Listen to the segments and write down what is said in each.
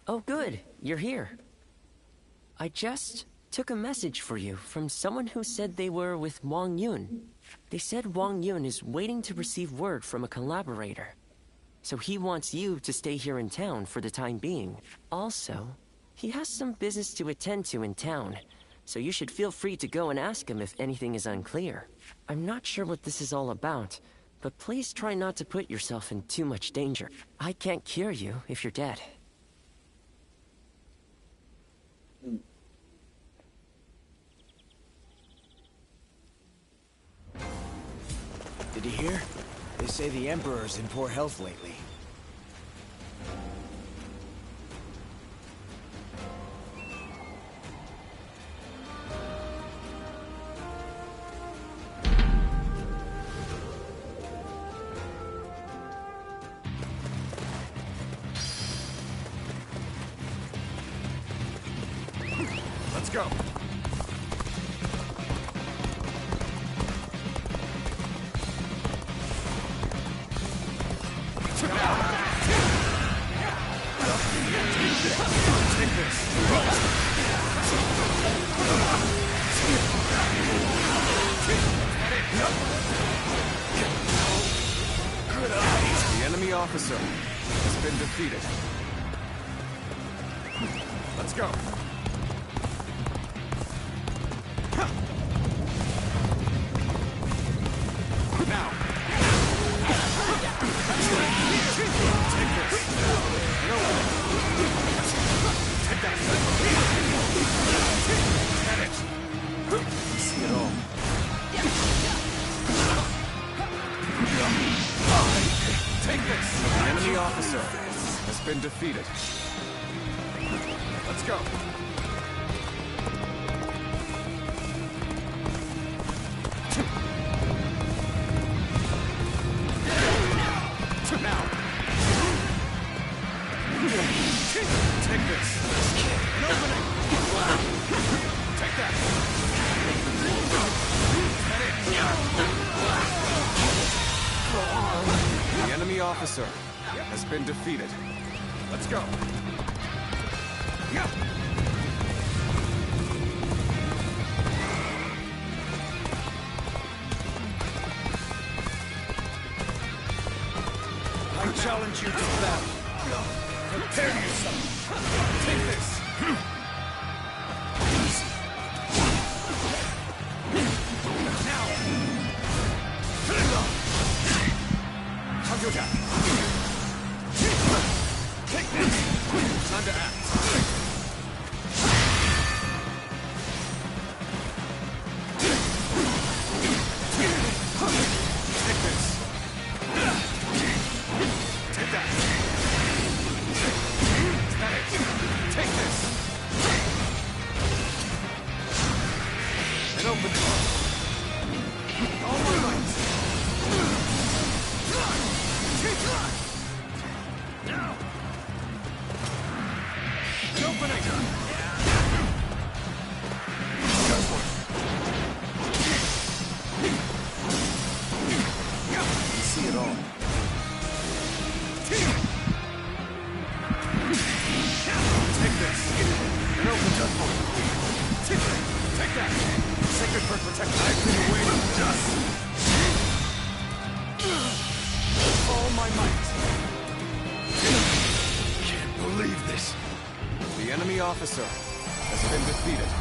Oh good, you're here. I just took a message for you from someone who said they were with Wang Yun. They said Wang Yun is waiting to receive word from a collaborator. So he wants you to stay here in town for the time being. Also, he has some business to attend to in town, so you should feel free to go and ask him if anything is unclear. I'm not sure what this is all about, but please try not to put yourself in too much danger. I can't cure you if you're dead. Did you hear? They say the Emperor's in poor health lately. Let's go. The enemy officer has been defeated. Let's go. Now. Take this. No. Take that. Get it. I see it all. Take this. The enemy officer has been defeated. Let's go. Now. Take this. Opening. Take that. The enemy officer has been defeated. Let's go. I challenge you to battle. Prepare yourself. Take this. Now. Counter attack. Take this. Time to act. Take this. Take that. Take this. And open it. All my might. Now. And open it. Go for it. I see it all. Take this. And open just for it. Take that. Sacred Bird protection. I've been waiting just. All my might. Can't believe this. The enemy officer has been defeated.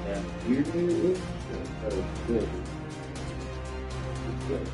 Yeah, usually it's good. It's good.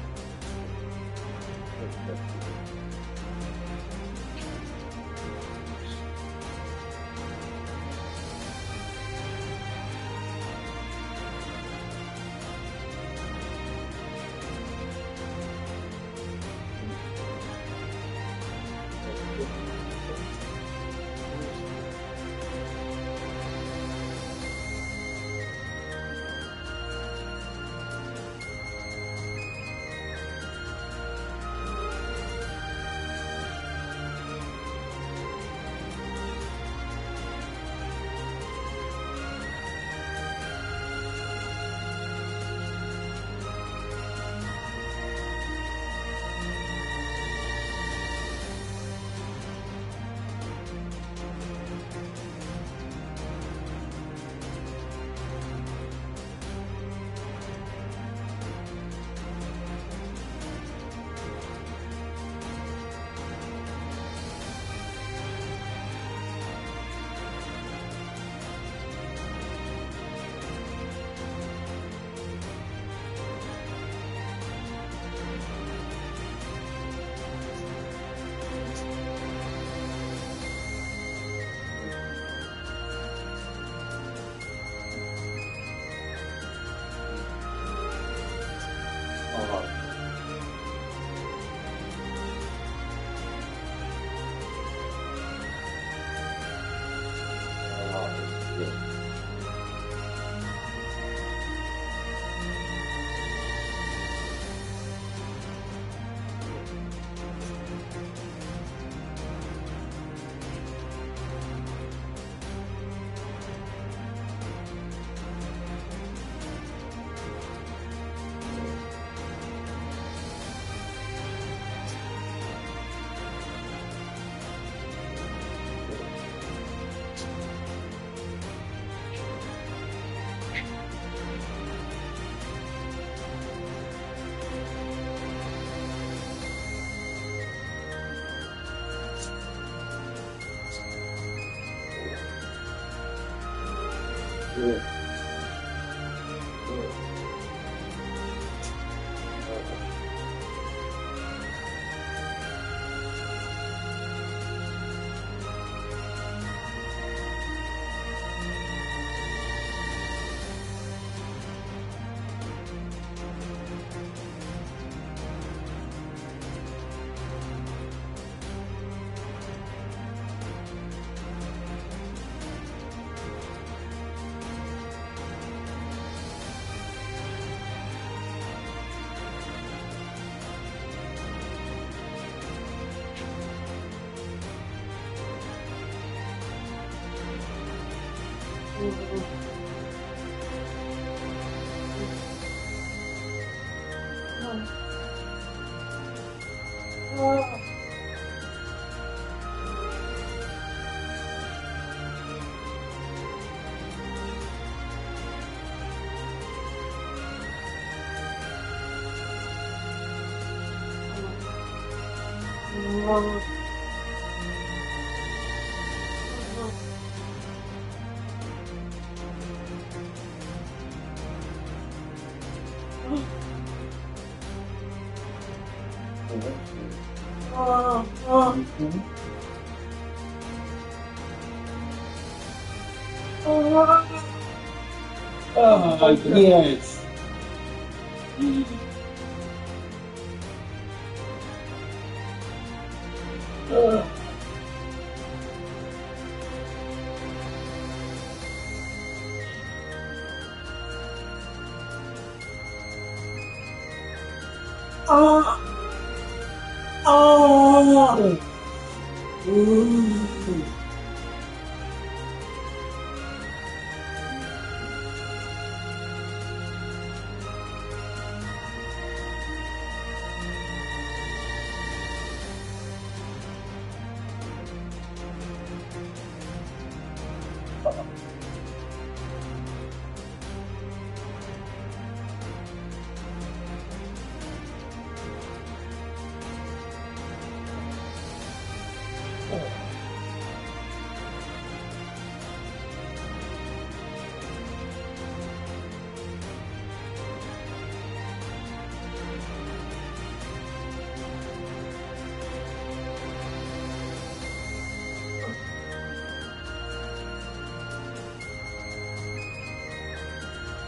Oh, yes.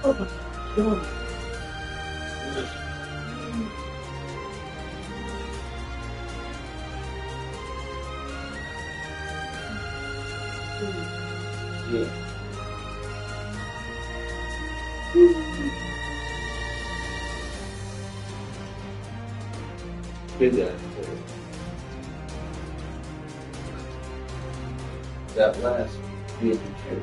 Yeah. Did that. That last being true.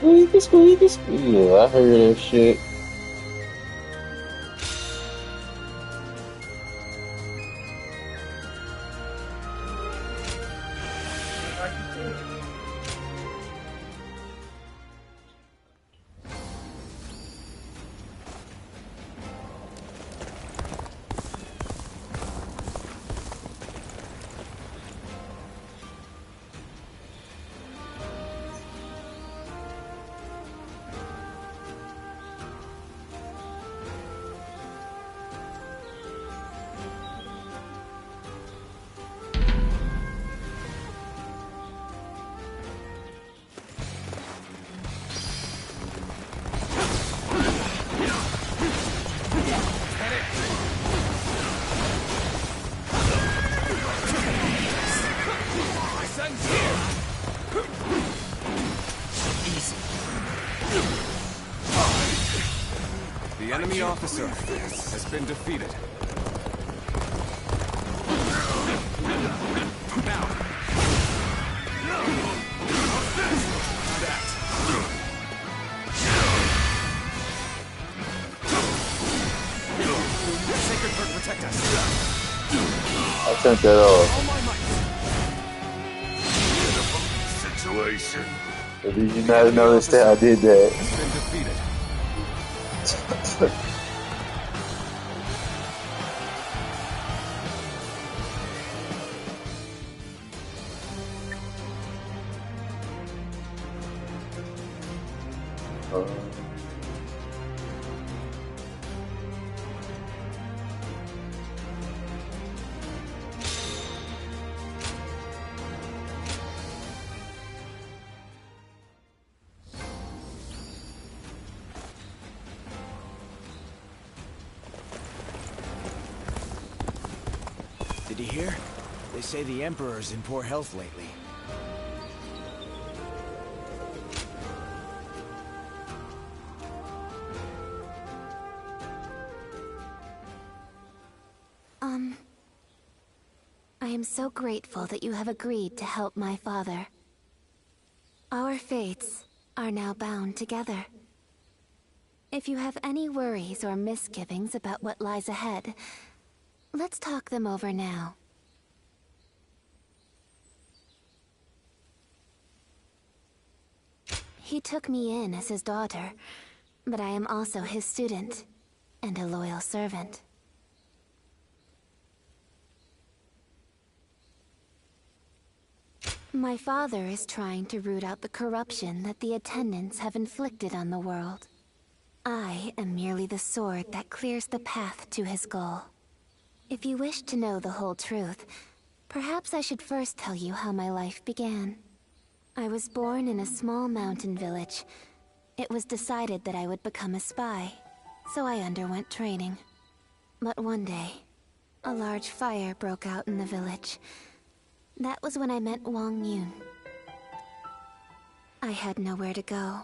Squeaky, squeaky. I heard that shit. The enemy officer has been defeated. Now. That. Sacred Bird, protect us. I turned that off. All my might. Situation. Did you not notice that I did that? Has been defeated. Did you hear? They say the Emperor's in poor health lately. I am so grateful that you have agreed to help my father. Our fates are now bound together. If you have any worries or misgivings about what lies ahead, let's talk them over now. He took me in as his daughter, but I am also his student and a loyal servant. My father is trying to root out the corruption that the attendants have inflicted on the world. I am merely the sword that clears the path to his goal. If you wish to know the whole truth, perhaps I should first tell you how my life began. I was born in a small mountain village. It was decided that I would become a spy, so I underwent training. But one day, a large fire broke out in the village. That was when I met Wang Yun. I had nowhere to go,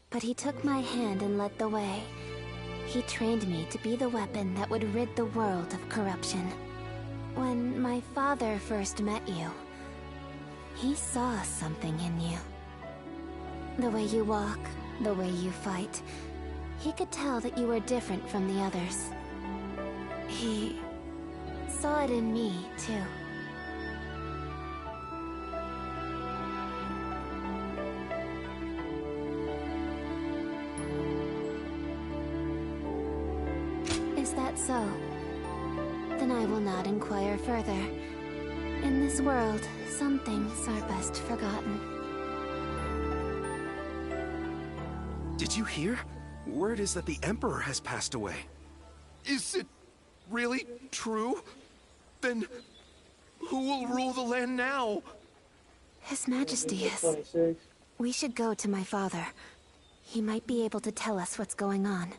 but he took my hand and led the way. He trained me to be the weapon that would rid the world of corruption. When my father first met you, he saw something in you. The way you walk, the way you fight. He could tell that you were different from the others. He saw it in me, too. Is that so? Then I will not inquire further. In this world, some things are best forgotten. Did you hear? Word is that the Emperor has passed away. Is it really true? Then who will rule the land now? His Majesty is. 26. We should go to my father. He might be able to tell us what's going on.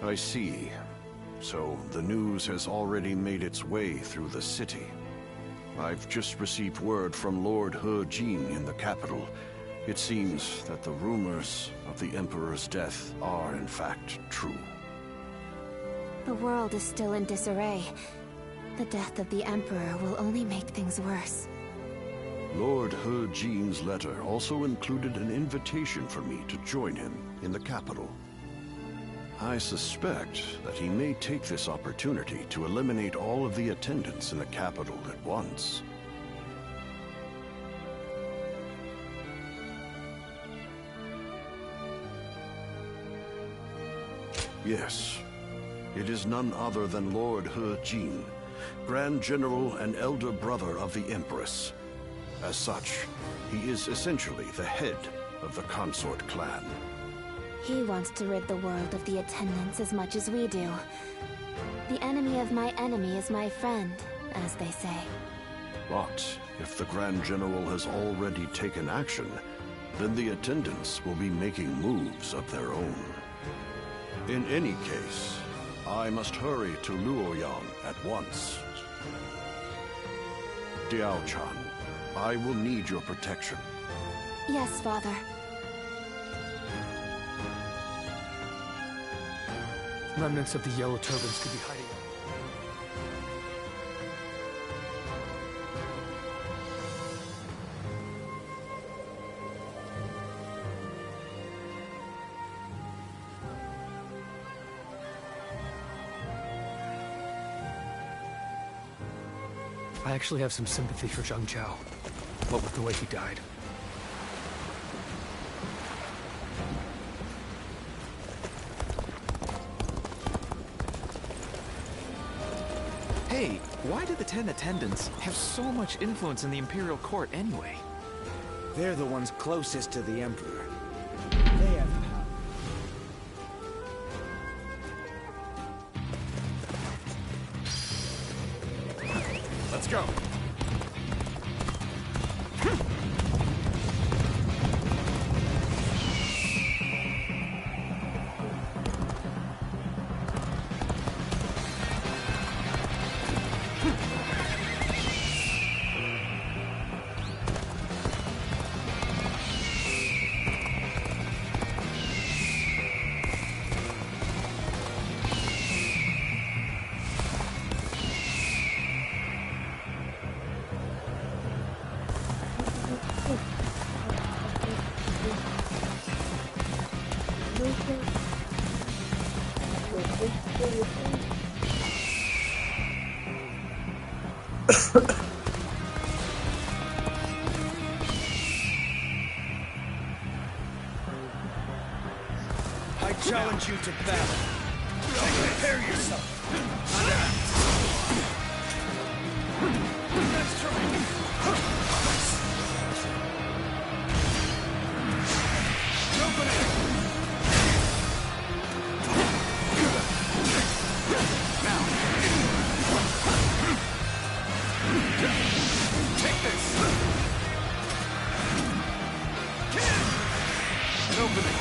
I see. So, the news has already made its way through the city. I've just received word from Lord He Jin in the capital. It seems that the rumors of the Emperor's death are in fact true. The world is still in disarray. The death of the Emperor will only make things worse. Lord He Jin's letter also included an invitation for me to join him in the capital. I suspect that he may take this opportunity to eliminate all of the attendants in the capital at once. Yes, it is none other than Lord He Jin, Grand General and elder brother of the Empress. As such, he is essentially the head of the Consort clan. He wants to rid the world of the attendants as much as we do. The enemy of my enemy is my friend, as they say. But if the Grand General has already taken action, then the attendants will be making moves of their own. In any case, I must hurry to Luoyang at once. Diao-chan, I will need your protection. Yes, Father. Remnants of the Yellow Turbans could be hiding. I actually have some sympathy for Zhang Zhao. What with the way he died. Hey, why do the 10 attendants have so much influence in the Imperial Court anyway? They're the ones closest to the Emperor. They have power. Let's go. I challenge you to battle. Prepare yourself. Nice try. Open it. Now. Take this. Open it.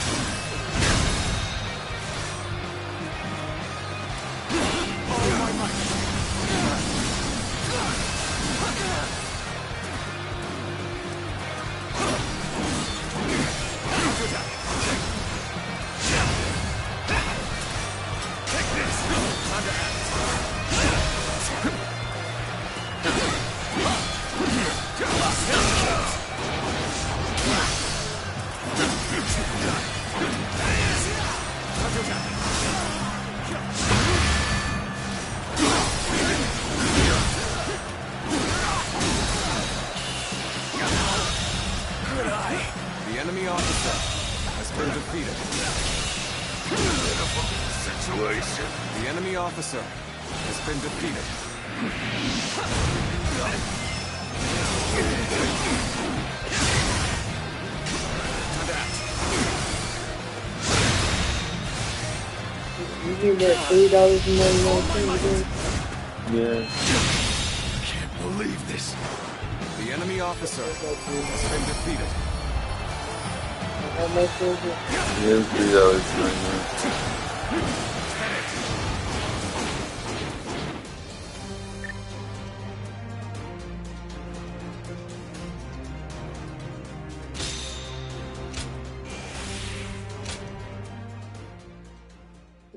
The enemy officer has been defeated. Situation. The enemy officer has been defeated. You give that $3.99. Yeah. Can't believe this. The enemy officer has been defeated. How much was it? Yeah, $3.99.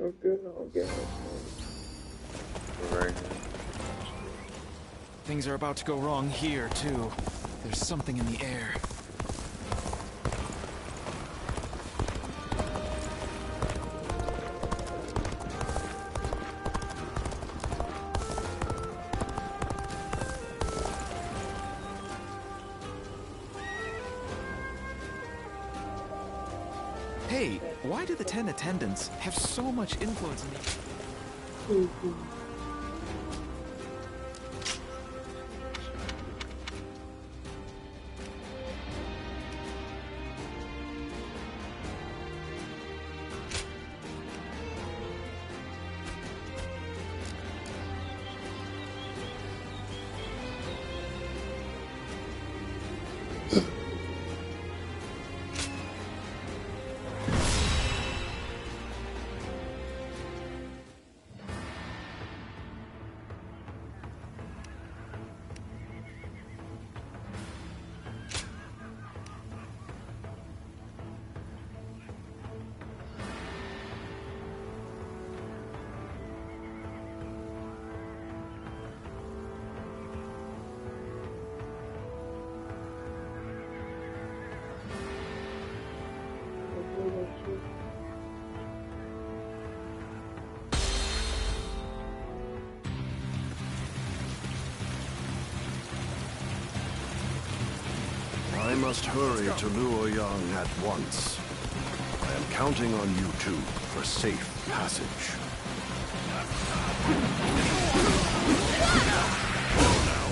Okay, I'll get it. right here. Things are about to go wrong here, too. There's something in the air. Hey, why do the 10 attendants have so much influence in the... I must hurry to Luoyang at once. I am counting on you two for safe passage.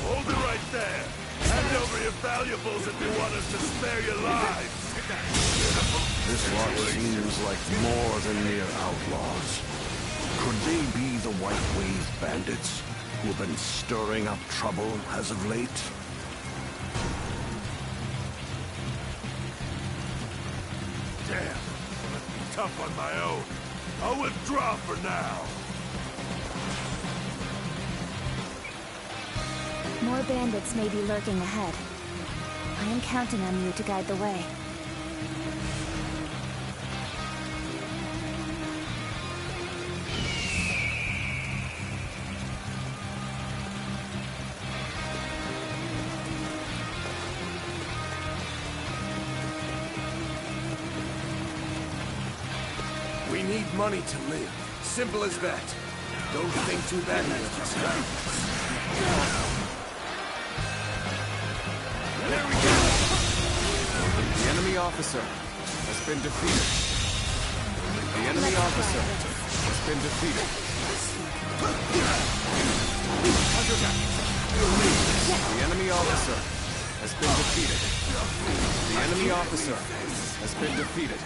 Hold it right there. Hand over your valuables if you want us to spare your lives. This lot seems like more than mere outlaws. Could they be the White Wave bandits who've been stirring up trouble as of late? Damn, I must be tough on my own. I'll withdraw for now. More bandits may be lurking ahead. I am counting on you to guide the way. We need money to live. Simple as that. Don't think too badly of yourself. There we go! The enemy officer has been defeated. The enemy officer has been defeated. The enemy officer has been defeated. The enemy officer has been defeated.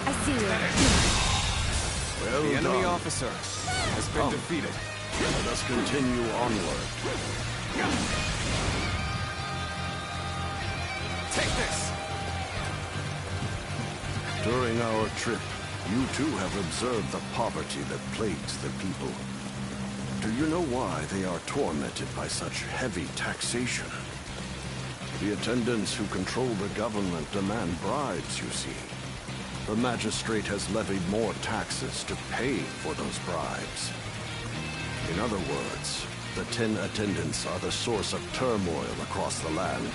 I see you. Well The enemy done. officer has been defeated. Let us continue onward. Take this! During our trip, you two have observed the poverty that plagues the people. Do you know why they are tormented by such heavy taxation? The attendants who control the government demand bribes, you see. The magistrate has levied more taxes to pay for those bribes. In other words, the 10 attendants are the source of turmoil across the land.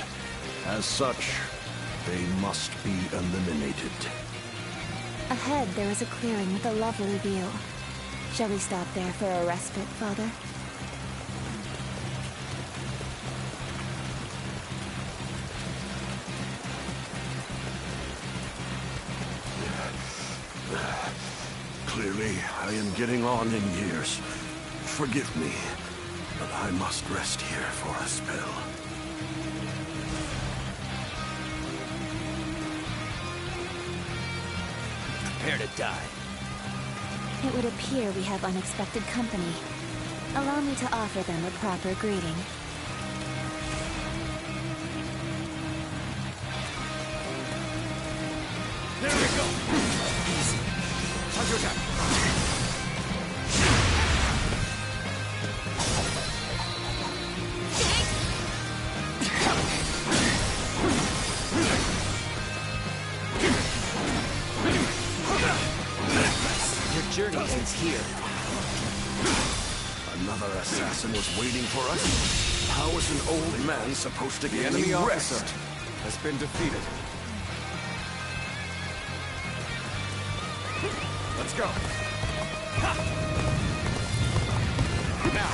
As such, they must be eliminated. Ahead, there is a clearing with a lovely view. Shall we stop there for a respite, Father? Clearly, I am getting on in years. Forgive me, but I must rest here for a spell. Prepare to die. It would appear we have unexpected company. Allow me to offer them a proper greeting. There we go. Easy. Your journey ends here. Another assassin was waiting for us? How is an old man supposed to get any enemy rest? officer has been defeated. Let's go. Now.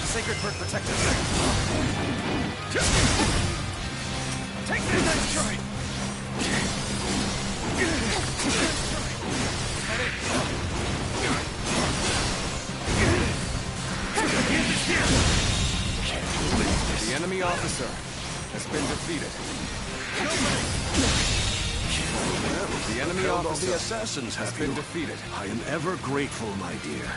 Sacred Bird protected. Take that nice try. The enemy officer has been defeated. The enemy Killed all officer the assassins has have been you. defeated. I am ever grateful, my dear.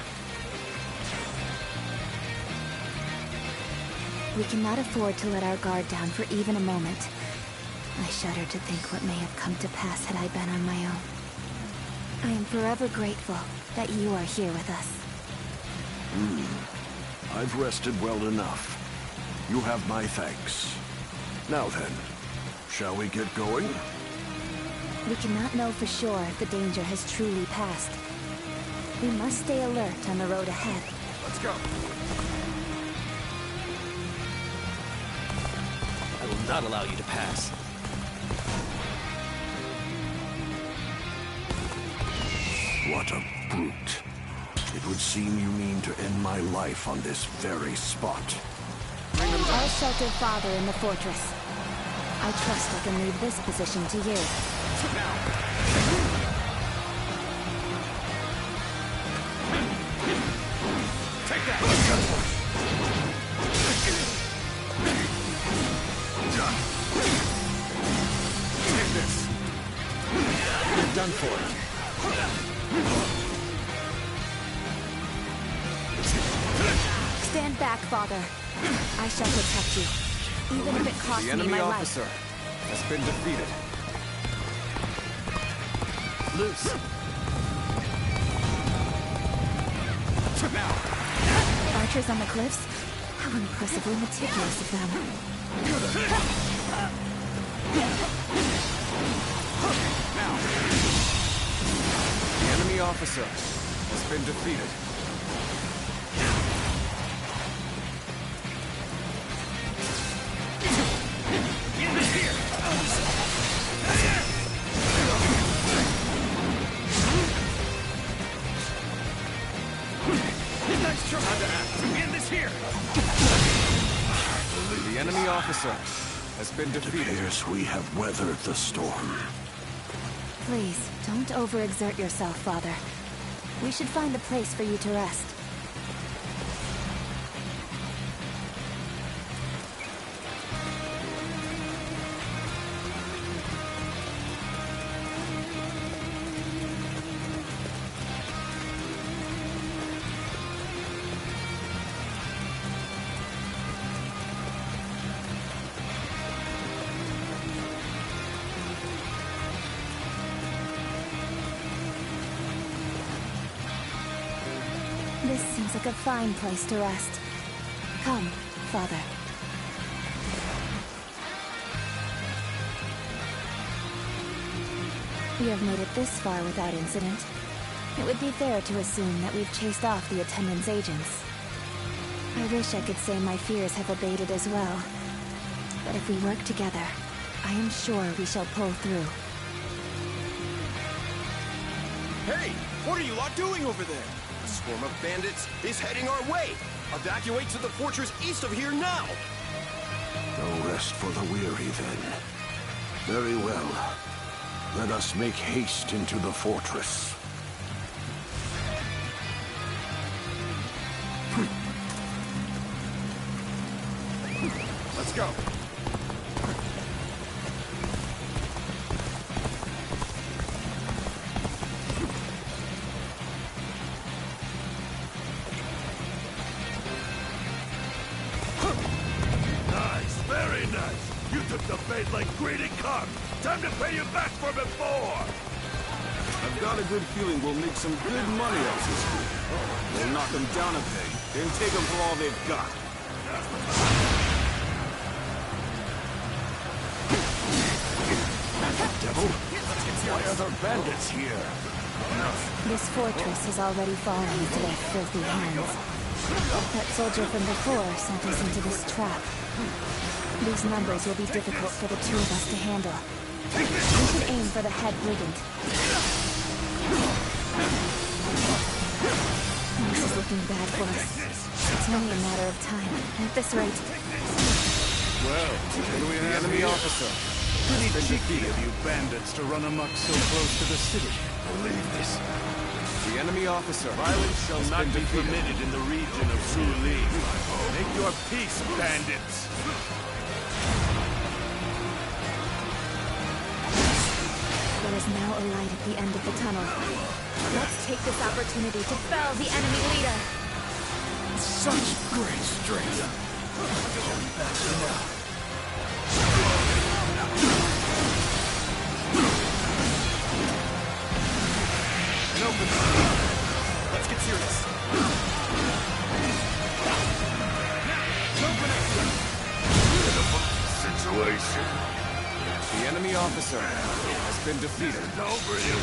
We cannot afford to let our guard down for even a moment. I shudder to think what may have come to pass had I been on my own. I am forever grateful that you are here with us. I've rested well enough. You have my thanks. Now then, shall we get going? We cannot know for sure if the danger has truly passed. We must stay alert on the road ahead. Let's go. I will not allow you to pass. What a brute. It would seem you mean to end my life on this very spot. I'll shelter Father in the fortress. I trust I can leave this position to you. Take that! Take this! You're done for. Stand back, Father. I shall protect you, even if it costs The me enemy my officer life. has been defeated. Loose. Now! Archers on the cliffs? How impressively meticulous of them. Now! The enemy officer has been defeated. Nice try to act. End this here. The enemy officer has been It defeated. appears we have weathered the storm. Please, don't overexert yourself, Father. We should find a place for you to rest. This seems like a fine place to rest. Come, Father. We have made it this far without incident. It would be fair to assume that we've chased off the attendant's agents. I wish I could say my fears have abated as well. But if we work together, I am sure we shall pull through. Hey! What are you lot doing over there? A swarm of bandits is heading our way! Evacuate to the fortress east of here now! No rest for the weary, then. Very well. Let us make haste into the fortress. Let's go. Nice, very nice. You took the bait like greedy cock. Time to pay you back for before. I've got a good feeling we'll make some good money off this group. We'll knock them down a peg, then take them for all they've got. Devil? Why are there bandits here? This fortress has already fallen into their filthy hands. That soldier from before sent us into this trap. These numbers will be difficult for the two of us to handle. We should aim for the head brigand. This is looking bad for us. It's only a matter of time. At this rate... Well, what do we have? The enemy officer. Pretty cheeky of you bandits to run amok so close to the city. Believe this. The enemy officer. Violence shall not be permitted in the region of Zuli. Make your peace, bandits. There is now a light at the end of the tunnel. Let's take this opportunity to fell the enemy leader. Such great strength. An open. Let's get serious. Situation. The enemy officer has been defeated. Over here.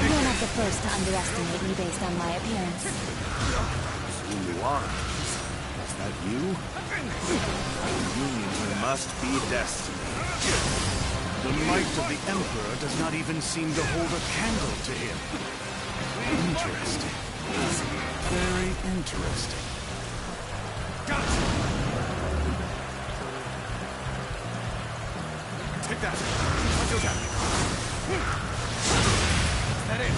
You're not the first to underestimate me based on my appearance. Luan, is that you? You must be destiny. The might of the Emperor does not even seem to hold a candle to him. Interesting. Very interesting. Gotcha! Take that! Let's go down. That in.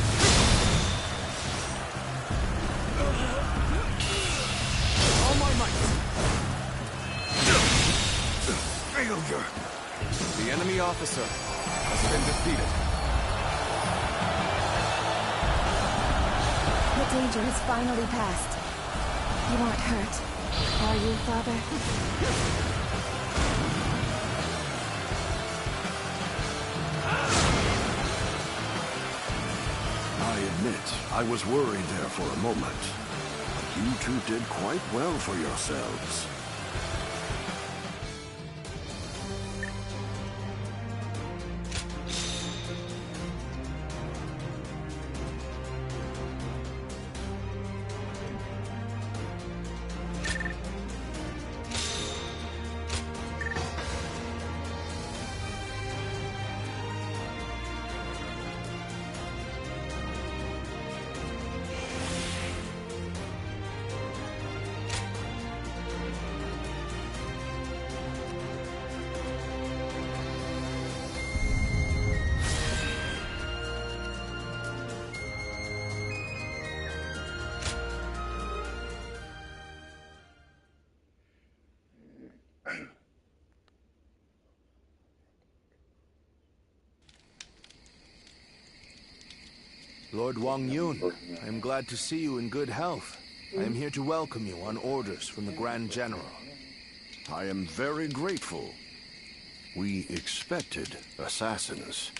All my might. Failure. The enemy officer has been defeated. The danger has finally passed. You aren't hurt, are you, Father? I admit, I was worried there for a moment. You two did quite well for yourselves. Lord Wang Yun, I am glad to see you in good health. I am here to welcome you on orders from the Grand General. I am very grateful. We expected assassins,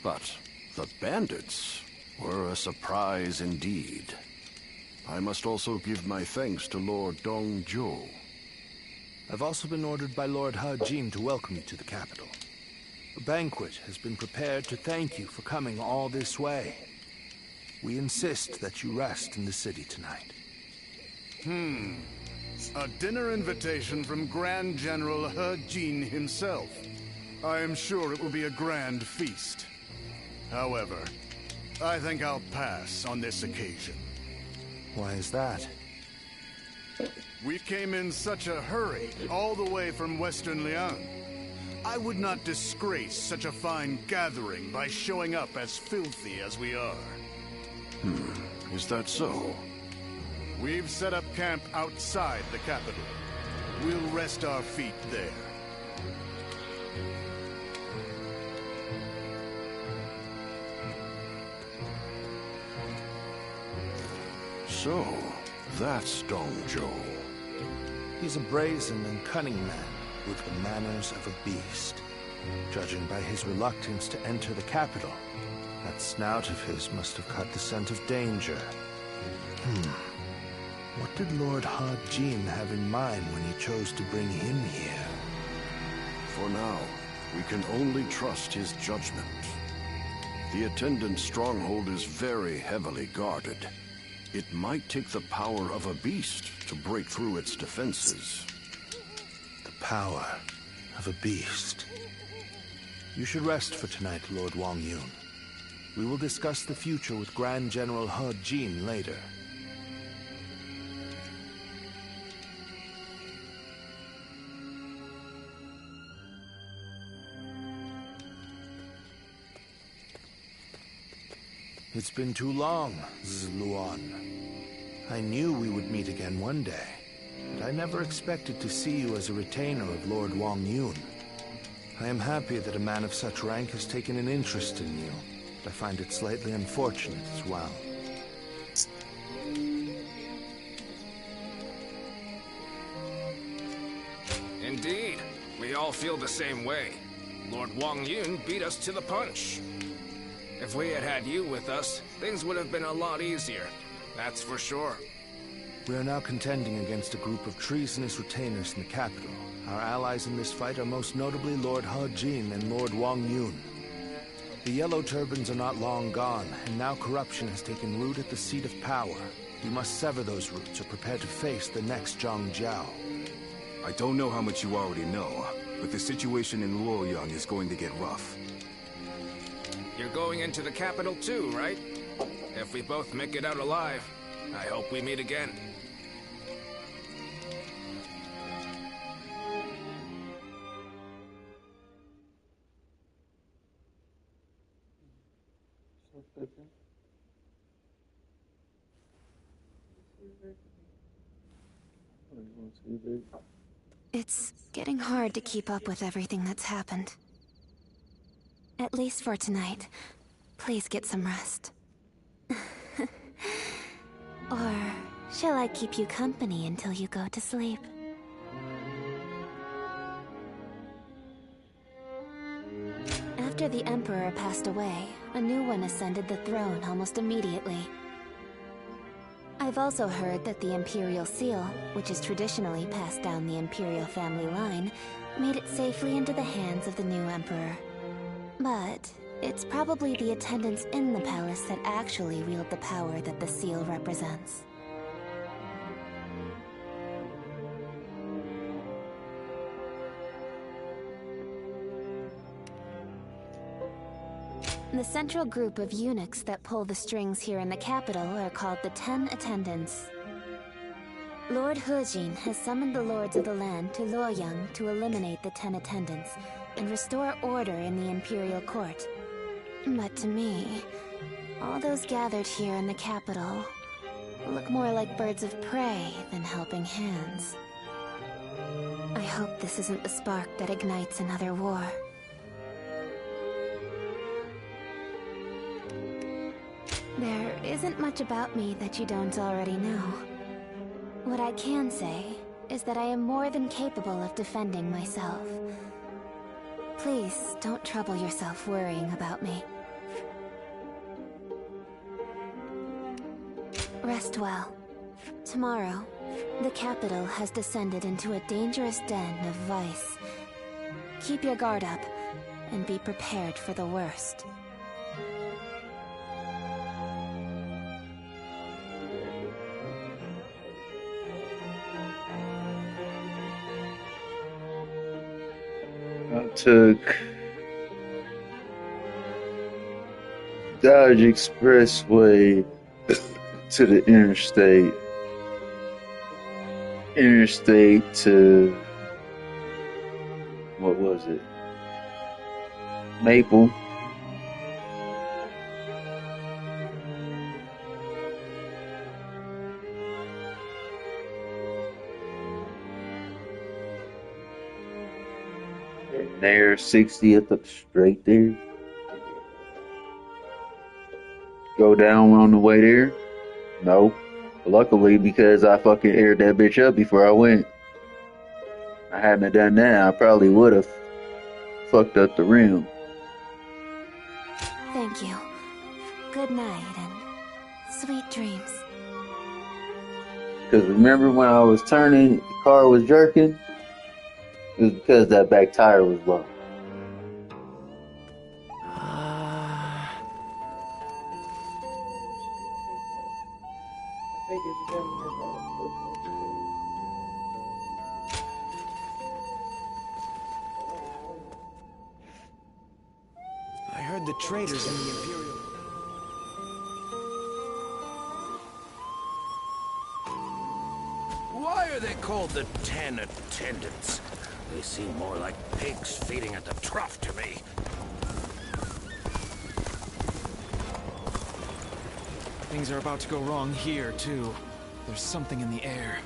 but the bandits were a surprise indeed. I must also give my thanks to Lord Dong Zhuo. I've also been ordered by Lord He Jin to welcome you to the capital. A banquet has been prepared to thank you for coming all this way. We insist that you rest in the city tonight. A dinner invitation from Grand General He Jin himself. I am sure it will be a grand feast. However, I think I'll pass on this occasion. Why is that? We came in such a hurry, all the way from Western Liang. I would not disgrace such a fine gathering by showing up as filthy as we are. Is that so? We've set up camp outside the capital. We'll rest our feet there. So, that's Dong Zhuo. He's a brazen and cunning man with the manners of a beast. Judging by his reluctance to enter the capital, that snout of his must have caught the scent of danger. What did Lord He Jin have in mind when he chose to bring him here? For now, we can only trust his judgment. The attendant's stronghold is very heavily guarded. It might take the power of a beast to break through its defenses. The power of a beast. You should rest for tonight, Lord Wang Yun. We will discuss the future with Grand General He Jin later. It's been too long, Zluan. I knew we would meet again one day, but I never expected to see you as a retainer of Lord Wang Yun. I am happy that a man of such rank has taken an interest in you, but I find it slightly unfortunate as well. Indeed, we all feel the same way. Lord Wang Yun beat us to the punch. If we had had you with us, things would have been a lot easier. That's for sure. We are now contending against a group of treasonous retainers in the capital. Our allies in this fight are most notably Lord He Jin and Lord Wang Yun. The Yellow Turbans are not long gone, and now corruption has taken root at the seat of power. We must sever those roots or prepare to face the next Zhang Jiao. I don't know how much you already know, but the situation in Luoyang is going to get rough. You're going into the capital too, right? If we both make it out alive, I hope we meet again. It's getting hard to keep up with everything that's happened. At least for tonight. Please get some rest. Or shall I keep you company until you go to sleep? After the Emperor passed away, a new one ascended the throne almost immediately. I've also heard that the Imperial Seal, which is traditionally passed down the Imperial family line, made it safely into the hands of the new Emperor. But it's probably the attendants in the palace that actually wield the power that the seal represents. The central group of eunuchs that pull the strings here in the capital are called the 10 Attendants. Lord He Jin has summoned the lords of the land to Luoyang to eliminate the 10 Attendants and restore order in the Imperial Court. But to me, all those gathered here in the capital look more like birds of prey than helping hands. I hope this isn't the spark that ignites another war. There isn't much about me that you don't already know. What I can say is that I am more than capable of defending myself. Please don't trouble yourself worrying about me. Rest well. Tomorrow, the capital has descended into a dangerous den of vice. Keep your guard up, and be prepared for the worst. I took Dodge Expressway to the interstate. Interstate to, what was it? Maple. And there, 60th up straight there. Go down on the way there? No. Luckily, because I fucking aired that bitch up before I went. I hadn't have done that, I probably would have fucked up the rim. Thank you. Good night and sweet dreams. Because remember when I was turning, the car was jerking? It was because that back tire was low. I heard the traders in the Imperial... Why are they called the 10 Attendants? They seem more like pigs feeding at the trough to me. Things are about to go wrong here, too. There's something in the air.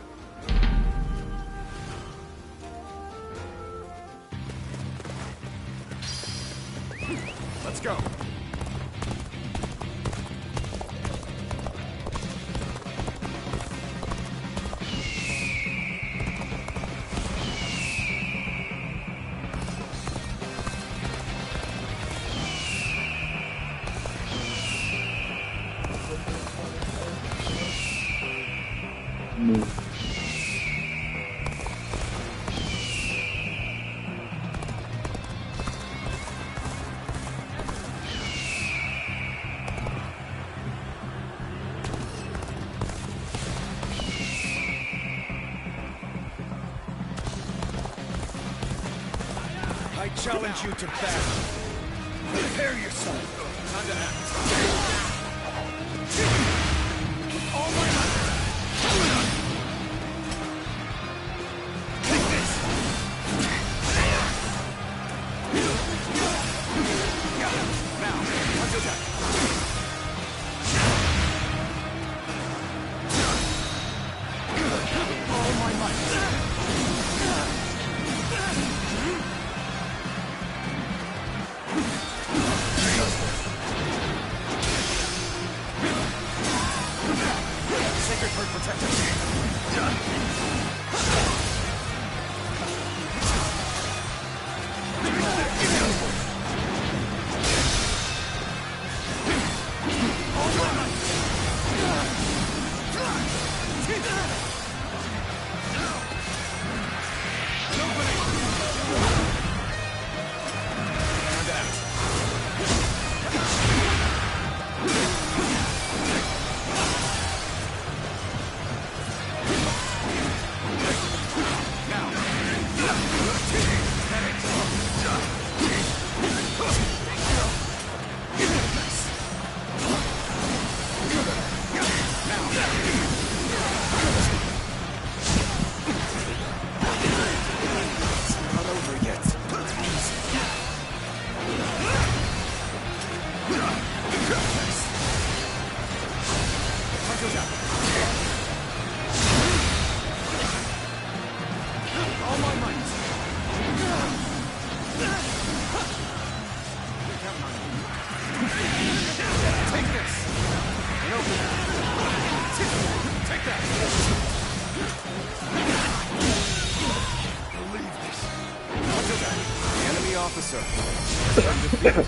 Let's go. I challenge you to battle. Prepare yourself. Time to act. All my might. Take this. Now, punch attack. All my might. Sacred Bird protect us. All my might. Take this. And open it. Take that. Believe this. What is that? The enemy officer. Undefeated.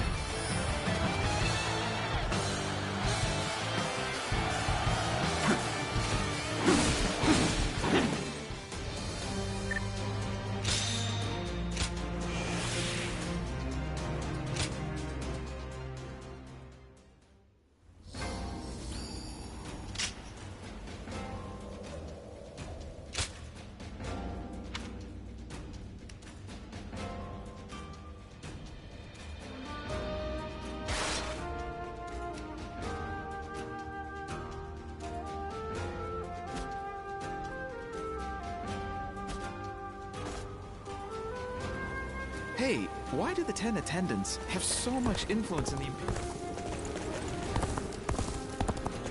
Hey, why do the 10 Attendants have so much influence in the Imperial?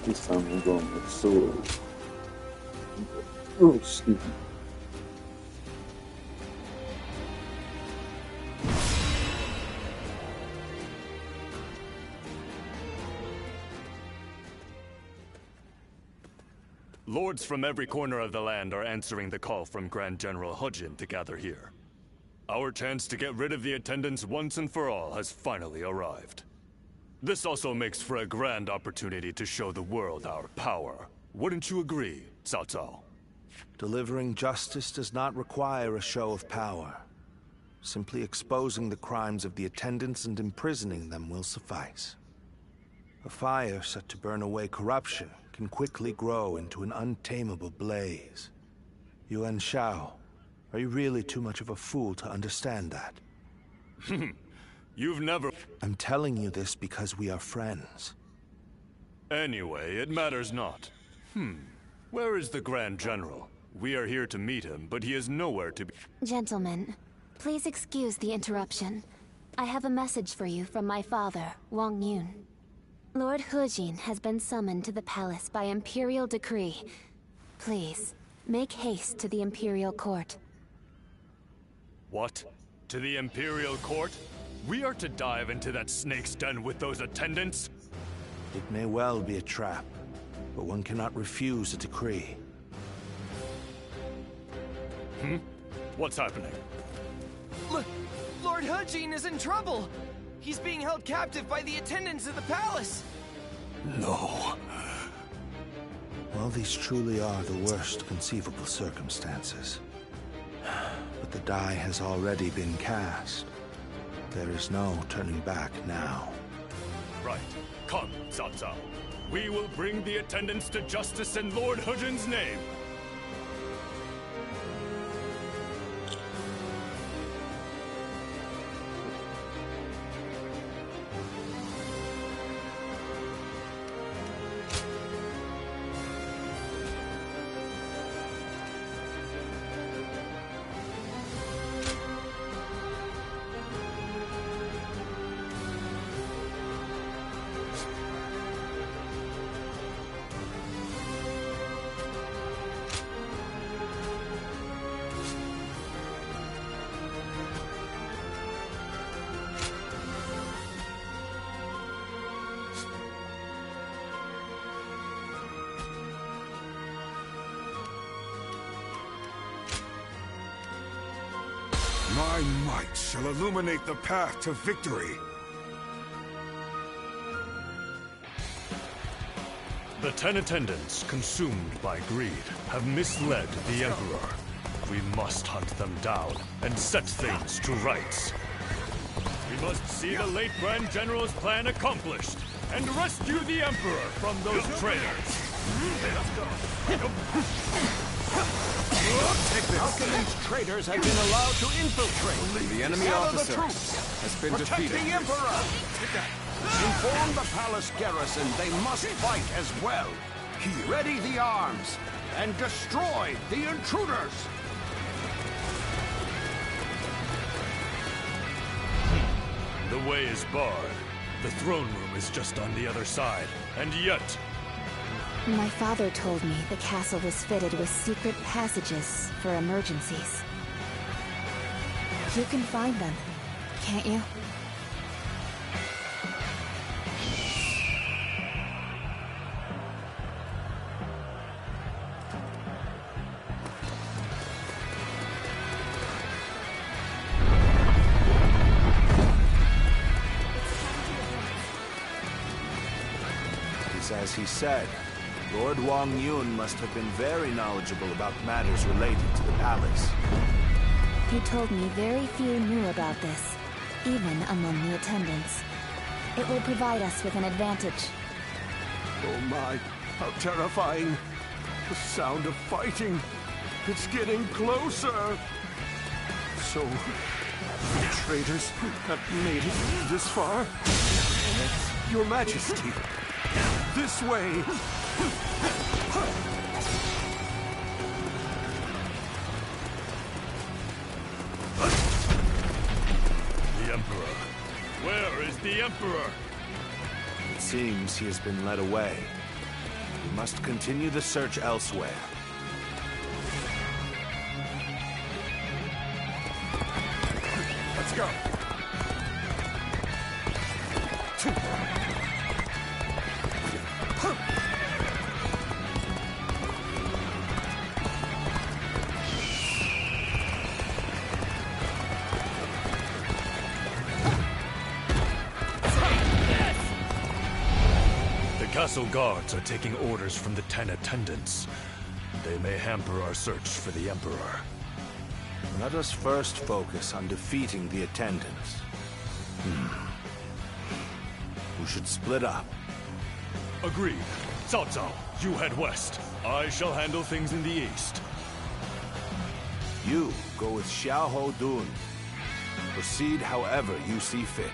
This time I'm going with sword. Oh, excuse me. Lords from every corner of the land are answering the call from Grand General He Jin to gather here. Our chance to get rid of the Attendants once and for all has finally arrived. This also makes for a grand opportunity to show the world our power. Wouldn't you agree, Cao Cao? Delivering justice does not require a show of power. Simply exposing the crimes of the Attendants and imprisoning them will suffice. A fire set to burn away corruption can quickly grow into an untamable blaze. Yuan Shao, are you really too much of a fool to understand that? You've never... I'm telling you this because we are friends. Anyway, it matters not. Where is the Grand General? We are here to meet him, but he is nowhere to be... Gentlemen, please excuse the interruption. I have a message for you from my father, Wang Yun. Lord Hejin has been summoned to the palace by Imperial decree. Please, make haste to the Imperial Court. What? To the Imperial Court? We are to dive into that snake's den with those attendants? It may well be a trap, but one cannot refuse a decree. What's happening? Look, Lord Hejin is in trouble! He's being held captive by the attendants of the palace! No. Well, these truly are the worst conceivable circumstances. But the die has already been cast. There is no turning back now. Right. Come, Cao Cao. We will bring the attendants to justice in Lord Hejin's name. My might shall illuminate the path to victory. The 10 attendants, consumed by greed, have misled the Emperor. We must hunt them down and set things to rights. We must see the late Grand General's plan accomplished and rescue the Emperor from those traitors. How can these traitors have been allowed to infiltrate? The enemy officer has been defeated. Protect the Emperor! Inform the palace garrison they must fight as well. Ready the arms and destroy the intruders! The way is barred. The throne room is just on the other side. And yet... My father told me the castle was fitted with secret passages for emergencies. You can find them, can't you? It's as he said. Lord Wang Yun must have been very knowledgeable about matters related to the palace. He told me very few knew about this, even among the attendants. It will provide us with an advantage. Oh my, how terrifying. The sound of fighting. It's getting closer. So, the traitors have made it this far? Your Majesty, this way! The Emperor. Where is the Emperor? It seems he has been led away. We must continue the search elsewhere. Let's go! The castle guards are taking orders from the 10 attendants. They may hamper our search for the Emperor. Let us first focus on defeating the attendants. We should split up. Agreed. Cao Cao, you head west. I shall handle things in the east. You go with Xiahou Dun. Proceed however you see fit.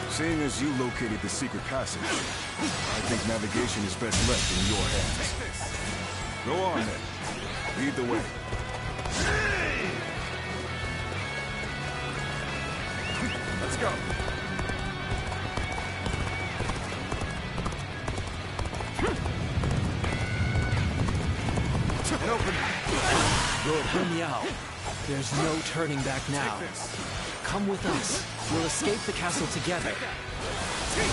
Seeing as you located the secret passage, I think navigation is best left in your hands. Go on then. Lead the way. Let's go. And open. Lord Hun Yao, there's no turning back now. Come with us. We'll escape the castle together.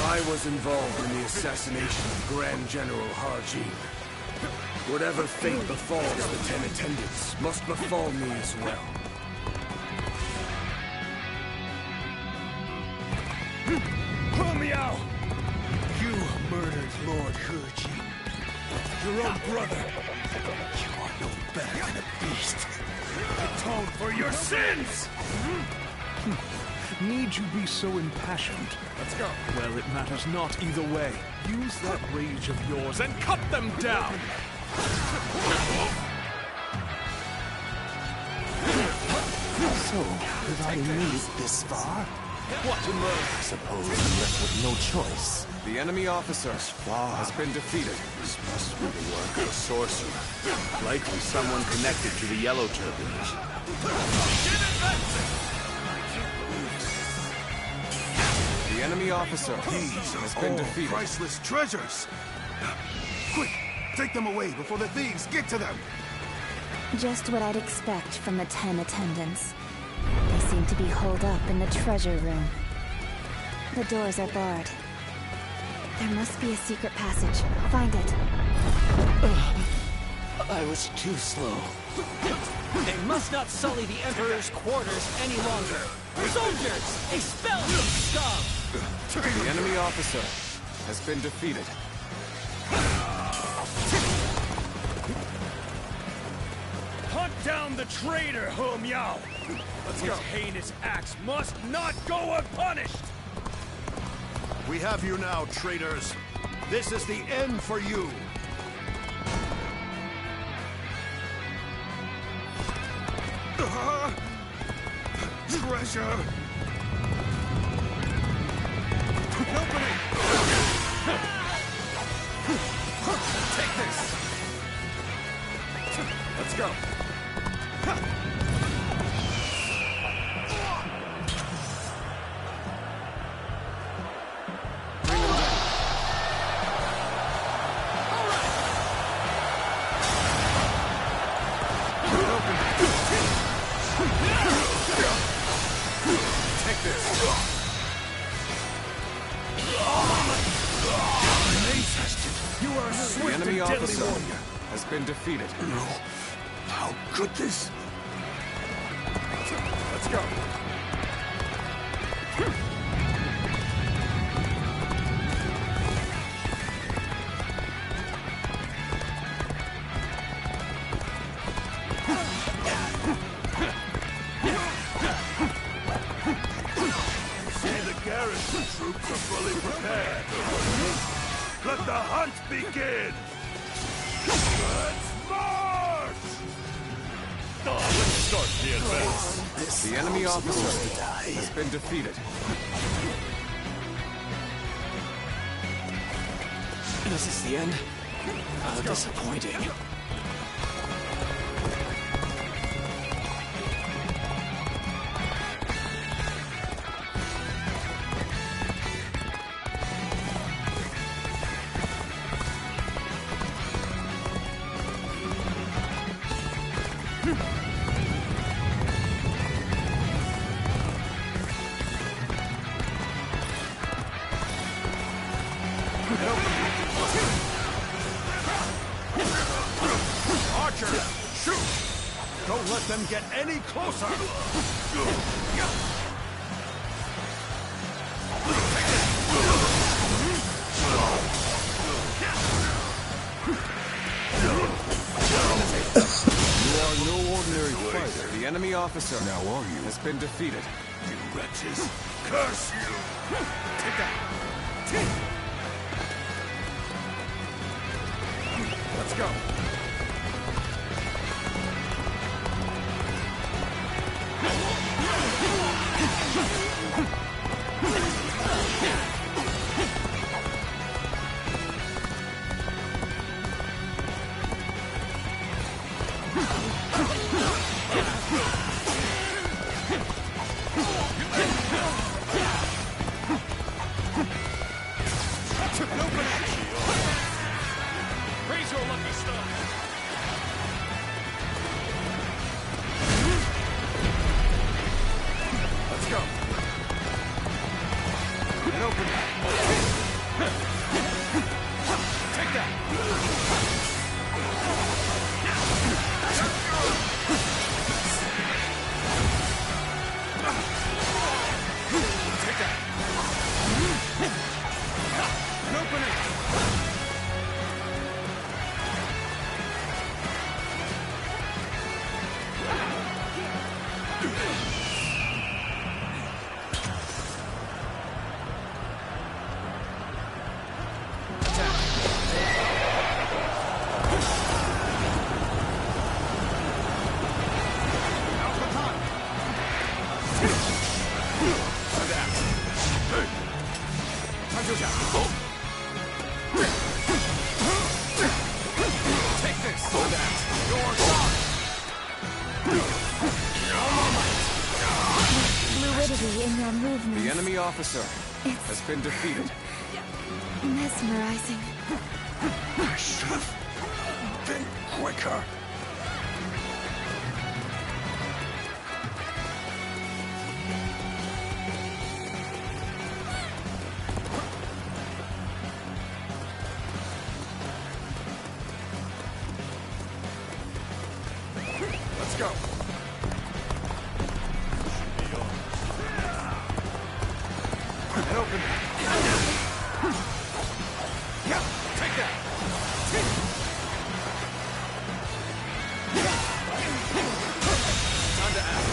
I was involved in the assassination of Grand General He Jin. Whatever fate befalls the 10 attendants must befall me as well. Hun Yao! You murdered Lord He Jin. Your own brother. You are no better than a beast. Atone for your sins! Need you be so impassioned? Let's go. Well, it matters not either way. Use that rage of yours and cut them down! So, have I made it this far? What? I suppose I'm left with no choice. The enemy officer has been defeated. This must be the work of a sorcerer. Likely someone connected to the Yellow Turbulence. The enemy officer has been defeated. Priceless treasures! Quick! Take them away before the thieves get to them! Just what I'd expect from the 10 attendants. They seem to be holed up in the treasure room. The doors are barred. There must be a secret passage. Find it. I was too slow. They must not sully the Emperor's quarters any longer. Soldiers, expel these scum! The enemy officer has been defeated. Hunt down the traitor, Hun Yao! Let's go. His heinous acts must not go unpunished! We have you now, traitors. This is the end for you. Treasure! Help me! Take this! Let's go. Take this. You are a The swift enemy and deadly officer warrior. has been defeated. How could this? Let's go. See, the garrison troops are fully prepared. Let the hunt begin! Let's march! Let's start the advance. The enemy officer has been defeated. Is this the end? How disappointing. Archer, shoot! Don't let them get any closer! You are no ordinary fighter. The enemy officer Now are you? has been defeated. You wretches! Curse you! Take that! Let's go! Raise your lucky star! Let's go! And open it! Take that! Take that! And open it! Take this! You're gone! Fluidity in your movements. The enemy officer has been defeated. Mesmerizing. I should have been quicker. Let's go! And open it! Take that! Time to act.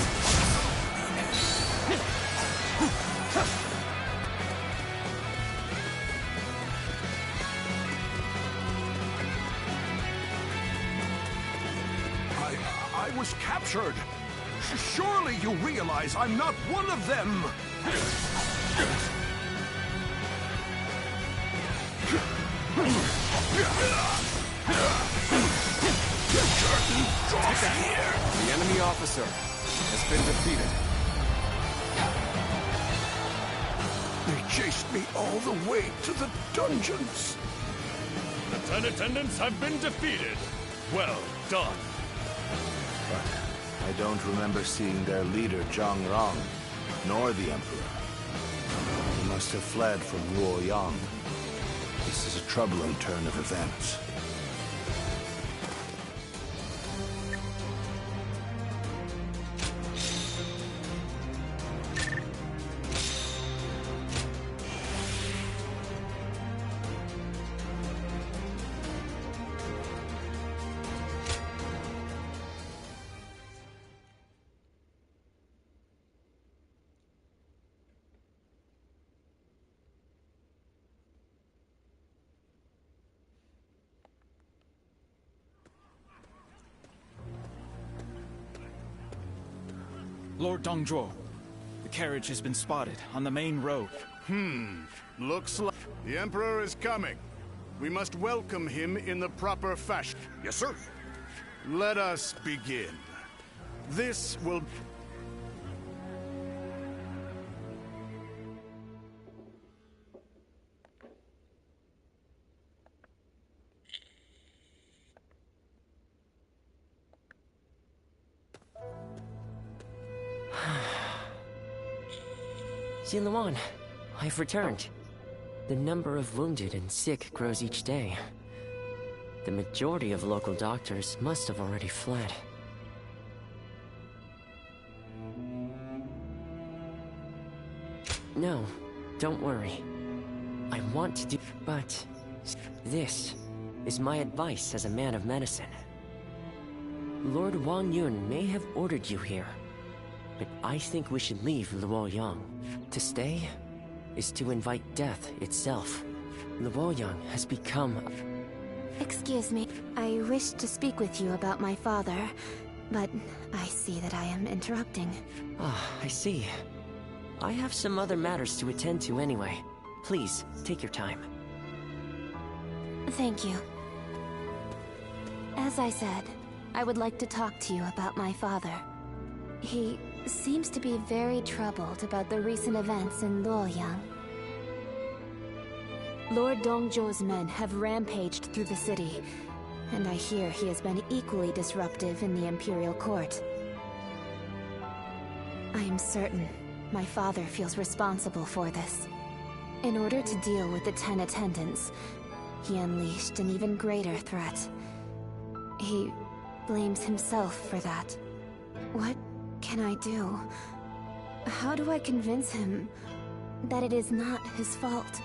I was captured. Surely you realize I'm not one of them. Curtain draws here. The enemy officer has been defeated. They chased me all the way to the dungeons. The 10 attendants have been defeated. Well done. But I don't remember seeing their leader, Zhang Rong, nor the Emperor. They must have fled from Luoyang. This is a troubling turn of events. Lord Dongzhuo, the carriage has been spotted on the main road. Looks like the Emperor is coming. We must welcome him in the proper fashion. Yes, sir. Let us begin. This will... Ziluan, I've returned. The number of wounded and sick grows each day. The majority of local doctors must have already fled. No, don't worry. I want to do... But... this is my advice as a man of medicine. Lord Wang Yun may have ordered you here, but I think we should leave Luoyang. To stay is to invite death itself. Luoyang has become... Excuse me, I wish to speak with you about my father, but I see that I am interrupting. Ah, I see. I have some other matters to attend to anyway. Please, take your time. Thank you. As I said, I would like to talk to you about my father. He seems to be very troubled about the recent events in Luoyang. Lord Dongzhou's men have rampaged through the city, and I hear he has been equally disruptive in the Imperial Court. I am certain my father feels responsible for this. In order to deal with the 10 attendants, he unleashed an even greater threat. He blames himself for that. What can I do? How do I convince him that it is not his fault?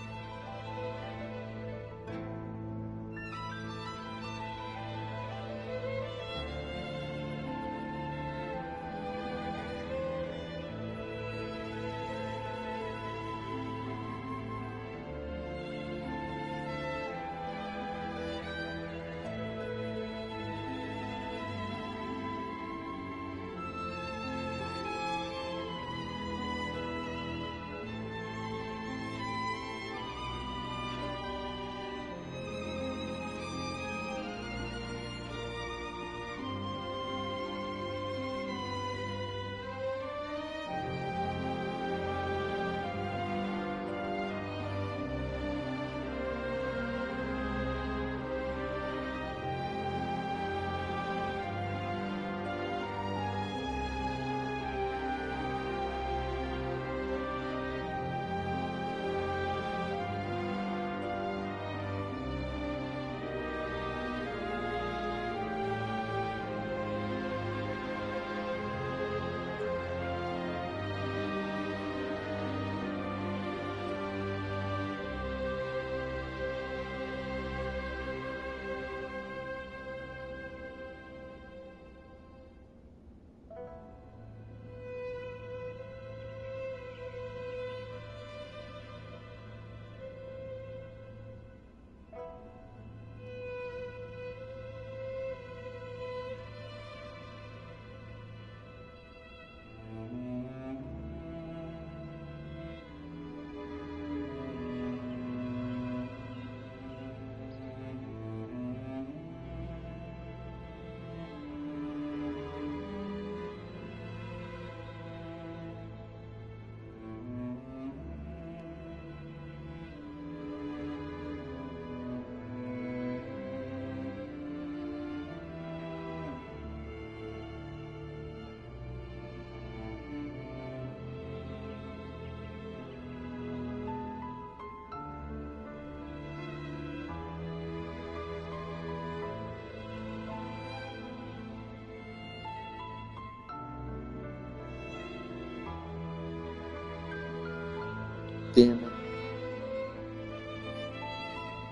Damn it.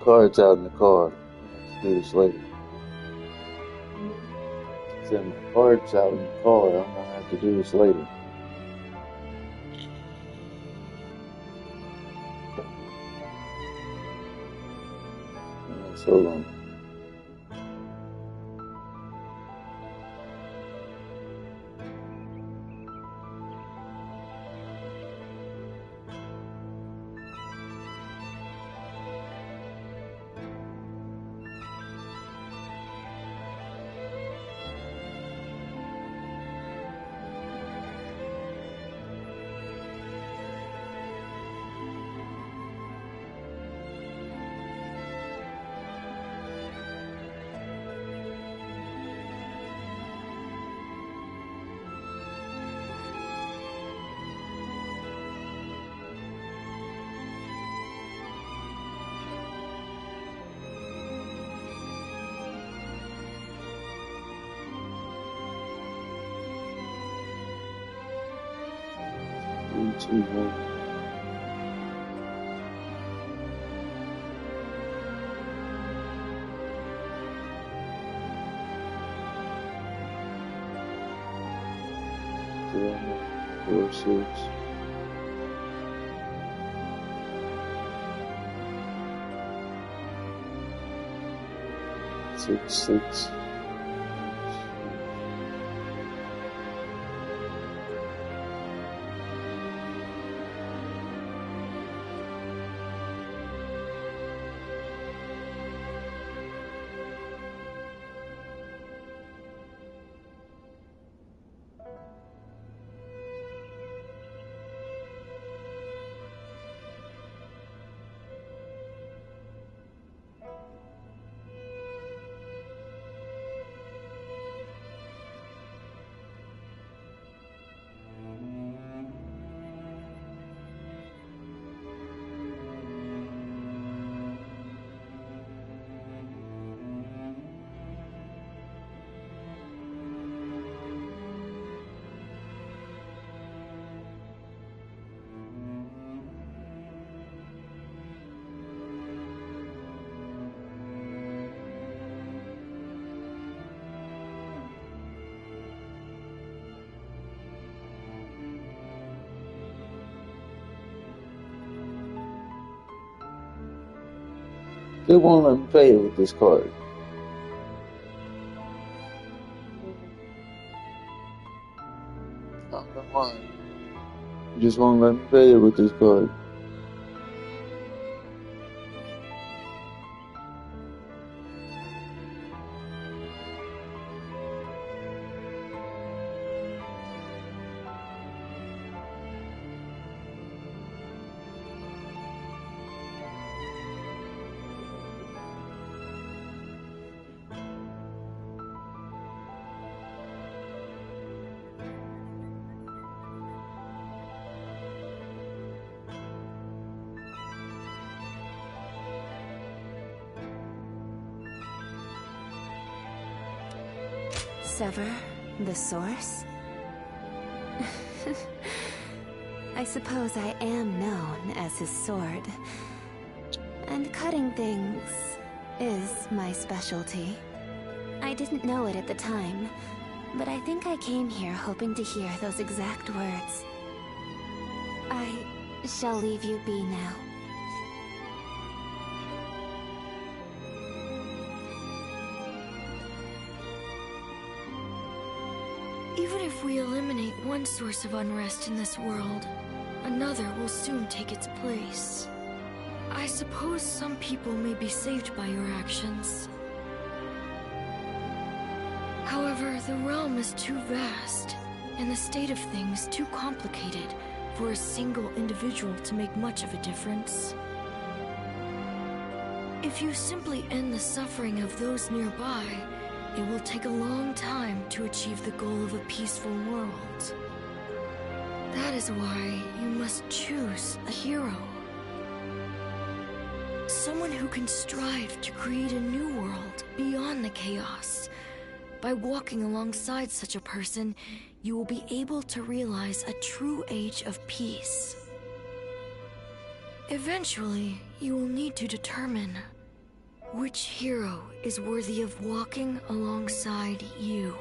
Cards out in the car. Let's do this later. Send my cards out in the car. I'm gonna have to do this later. So long. Too late. 4, 6. 6, 6. It won't let me play it with this card. I don't know why. It just won't let me play it with this card. Sever the source? I suppose I am known as his sword. And cutting things is my specialty. I didn't know it at the time, but I think I came here hoping to hear those exact words. I shall leave you be now. Even if we eliminate one source of unrest in this world, another will soon take its place. I suppose some people may be saved by your actions. However, the realm is too vast, and the state of things too complicated for a single individual to make much of a difference. If you simply end the suffering of those nearby, it will take a long time to achieve the goal of a peaceful world. That is why you must choose a hero. Someone who can strive to create a new world beyond the chaos. By walking alongside such a person, you will be able to realize a true age of peace. Eventually, you will need to determine which hero is worthy of walking alongside you.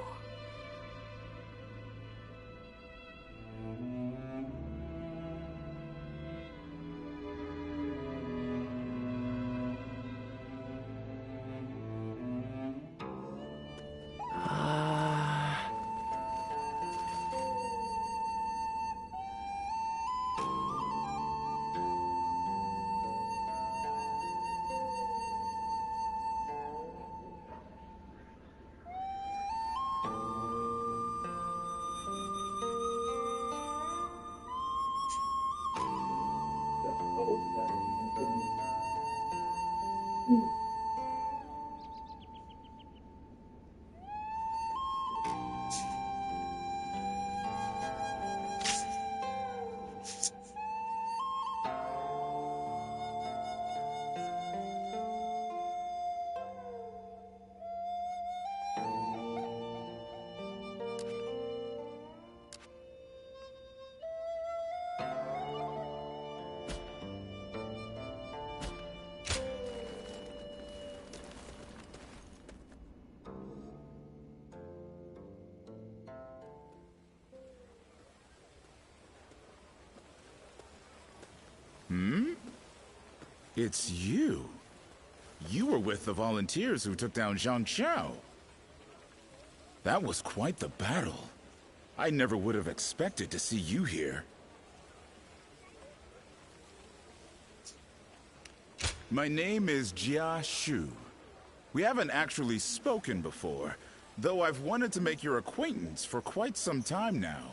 It's you. You were with the volunteers who took down Zhang Xiao. That was quite the battle. I never would have expected to see you here. My name is Jia Shu. We haven't actually spoken before, though I've wanted to make your acquaintance for quite some time now.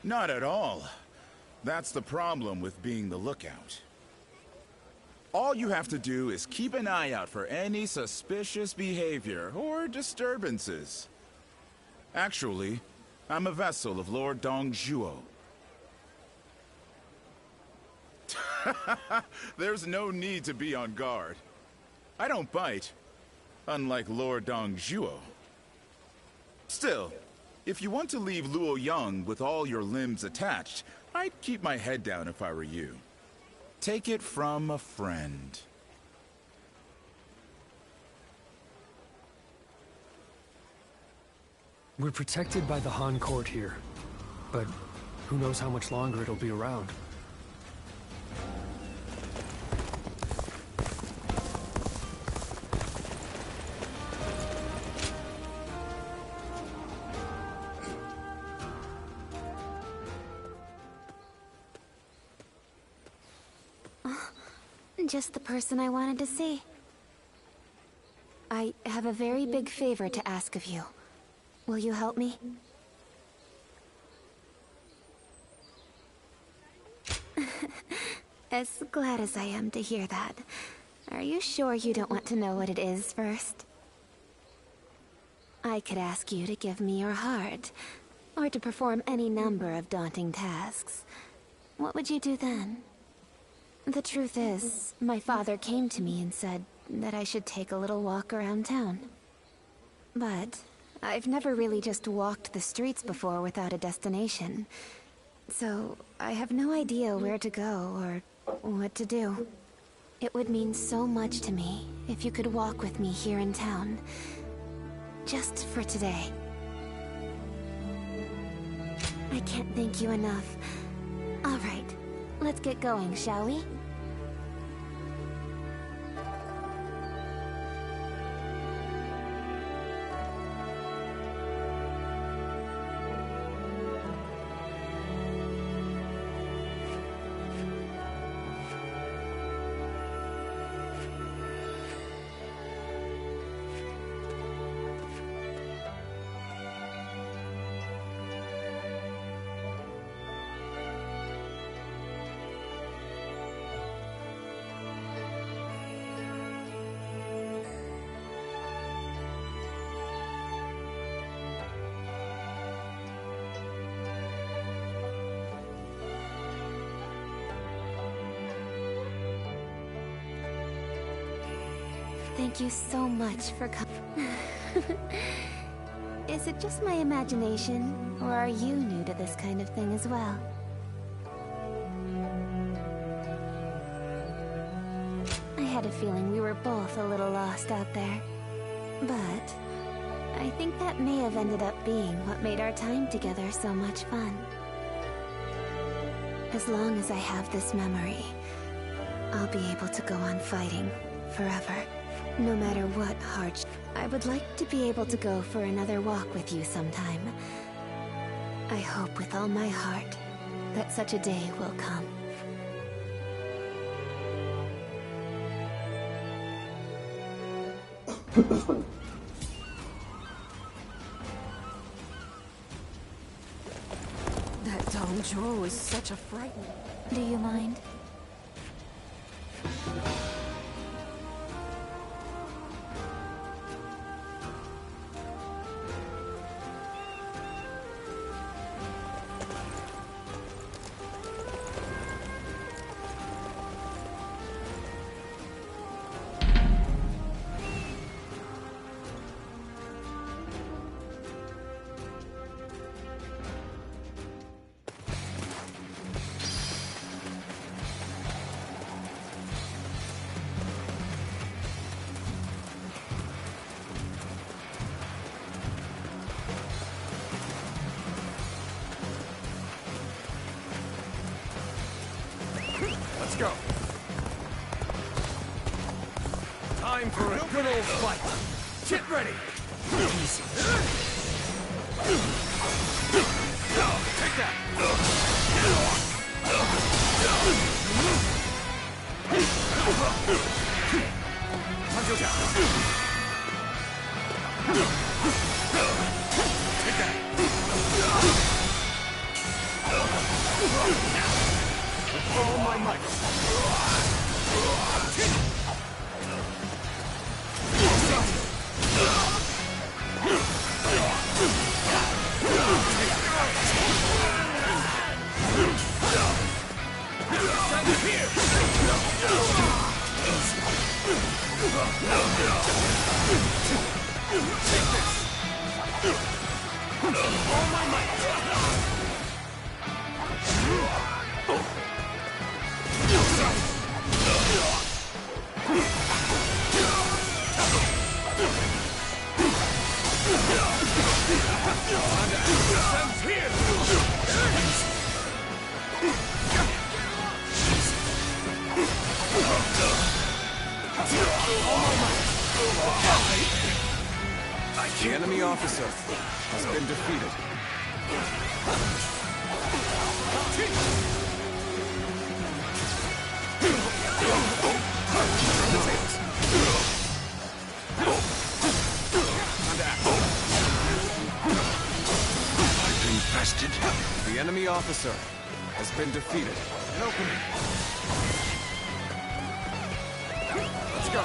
Not at all. That's the problem with being the lookout. All you have to do is keep an eye out for any suspicious behavior or disturbances. Actually, I'm a vessel of Lord Dongzhuo. There's no need to be on guard. I don't bite, unlike Lord Dongzhuo. Still, if you want to leave Luoyang with all your limbs attached, I'd keep my head down if I were you. Take it from a friend. We're protected by the Han court here, but who knows how much longer it'll be around. Just the person I wanted to see. I have a very big favor to ask of you. Will you help me? As glad as I am to hear that. Are you sure you don't want to know what it is first? I could ask you to give me your heart, or to perform any number of daunting tasks. What would you do then? The truth is, my father came to me and said that I should take a little walk around town. But I've never really just walked the streets before without a destination. So I have no idea where to go or what to do. It would mean so much to me if you could walk with me here in town. Just for today. I can't thank you enough. All right. Let's get going, shall we? Thank you so much for coming. Is it just my imagination, or are you new to this kind of thing as well? I had a feeling we were both a little lost out there. But I think that may have ended up being what made our time together so much fun. As long as I have this memory, I'll be able to go on fighting forever. No matter what hardship, I would like to be able to go for another walk with you sometime. I hope with all my heart that such a day will come. That Dongzhuo is such a fright. Do you mind? Let's go. Time for a good old fight. Get ready. Easy. Take that. Hanzo down. Take that. With all my might. The enemy officer has been defeated. I've been bested. The enemy officer has been defeated. An opening. Let's go.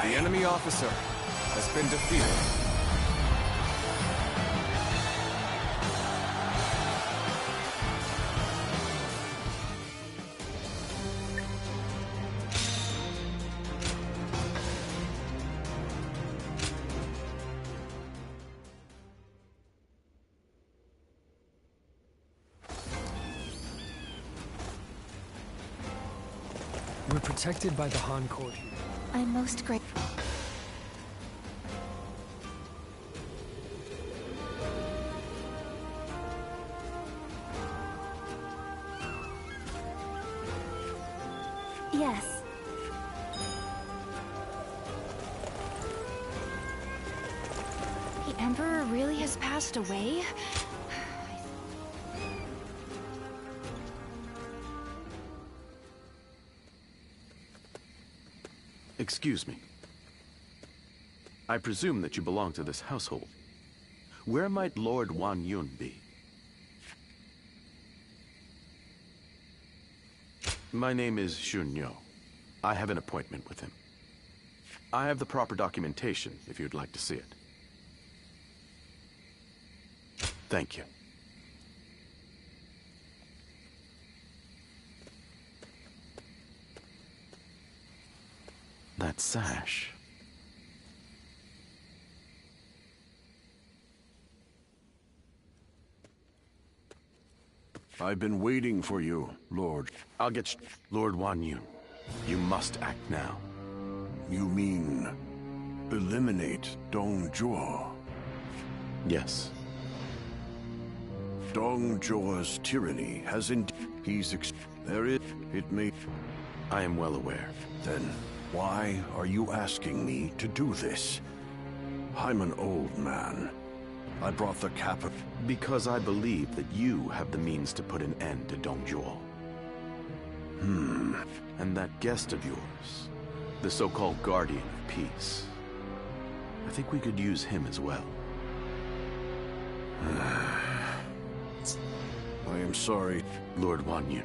The enemy officer has been defeated. We're protected by the Han Court here. I'm most grateful. Yes. The Emperor really has passed away? Excuse me. I presume that you belong to this household. Where might Lord Wan Yun be? My name is Xun Yo. I have an appointment with him. I have the proper documentation if you'd like to see it. Thank you. That sash. I've been waiting for you, Lord. I'll get Lord Wan Yun. You must act now. You mean eliminate Dong Zhuo? Yes. Dong Zhuo's tyranny has I am well aware. Then why are you asking me to do this? I'm an old man. I brought the capital. Because I believe that you have the means to put an end to Dong Zhuo. And that guest of yours, the so-called Guardian of Peace. I think we could use him as well. I am sorry. Lord Wan Yun,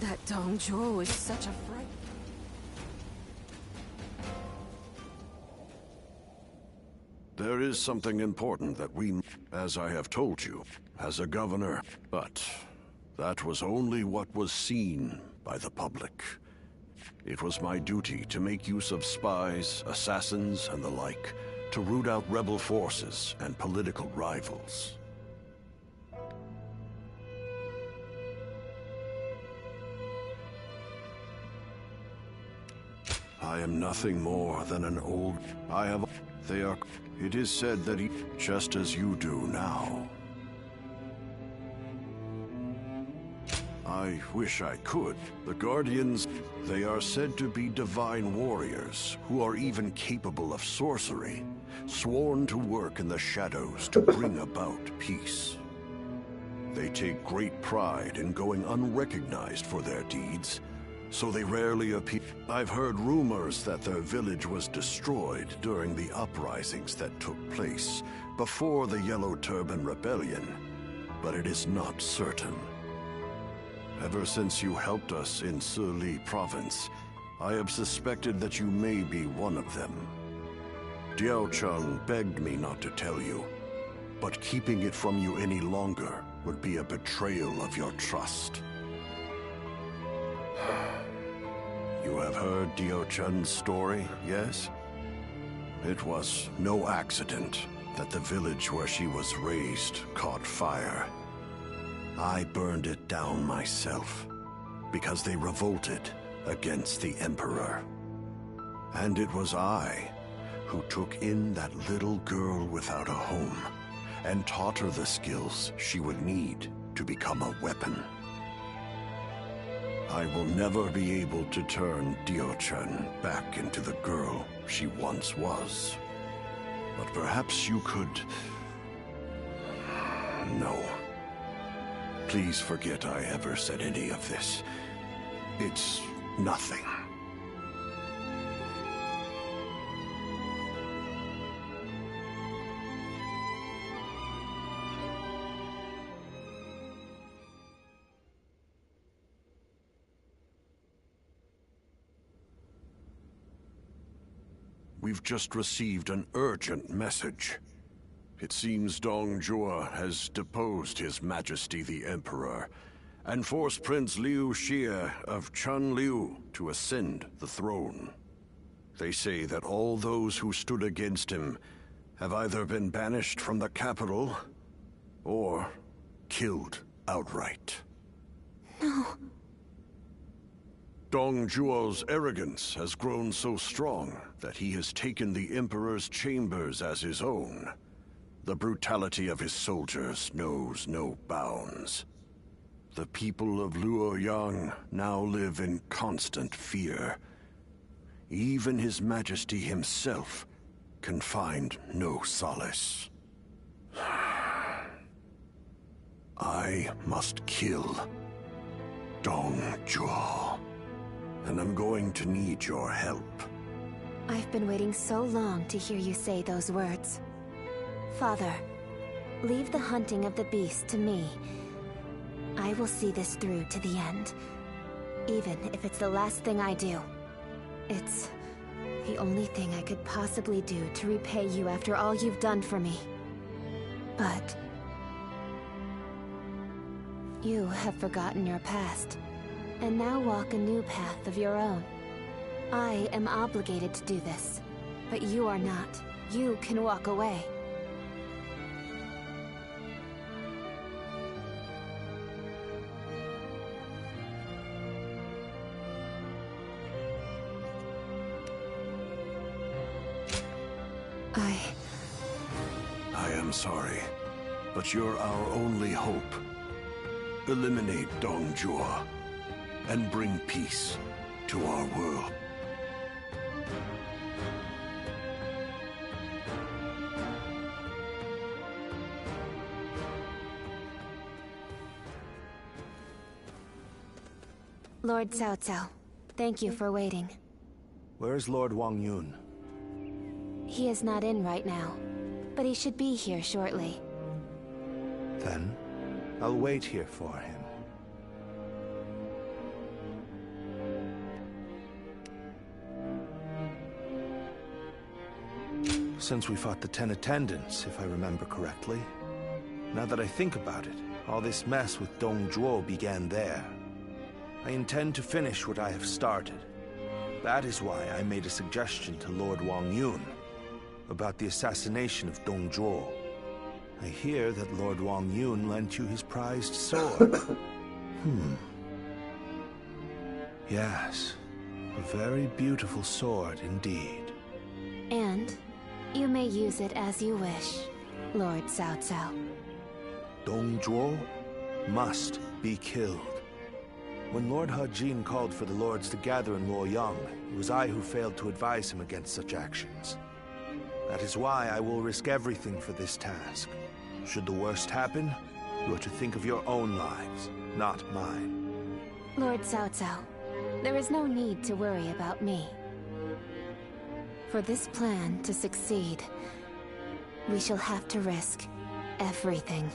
That Dong Zhuo is such a fright. There is something important that we, as I have told you, as a governor, but that was only what was seen by the public. It was my duty to make use of spies, assassins, and the like, to root out rebel forces and political rivals. I am nothing more than an old... It is said that he... just as you do now. I wish I could. The Guardians, they are said to be divine warriors, who are even capable of sorcery, sworn to work in the shadows to bring about peace. They take great pride in going unrecognized for their deeds, so they rarely appear. I've heard rumors that their village was destroyed during the uprisings that took place before the Yellow Turban Rebellion, but it is not certain. Ever since you helped us in Sili Province, I have suspected that you may be one of them. Diao Cheng begged me not to tell you, but keeping it from you any longer would be a betrayal of your trust. You have heard Diao Chun's story, yes? It was no accident that the village where she was raised caught fire. I burned it down myself, because they revolted against the Emperor. And it was I who took in that little girl without a home, and taught her the skills she would need to become a weapon. I will never be able to turn Diao Chun back into the girl she once was. But perhaps you could... No. Please forget I ever said any of this. It's nothing. We've just received an urgent message. It seems Dong Zhuo has deposed His Majesty the Emperor, and forced Prince Liu Xie of Chunliu to ascend the throne. They say that all those who stood against him have either been banished from the capital, or killed outright. No. Dong Zhuo's arrogance has grown so strong that he has taken the Emperor's chambers as his own. The brutality of his soldiers knows no bounds. The people of Luoyang now live in constant fear. Even His Majesty himself can find no solace. I must kill Dong Zhuo. And I'm going to need your help. I've been waiting so long to hear you say those words. Father, leave the hunting of the beast to me. I will see this through to the end. Even if it's the last thing I do. It's the only thing I could possibly do to repay you after all you've done for me. But... you have forgotten your past, and now walk a new path of your own. I am obligated to do this, but you are not. You can walk away. I am sorry, but you're our only hope. Eliminate Dong Zhuo, and bring peace to our world. Lord Cao Cao, thank you for waiting. Where's Lord Wang Yun? He is not in right now, but he should be here shortly. Then, I'll wait here for him. Since we fought the 10 attendants, if I remember correctly. Now that I think about it, all this mess with Dong Zhuo began there. I intend to finish what I have started. That is why I made a suggestion to Lord Wang Yun about the assassination of Dong Zhuo. I hear that Lord Wang Yun lent you his prized sword. Yes, a very beautiful sword indeed. And you may use it as you wish, Lord Cao Cao. Dong Zhuo must be killed. When Lord He Jin called for the lords to gather in Luoyang, it was I who failed to advise him against such actions. That is why I will risk everything for this task. Should the worst happen, you are to think of your own lives, not mine. Lord Cao Cao, there is no need to worry about me. For this plan to succeed, we shall have to risk everything.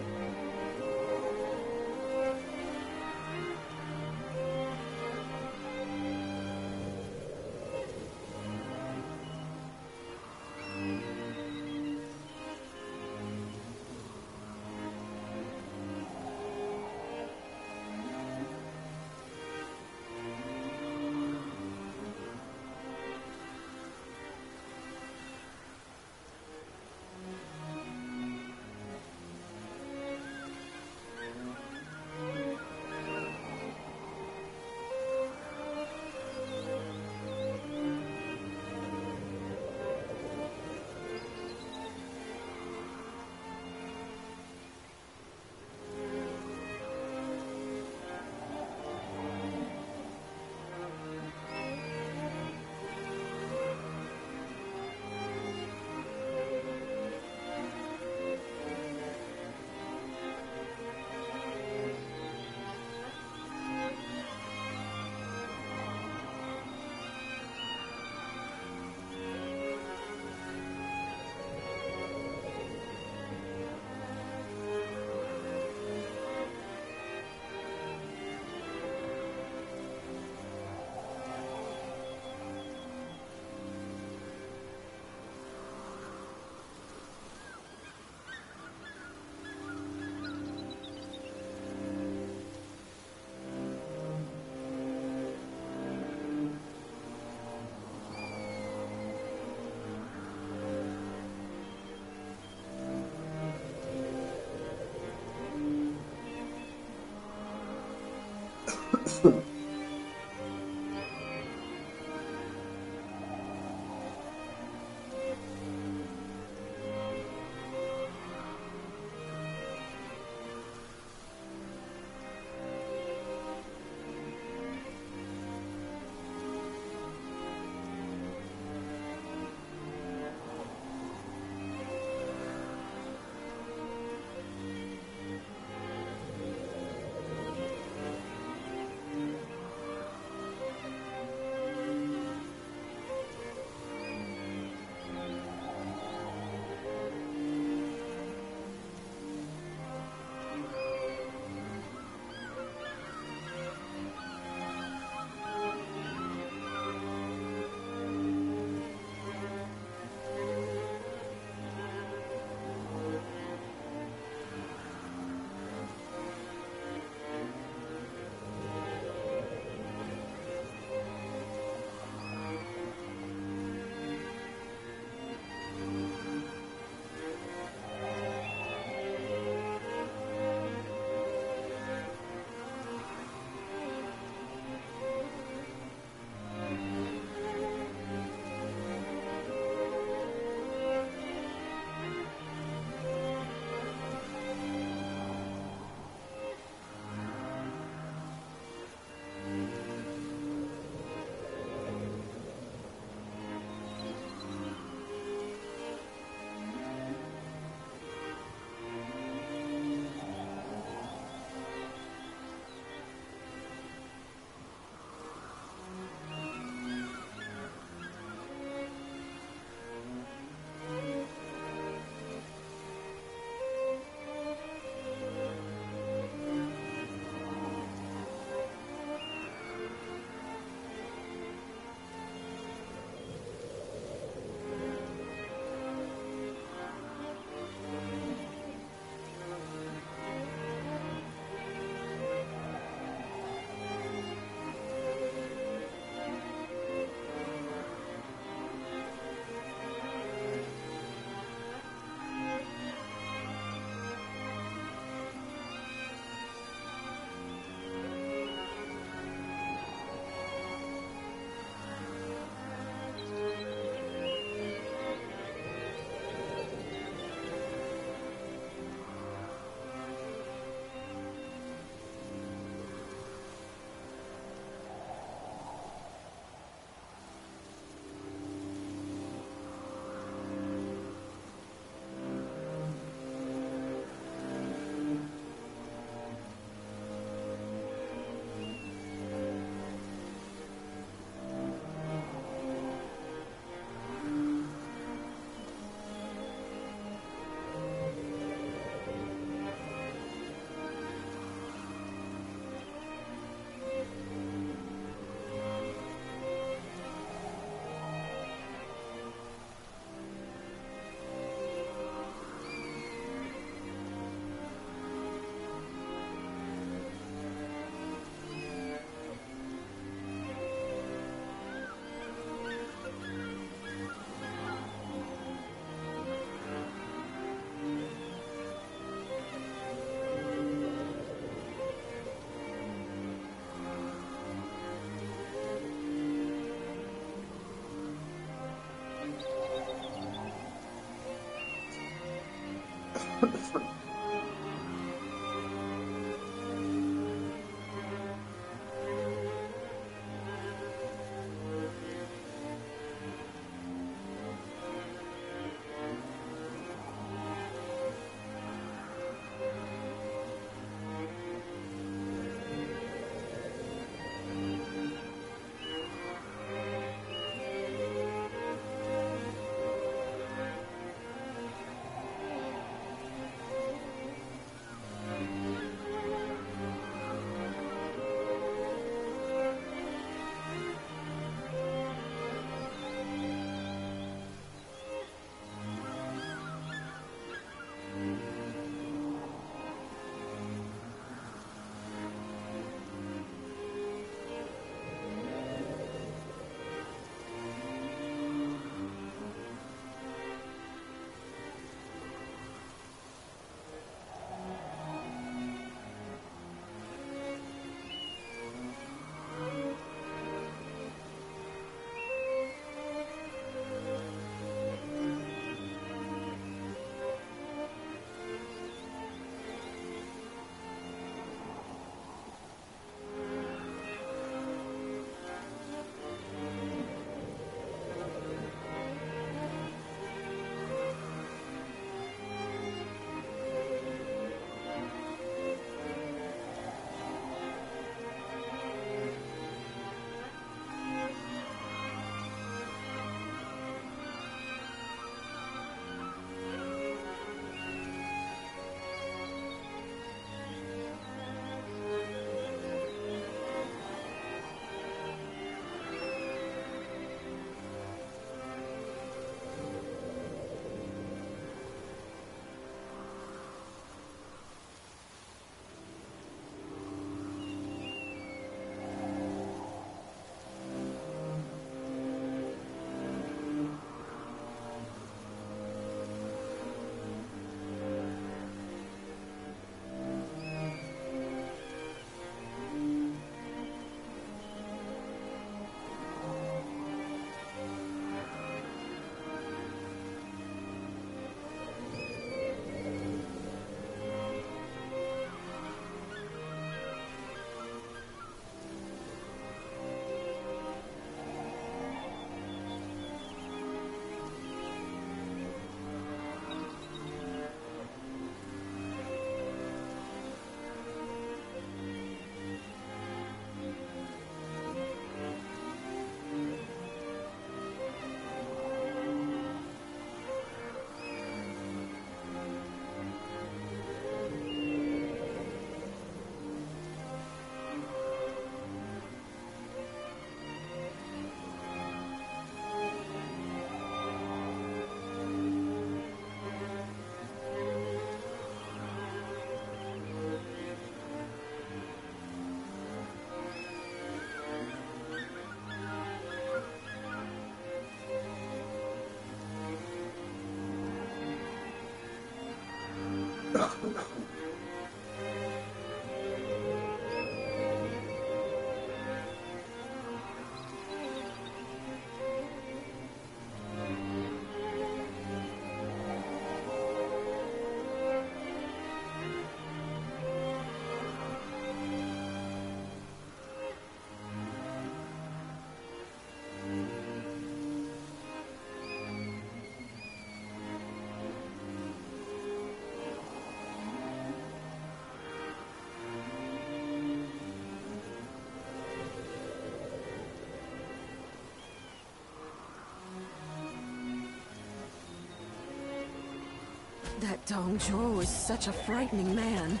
That Dong Zhuo is such a frightening man.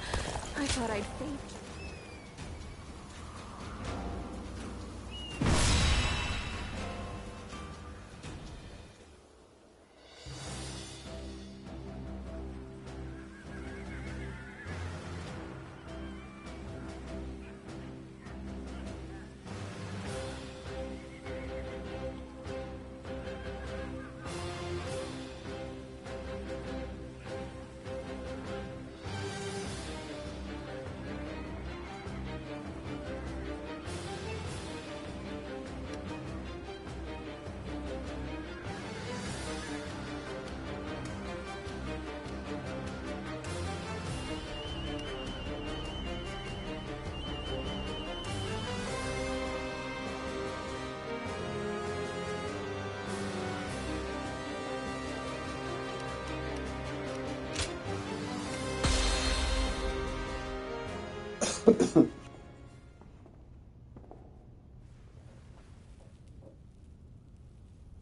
I thought I'd faint.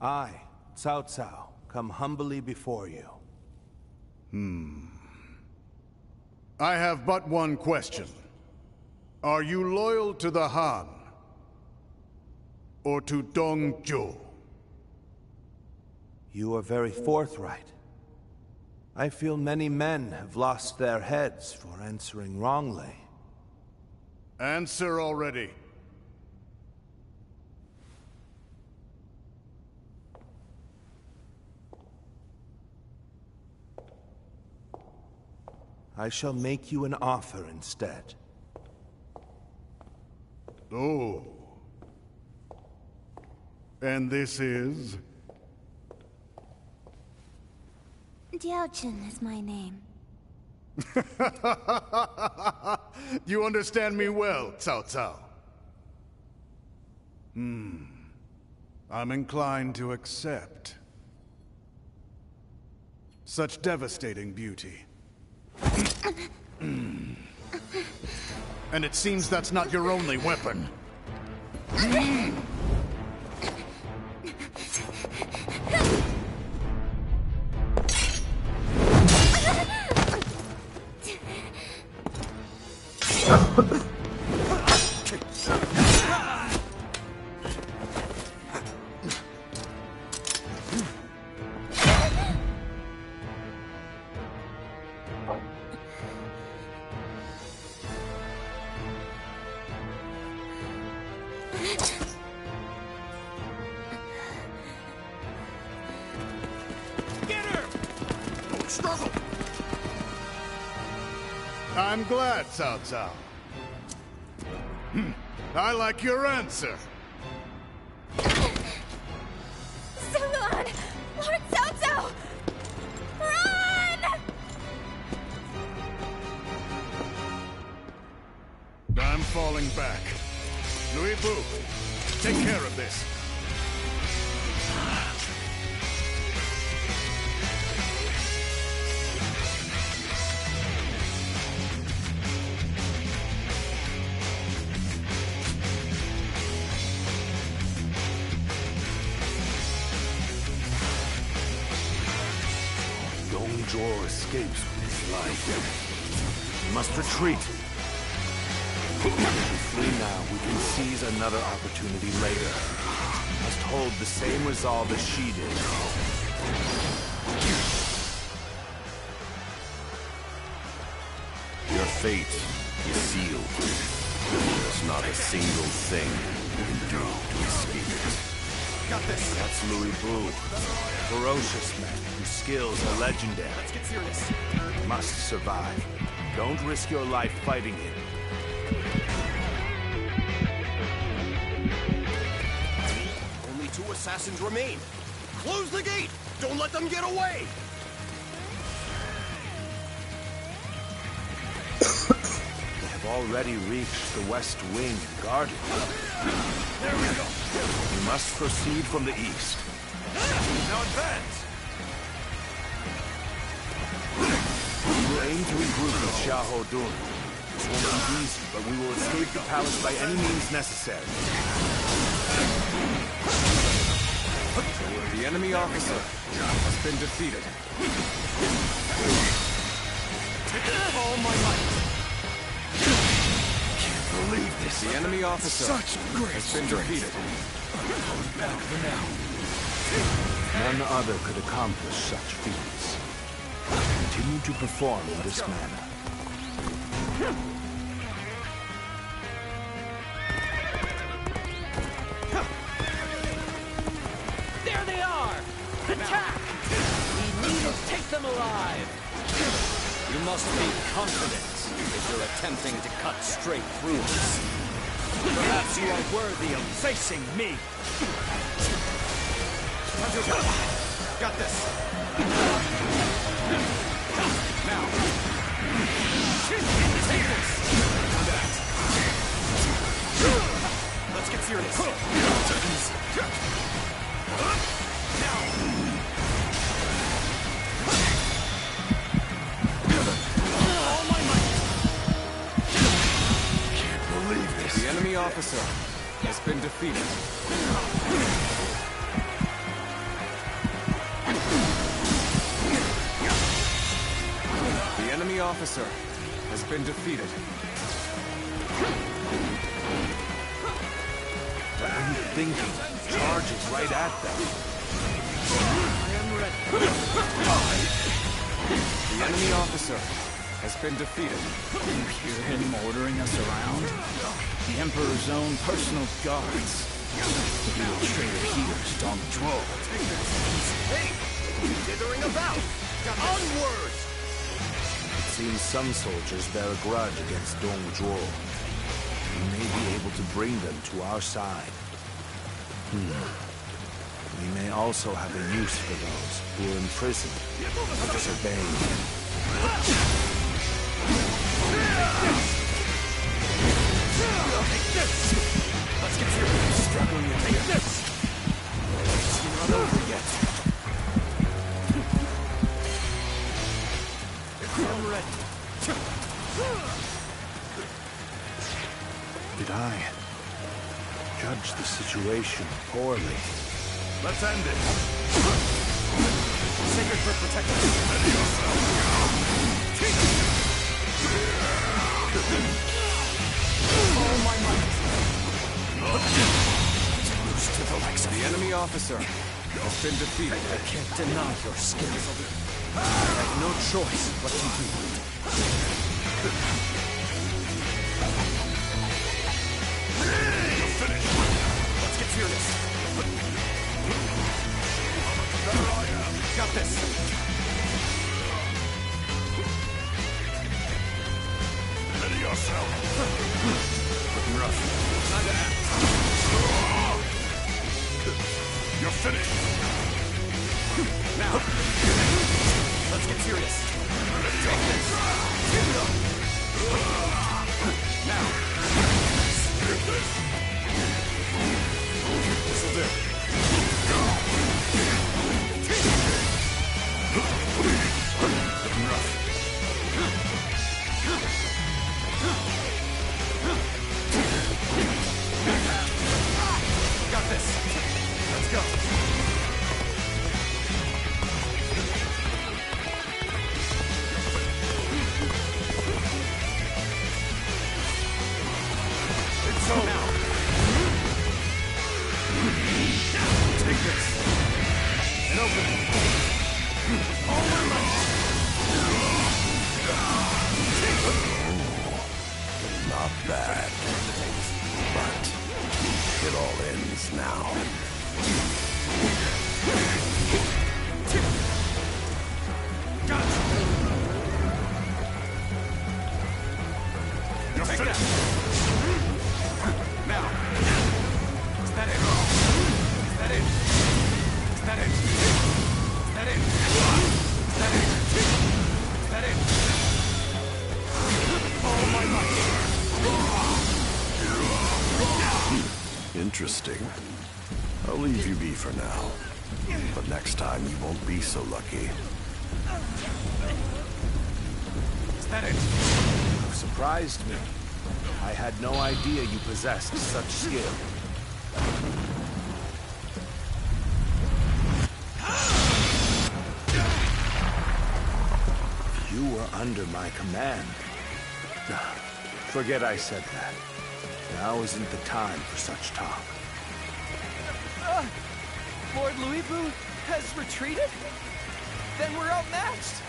I, Cao Cao, come humbly before you. I have but one question. Are you loyal to the Han? Or to Dong Zhuo? You are very forthright. I feel many men have lost their heads for answering wrongly. Answer already. I shall make you an offer instead. Oh. And this is? Diaochen is my name. You understand me well, Cao Cao. I'm inclined to accept. Such devastating beauty. And it seems that's not your only weapon. I'm glad, Cao Cao. I like your answer. Sunlan! Lord Cao Cao! Run! I'm falling back. Louis Bu, take care of this. Dong Zhuo escapes with his life. We must retreat. If we flee now, we can seize another opportunity later. We must hold the same resolve as she did. Your fate is sealed. There's not a single thing you can do to escape it. Got this. That's Louis Bu. Ferocious man whose skills are legendary. Let's get serious. You must survive. Don't risk your life fighting him. Only 2 assassins remain. Close the gate! Don't let them get away! They have already reached the West Wing and guarded. There we go! You must proceed from the east. Now advance! We will aim to regroup with Xiahou Dun. This won't be easy, but we will escape the palace by any means necessary. The enemy officer has been defeated. All my might. Can't believe this. The enemy officer Such great has been defeated. Back for now. None other could accomplish such feats. Continue to perform in this manner. There they are! Attack! We need to take them alive! You must be confident if you're attempting to cut straight through us. Perhaps you are worthy of facing me! Got this! Now! Take this! Let's get serious! All my might! Can't believe this. The enemy officer has been defeated. The enemy officer has been defeated. What are you thinking? Charges right at them. I am ready. The enemy officer has been defeated. You hear him ordering us around? The Emperor's own personal guards. The real traitor here is Dong Zhuo. Hey! Dithering about! Onward! It seems some soldiers bear a grudge against Dong Zhuo. We may be able to bring them to our side. We may also have a use for those who are imprisoned for disobeying him. Let's get serious. Struggling to take this. It's not over yet. I'm ready. Did I judge the situation poorly? Let's end it. Sacred for protection. All my might. The enemy officer has been defeated. I can't deny your skills. I have no choice but to do it. Let's get serious. Got this. Ready yourself. Looking rough. Time to act. You're finished. Now. Let's get serious. Take this. Now. This'll do. Looking rough. Got this. Let's go. It's so now. Take this. And open it. All my might. Not bad. But it all ends now. Gotcha. You're Take finished. that. Now. Is that it? Is that it? Is that it? Is that it? Is that it? Is that it? All my might. Interesting. I'll leave you be for now. But next time you won't be so lucky. Is that it? You surprised me. I had no idea you possessed such skill. under my command. Forget I said that. Now isn't the time for such talk. Lord Louis Vu has retreated? Then we're outmatched!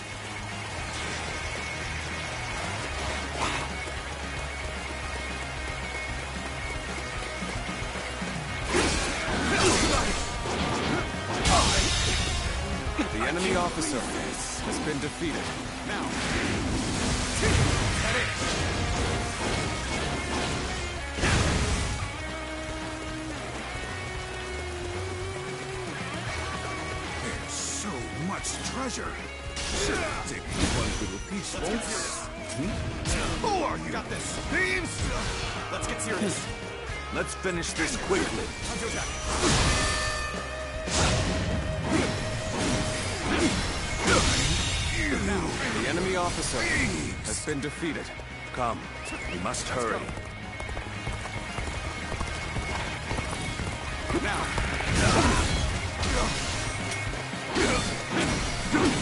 The enemy officer has been defeated. Now. There's so much treasure. Should take one little piece, folks. Who are you? Got this. Thieves! Let's get serious. Let's finish this quickly. The enemy officer has been defeated. Come, we must hurry. Now.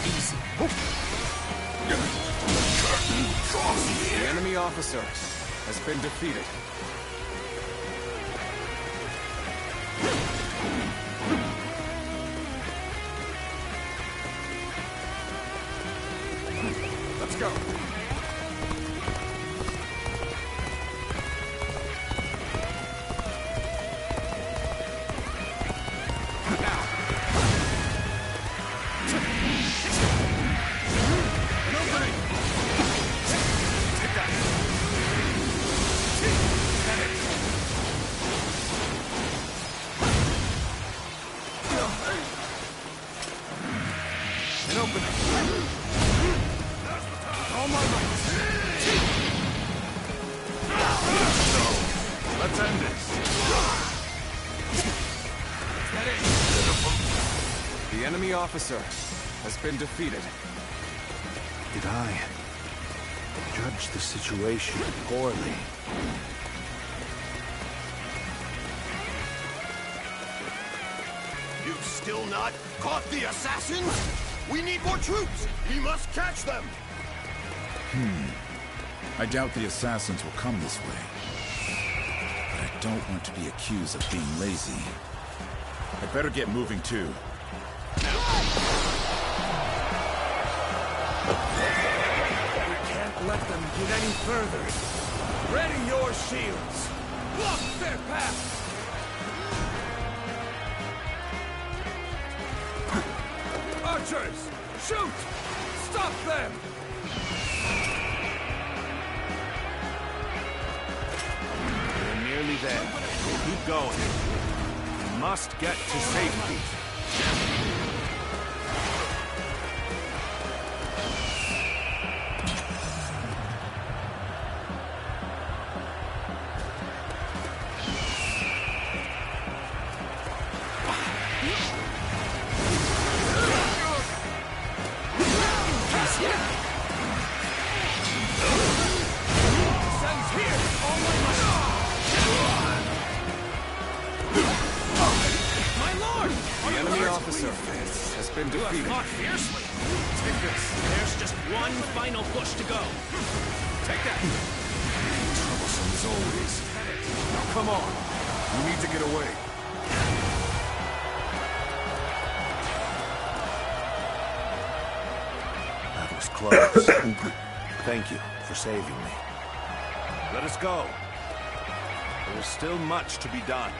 Easy. The enemy officer has been defeated. Let's go. Let's end this. The enemy officer has been defeated. Did I judge the situation poorly? You've still not caught the assassins? We need more troops! We must catch them! I doubt the assassins will come this way. But I don't want to be accused of being lazy. I better get moving too. We can't let them get any further. Ready your shields. Block their path. Archers, shoot! Stop them! We're nearly there. Keep going. We must get to safety. Been defeated. Fought fiercely. Take this. There's just one final push to go. Take that. Troublesome as always. Now come on. We need to get away. That was close. Thank you for saving me. Let us go. There is still much to be done.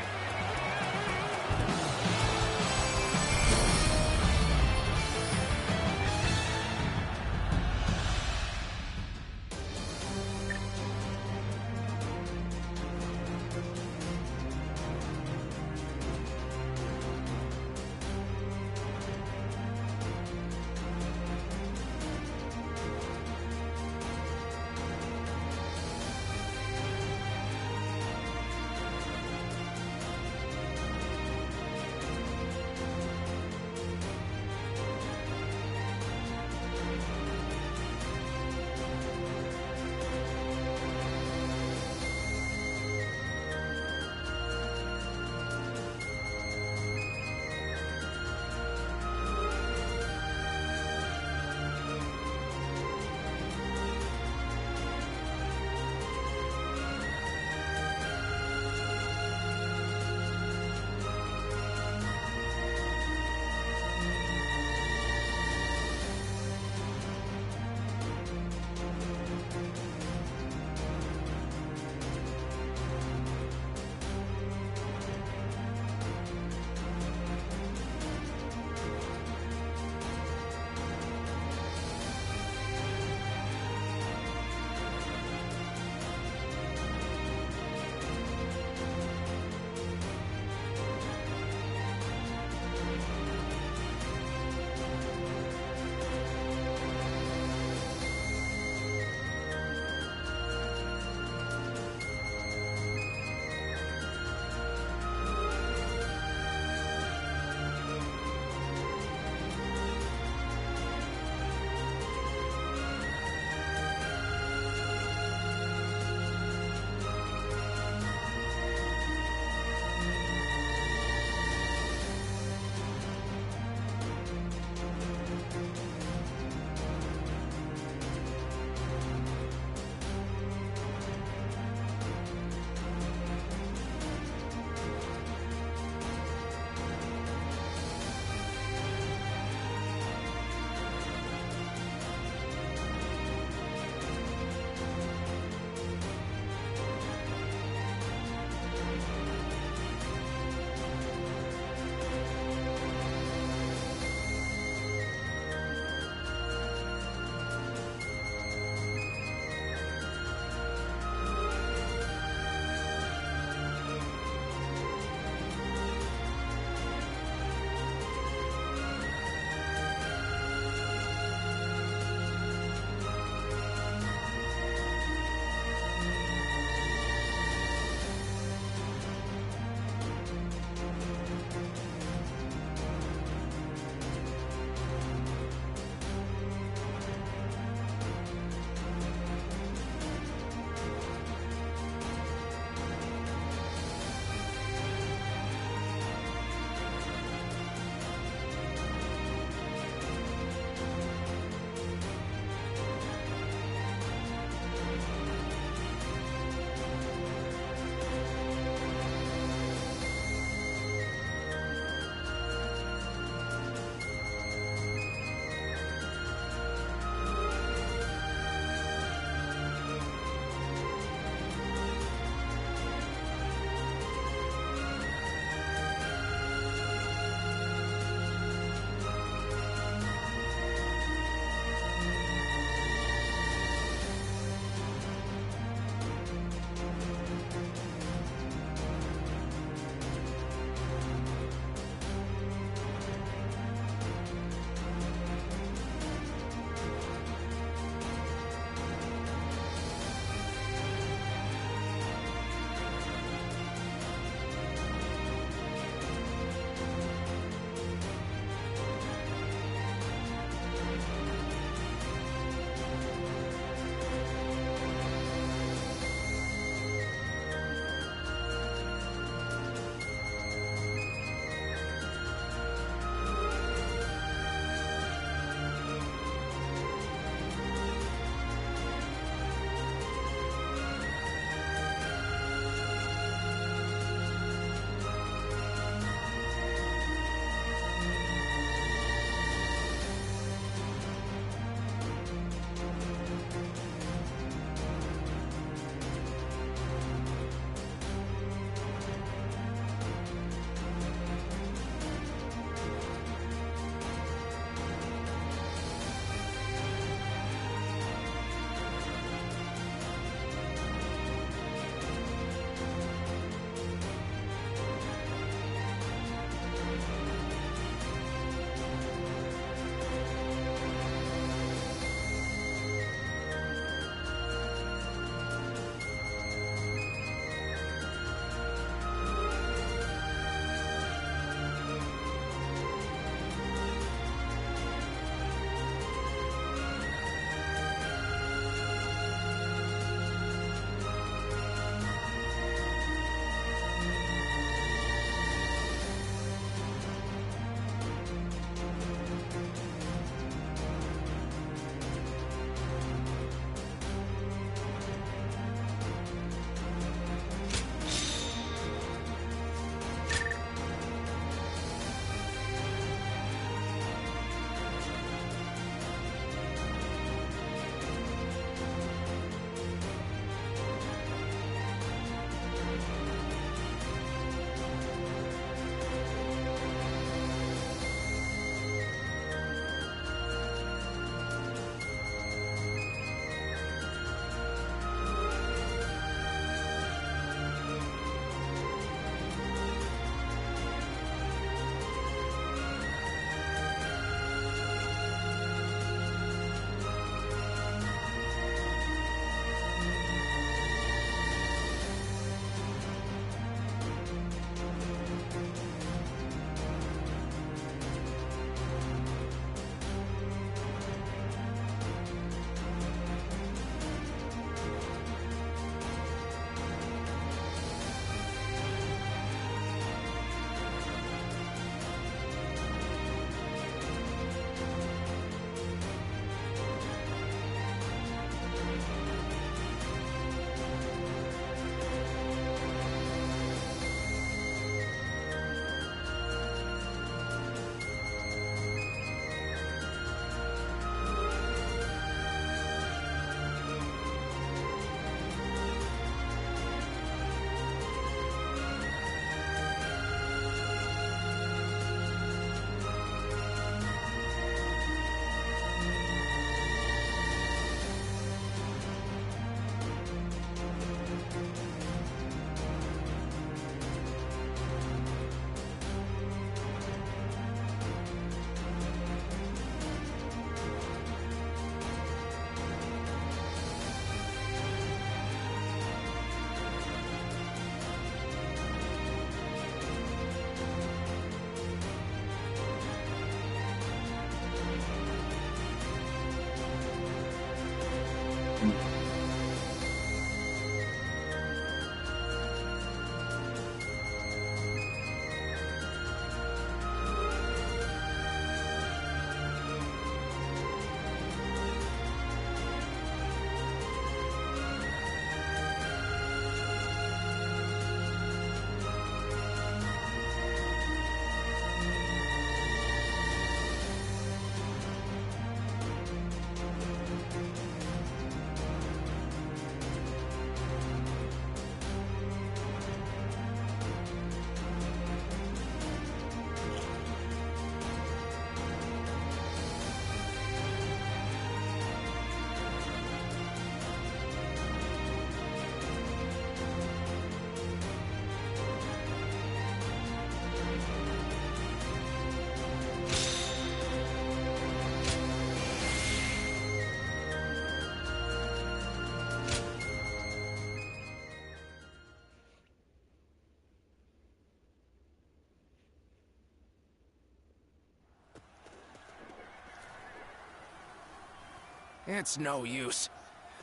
It's no use.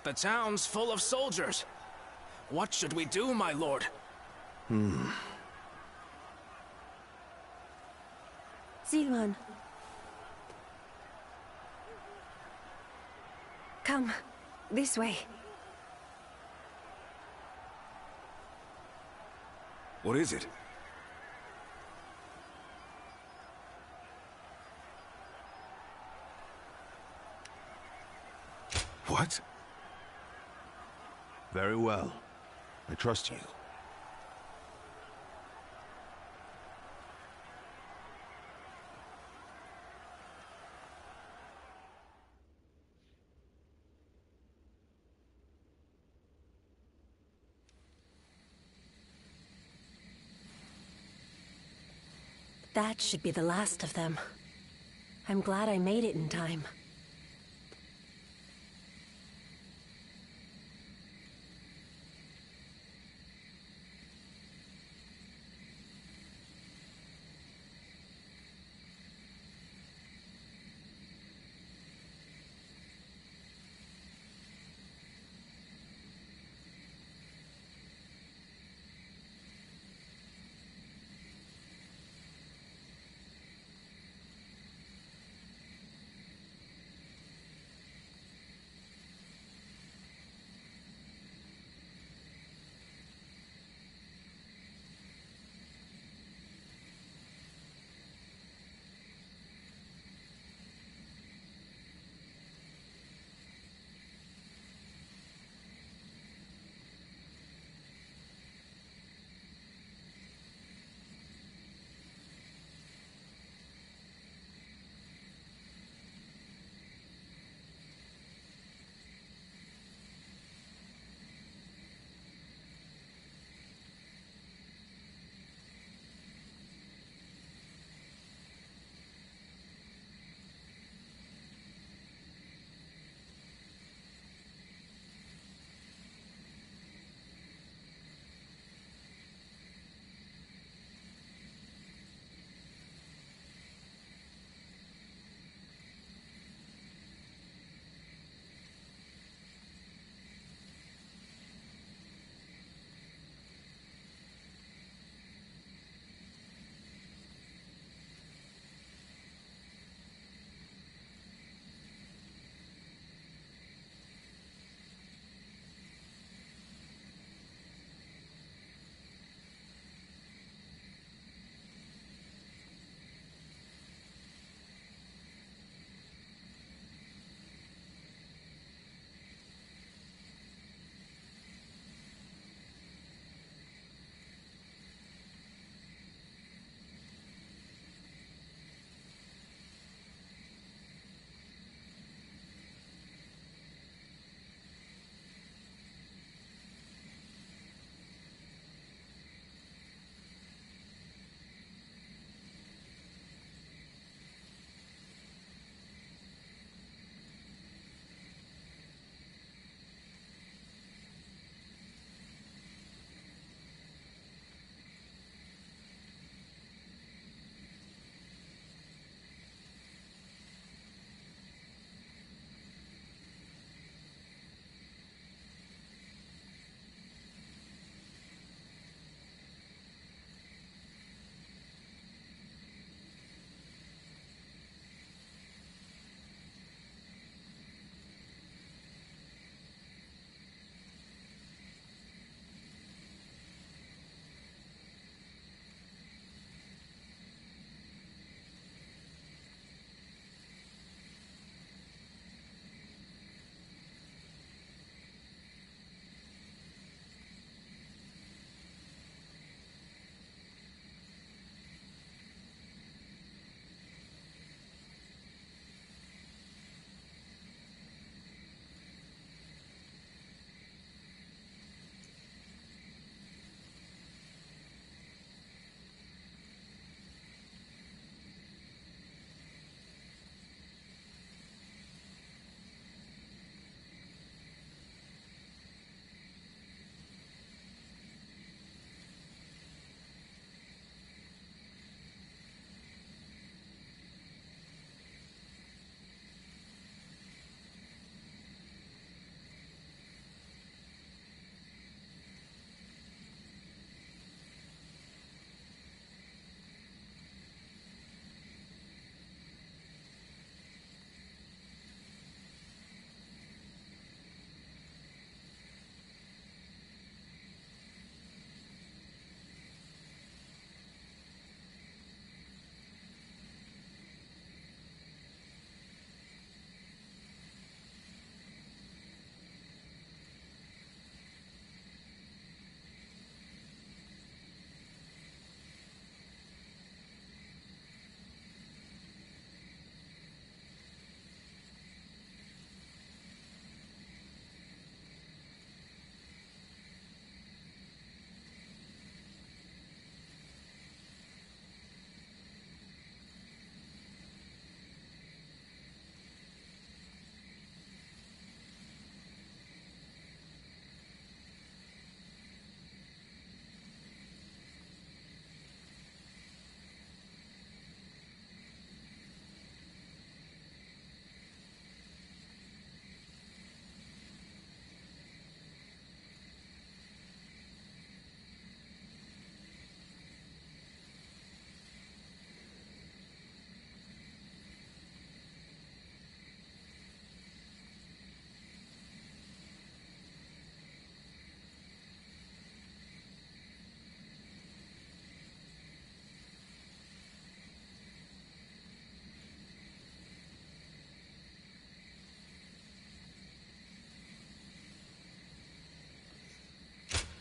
The town's full of soldiers. What should we do, my lord? Zilman. Come, this way. What is it? What? Very well. I trust you. That should be the last of them. I'm glad I made it in time.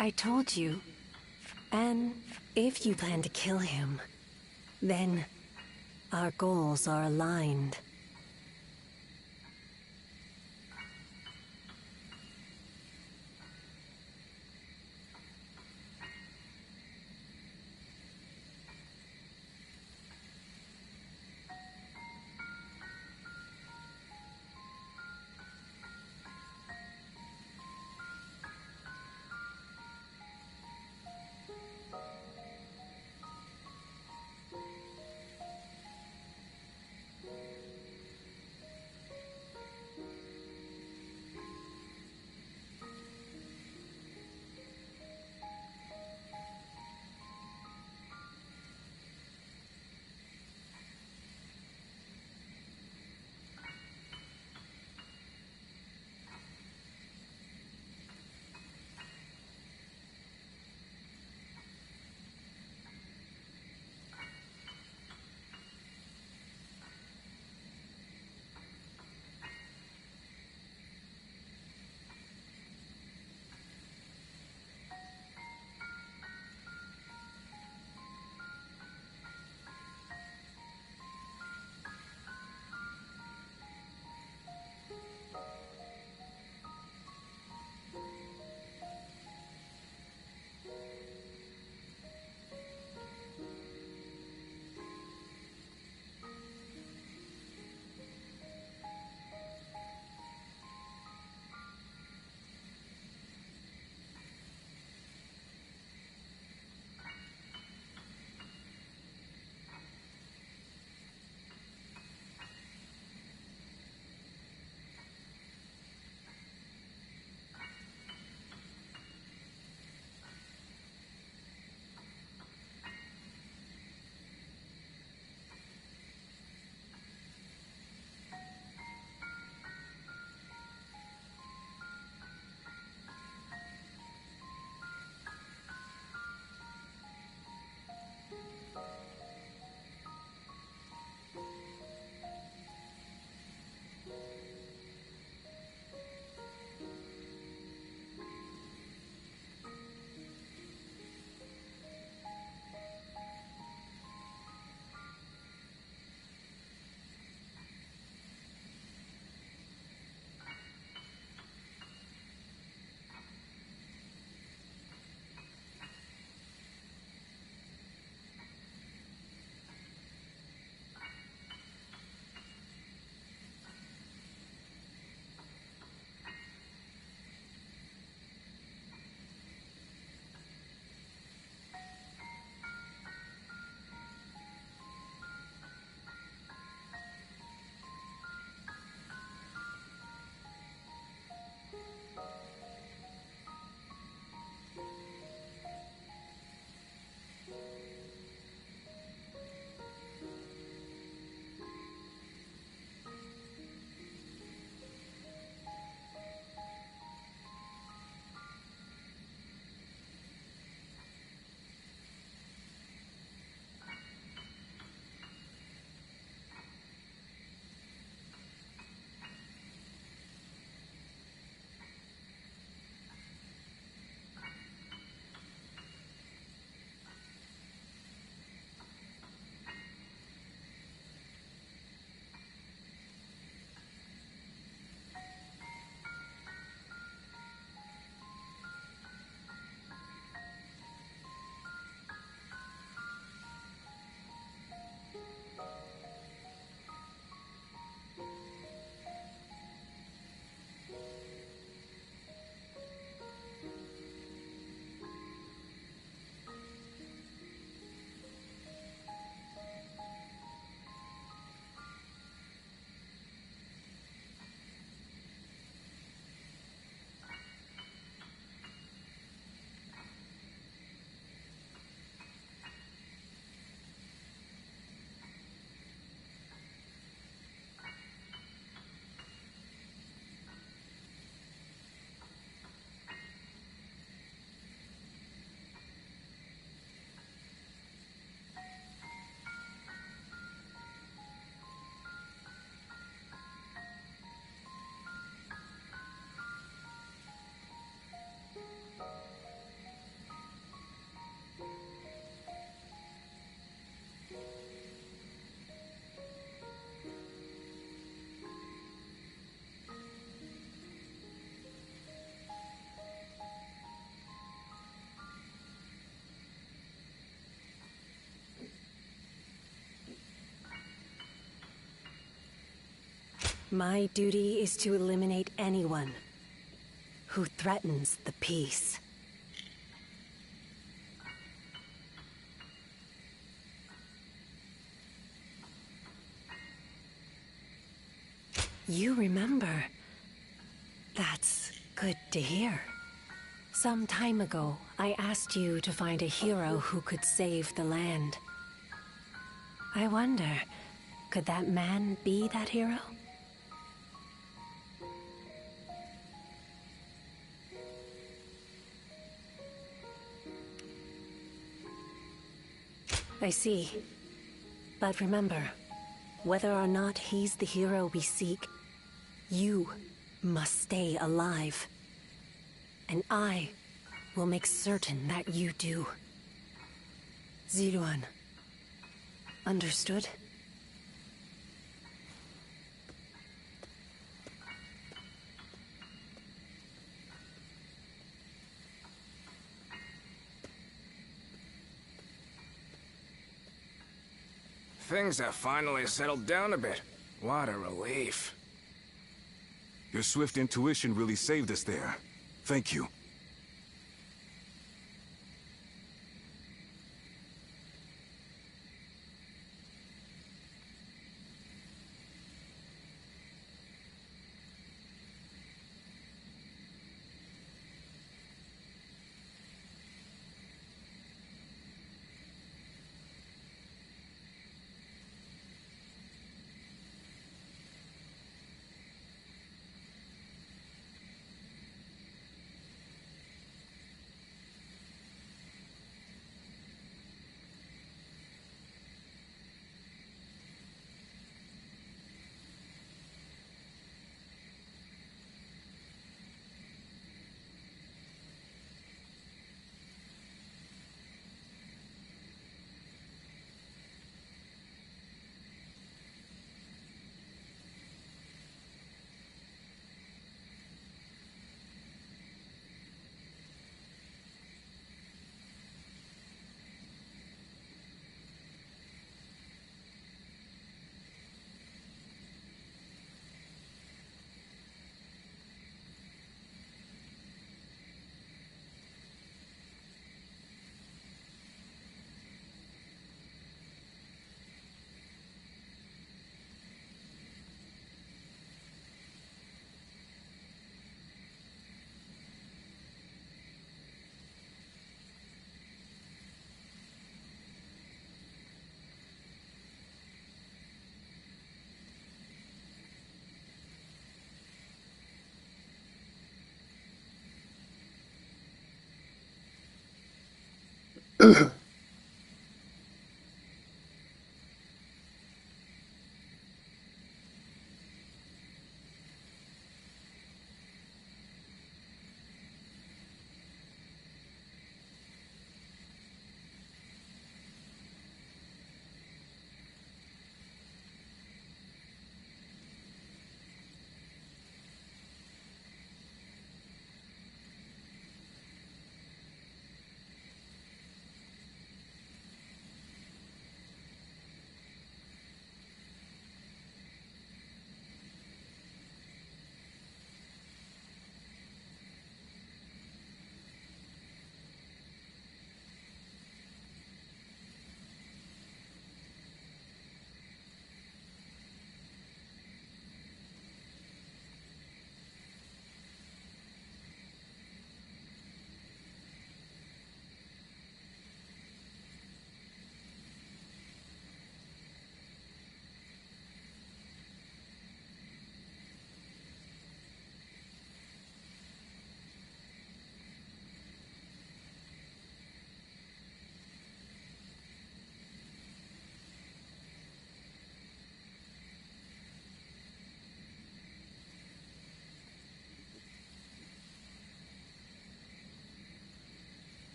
I told you. And if you plan to kill him, then our goals are aligned. My duty is to eliminate anyone who threatens the peace. You remember. That's good to hear. Some time ago, I asked you to find a hero who could save the land. I wonder, could that man be that hero? I see. But remember, whether or not he's the hero we seek, you must stay alive. And I will make certain that you do. Ziluan. Understood? Things have finally settled down a bit. What a relief. Your swift intuition really saved us there. Thank you.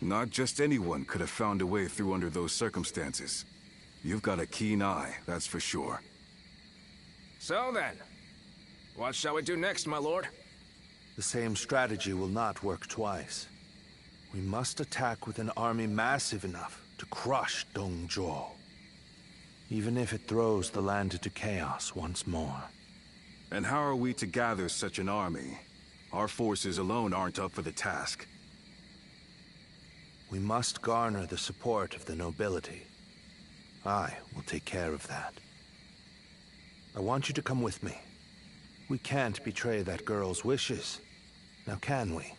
Not just anyone could have found a way through under those circumstances. You've got a keen eye, that's for sure. So then, what shall we do next, my lord? The same strategy will not work twice. We must attack with an army massive enough to crush Dong Zhuo, even if it throws the land into chaos once more. And how are we to gather such an army? Our forces alone aren't up for the task. We must garner the support of the nobility. I will take care of that. I want you to come with me. We can't betray that girl's wishes. Now can we?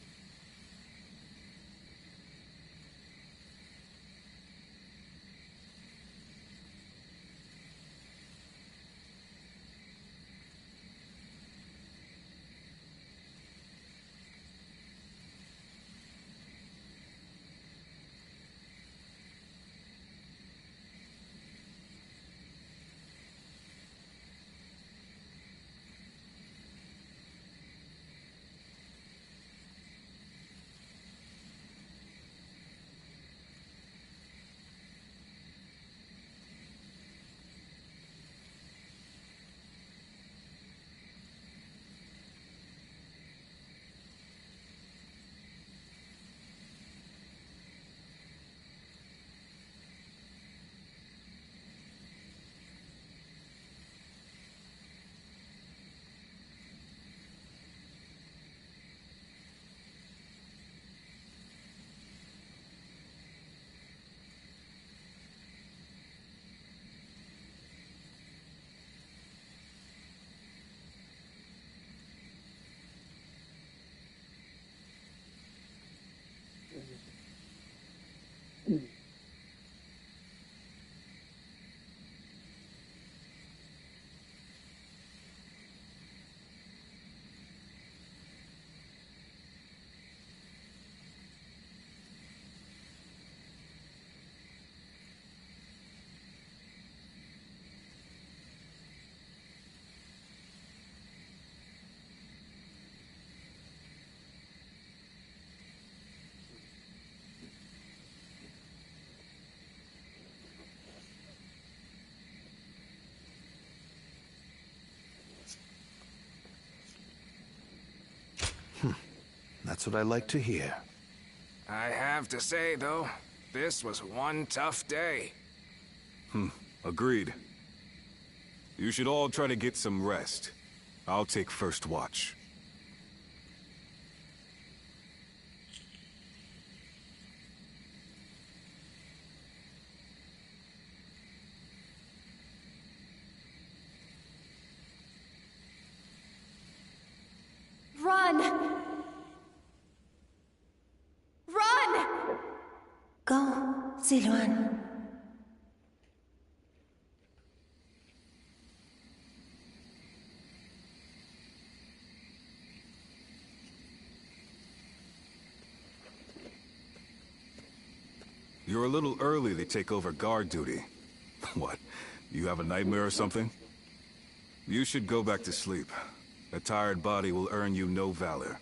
That's what I like to hear. I have to say, though, this was one tough day. Agreed. You should all try to get some rest. I'll take first watch. Run! Go, Ziluan. You're a little early to take over guard duty. What, you have a nightmare or something? You should go back to sleep. A tired body will earn you no valor.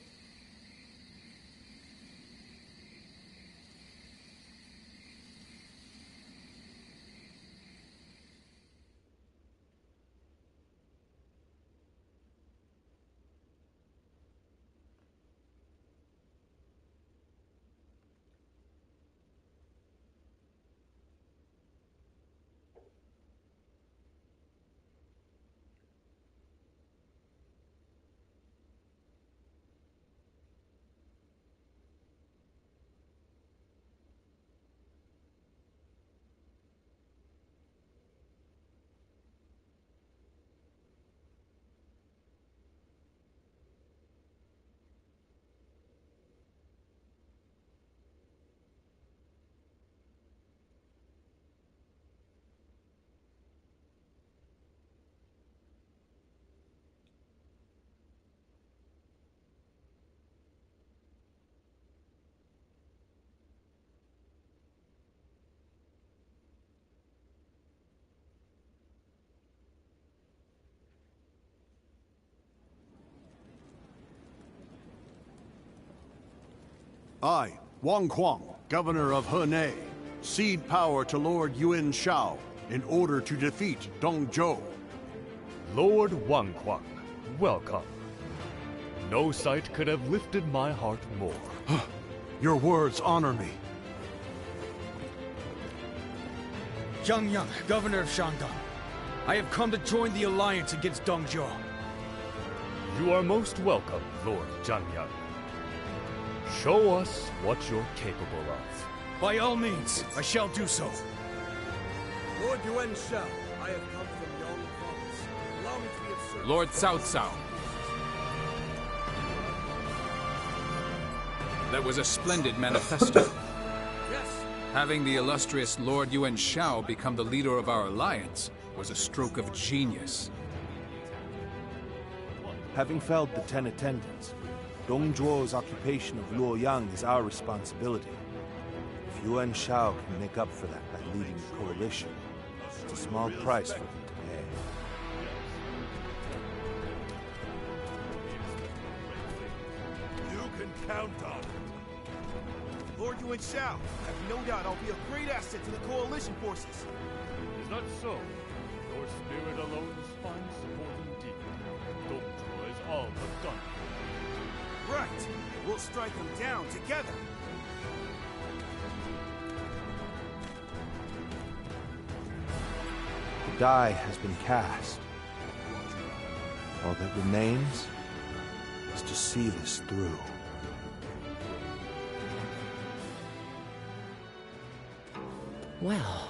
I, Wang Kuang, Governor of Henei, cede power to Lord Yuan Shao in order to defeat Dong Zhuo. Lord Wangquang, welcome. No sight could have lifted my heart more. Your words honor me. Zhang Yang, Governor of Shandong. I have come to join the alliance against Dong Zhuo. You are most welcome, Lord Zhangyang. Show us what you're capable of. By all means, I shall do so. Lord Yuan Shao, I have come from Yong Province. Allow me to be of service. Lord Cao Cao. That was a splendid manifesto. Yes. Having the illustrious Lord Yuan Shao become the leader of our alliance was a stroke of genius. Having felled the 10 attendants, Dong Zhuo's occupation of Luoyang is our responsibility. If Yuan Shao can make up for that by leading the coalition, it's a small price for him to pay. You can count on it. Lord Yuan Shao, I have no doubt I'll be a great asset to the coalition forces. Is that so? Your spirit alone is fine support indeed. Dong Zhuo is all but done. Right. We'll strike them down together. The die has been cast. All that remains is to see this through. Well...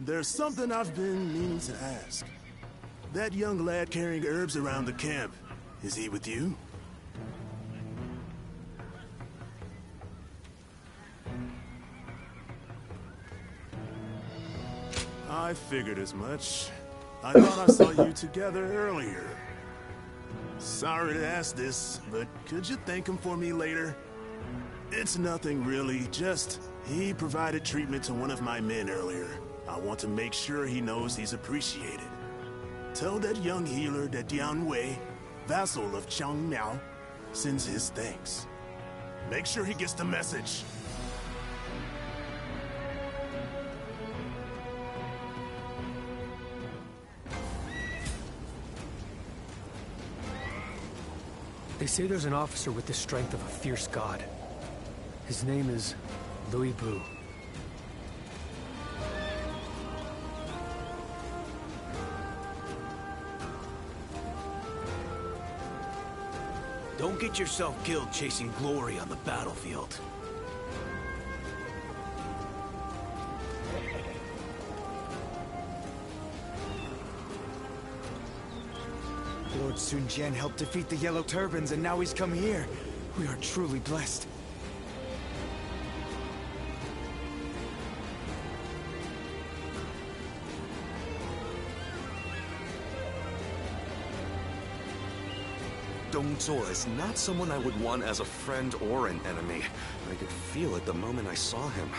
There's something I've been meaning to ask. That young lad carrying herbs around the camp, is he with you? I figured as much. I thought I saw you together earlier. Sorry to ask this, but could you thank him for me later? It's nothing really, just he provided treatment to one of my men earlier. I want to make sure he knows he's appreciated. Tell that young healer that Dian Wei, vassal of Chang Miao, sends his thanks. Make sure he gets the message. They say there's an officer with the strength of a fierce god. His name is Louis Bu. Don't get yourself killed chasing glory on the battlefield. Lord Sun Jian helped defeat the Yellow Turbans, and now he's come here. We are truly blessed. Dong Zhuo is not someone I would want as a friend or an enemy. I could feel it the moment I saw him.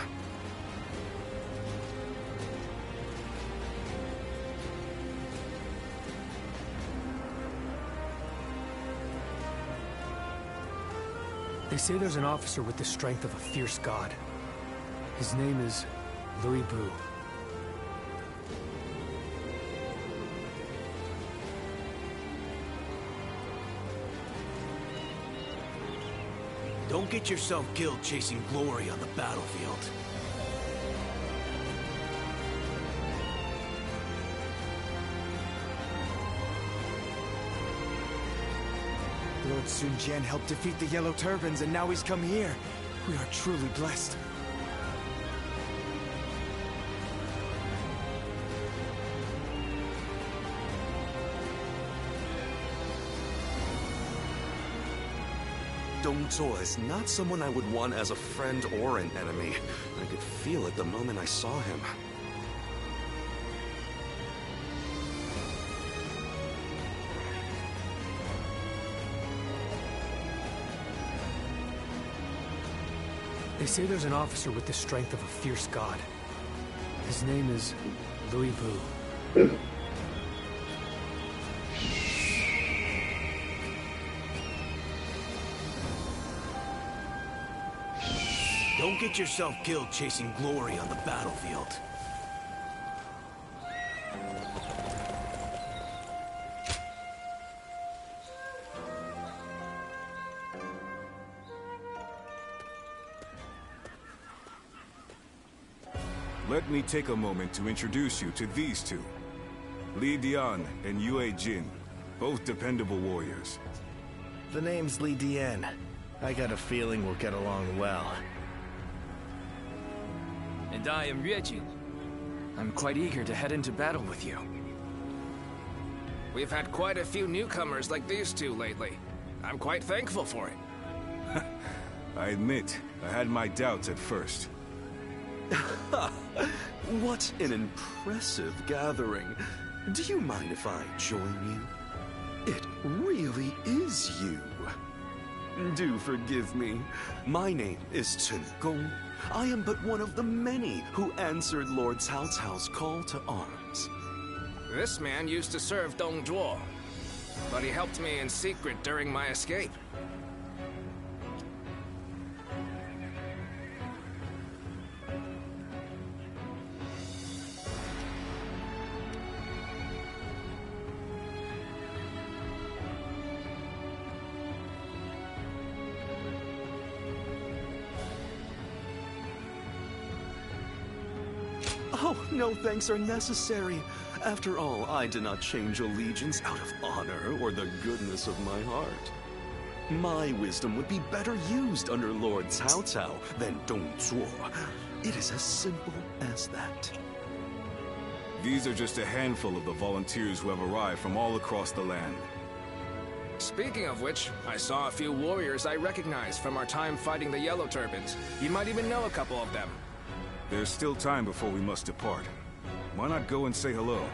They say there's an officer with the strength of a fierce god. His name is Louis Bu. Don't get yourself killed chasing glory on the battlefield. Lord Sun Jian helped defeat the Yellow Turbans, and now he's come here. We are truly blessed. Dong Zhuo is not someone I would want as a friend or an enemy. I could feel it the moment I saw him. They say there's an officer with the strength of a fierce god. His name is Louis Bu. Don't get yourself killed chasing glory on the battlefield. Let me take a moment to introduce you to these two. Li Dian and Yue Jin, both dependable warriors. The name's Li Dian. I got a feeling we'll get along well. And I am Yue Jin. I'm quite eager to head into battle with you. We've had quite a few newcomers like these two lately. I'm quite thankful for it. I admit, I had my doubts at first. What an impressive gathering. Do you mind if I join you? It really is you. Do forgive me. My name is Chen Gong. I am but one of the many who answered Lord Cao Cao's call to arms. This man used to serve Dong Zhuo, but he helped me in secret during my escape. Oh, no thanks are necessary. After all, I did not change allegiance out of honor or the goodness of my heart. My wisdom would be better used under Lord Cao Cao than Dong Zhuo. It is as simple as that. These are just a handful of the volunteers who have arrived from all across the land. Speaking of which, I saw a few warriors I recognize from our time fighting the Yellow Turbans. You might even know a couple of them. There's still time before we must depart. Why not go and say hello?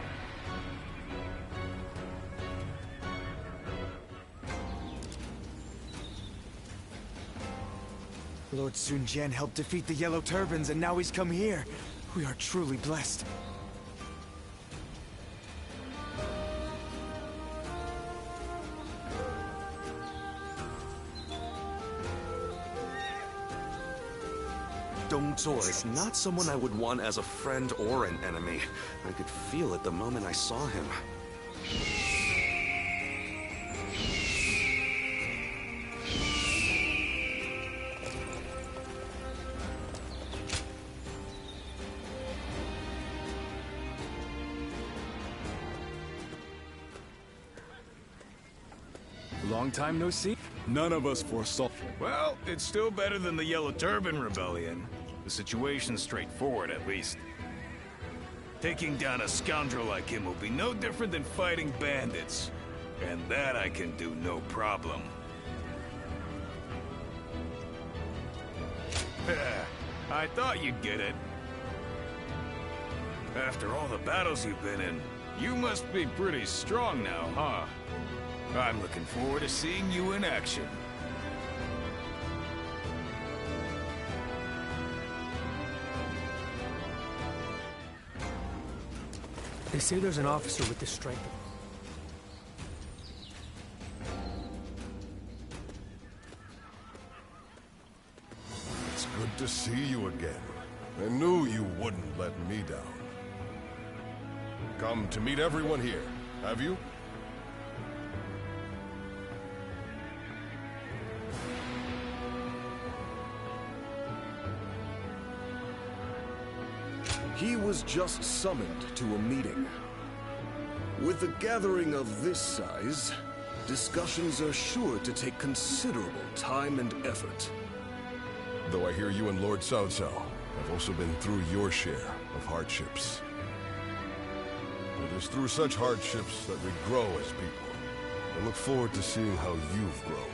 Lord Sun Jian helped defeat the Yellow Turbans, and now he's come here. We are truly blessed. Dong Zhuo is not someone I would want as a friend or an enemy. I could feel it the moment I saw him. Long time no see. None of us foresaw. Well, it's still better than the Yellow Turban Rebellion. The situation's straightforward, at least. Taking down a scoundrel like him will be no different than fighting bandits. And that I can do no problem. I thought you'd get it. After all the battles you've been in, you must be pretty strong now, huh? I'm looking forward to seeing you in action. They say there's an officer with the strength of... It's good to see you again. I knew you wouldn't let me down. Come to meet everyone here, have you? He was just summoned to a meeting. With a gathering of this size, discussions are sure to take considerable time and effort. Though I hear you and Lord Cao Cao have also been through your share of hardships. It is through such hardships that we grow as people. I look forward to seeing how you've grown.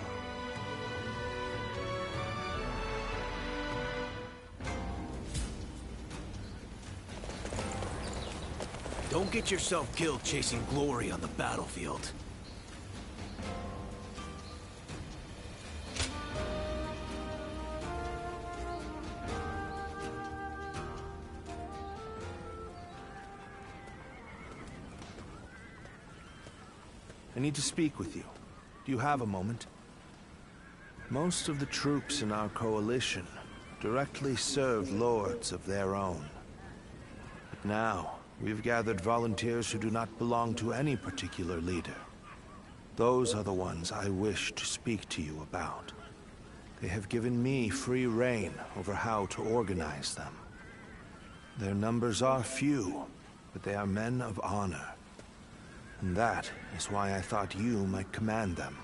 Don't get yourself killed chasing glory on the battlefield. I need to speak with you. Do you have a moment? Most of the troops in our coalition directly serve lords of their own. But now, we've gathered volunteers who do not belong to any particular leader. Those are the ones I wish to speak to you about. They have given me free rein over how to organize them. Their numbers are few, but they are men of honor. And that is why I thought you might command them.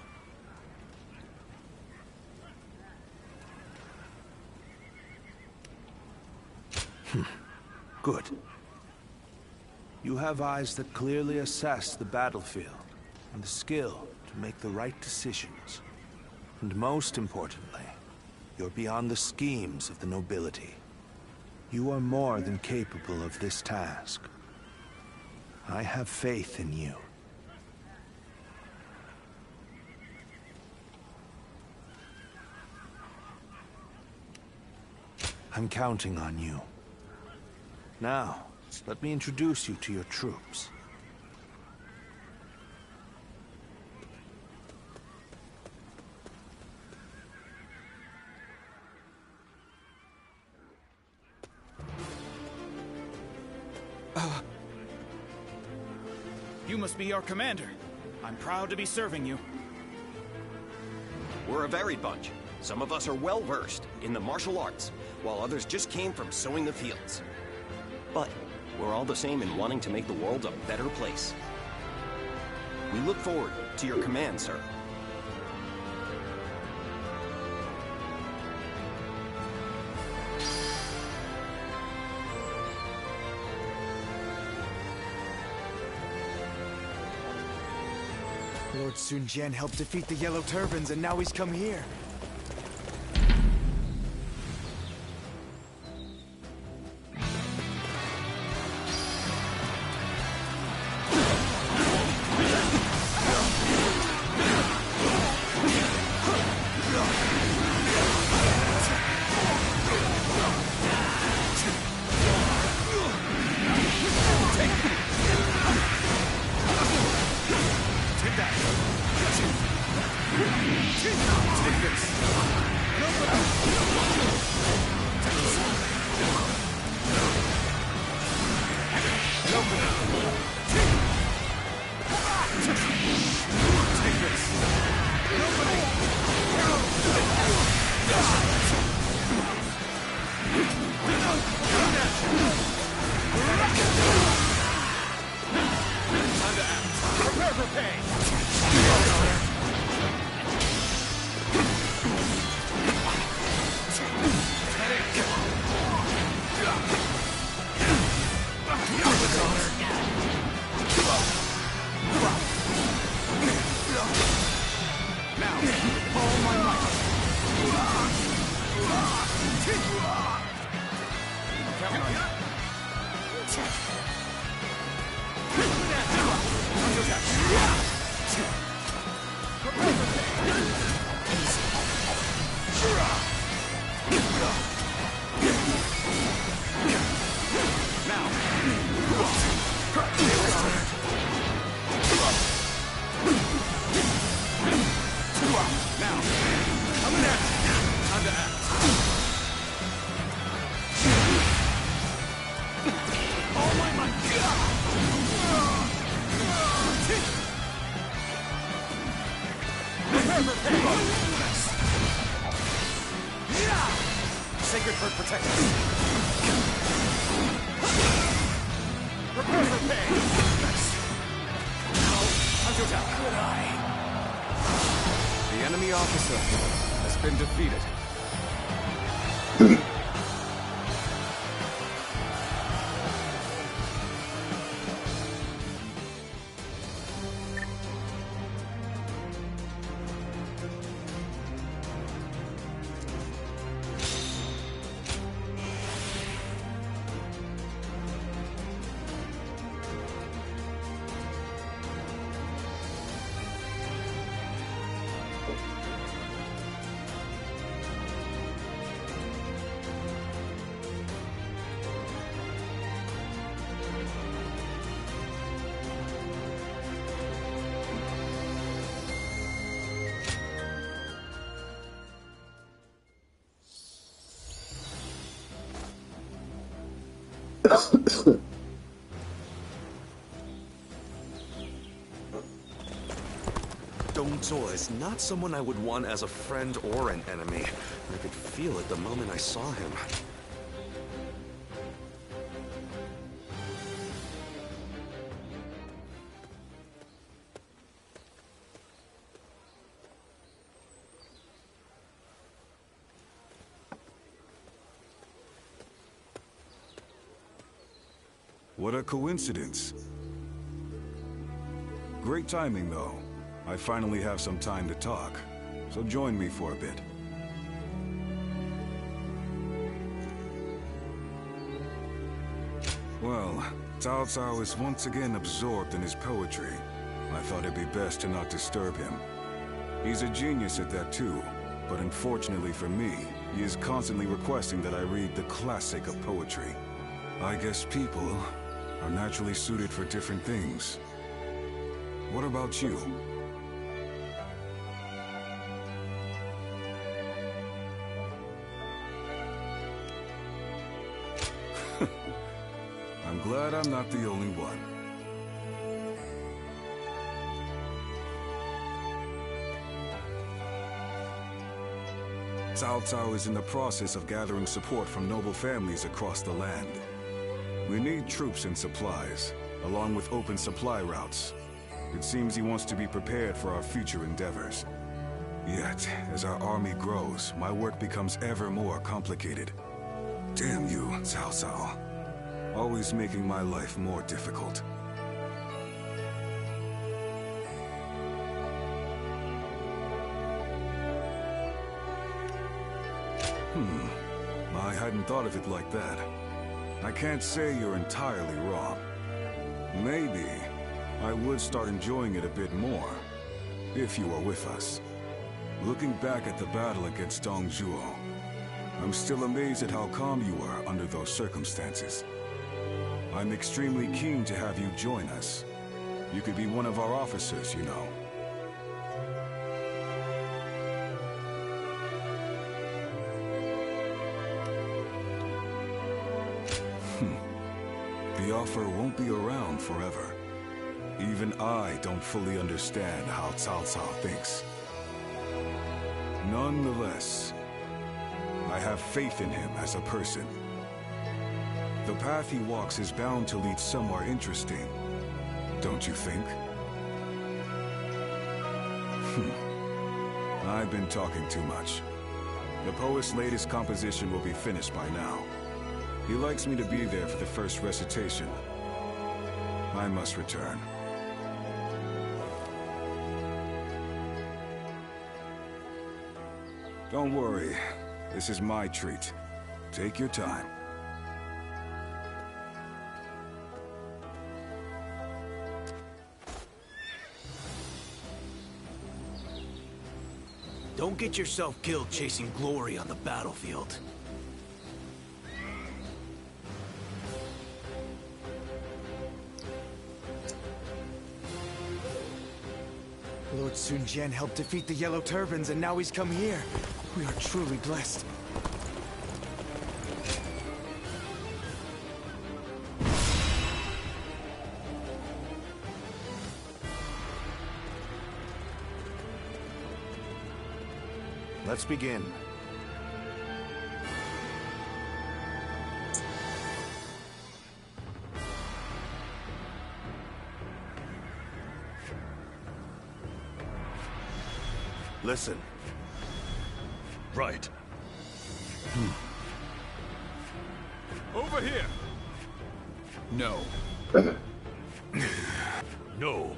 Good. You have eyes that clearly assess the battlefield, and the skill to make the right decisions. And most importantly, you're beyond the schemes of the nobility. You are more than capable of this task. I have faith in you. I'm counting on you. Now, let me introduce you to your troops. You must be our commander. I'm proud to be serving you. We're a varied bunch. Some of us are well-versed in the martial arts, while others just came from sowing the fields. But we're all the same in wanting to make the world a better place. We look forward to your command, sir. Lord Sun Jian helped defeat the Yellow Turbans, and now he's come here. Sacred Bird protect us. Prepare for pain. Hunter down. Good eye. The enemy officer has been defeated. Dong Zhuo is not someone I would want as a friend or an enemy. I could feel it the moment I saw him. What a coincidence. Great timing, though. I finally have some time to talk, so join me for a bit. Well, Cao Cao is once again absorbed in his poetry. I thought it'd be best to not disturb him. He's a genius at that too, but unfortunately for me, he is constantly requesting that I read the classic of poetry. I guess people are naturally suited for different things. What about you? I'm glad I'm not the only one. Cao Cao is in the process of gathering support from noble families across the land. We need troops and supplies, along with open supply routes. It seems he wants to be prepared for our future endeavors. Yet, as our army grows, my work becomes ever more complicated. Damn you, Cao Cao. Always making my life more difficult. hadn't thought of it like that. I can't say you're entirely wrong. Maybe I would start enjoying it a bit more, if you were with us. Looking back at the battle against Dong Zhuo, I'm still amazed at how calm you were under those circumstances. I'm extremely keen to have you join us. You could be one of our officers, you know. The offer won't be around forever. Even I don't fully understand how Cao Cao thinks. Nonetheless, I have faith in him as a person. The path he walks is bound to lead somewhere interesting, don't you think? I've been talking too much. The poet's latest composition will be finished by now. He likes me to be there for the first recitation. I must return. Don't worry. This is my treat. Take your time. Don't get yourself killed chasing glory on the battlefield. Lord Sun Jian helped defeat the Yellow Turbans, and now he's come here. We are truly blessed. Let's begin. Listen. Right. Over here! No. No.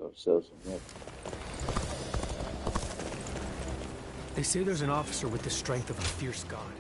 ourselves some help. They say there's an officer with the strength of a fierce god.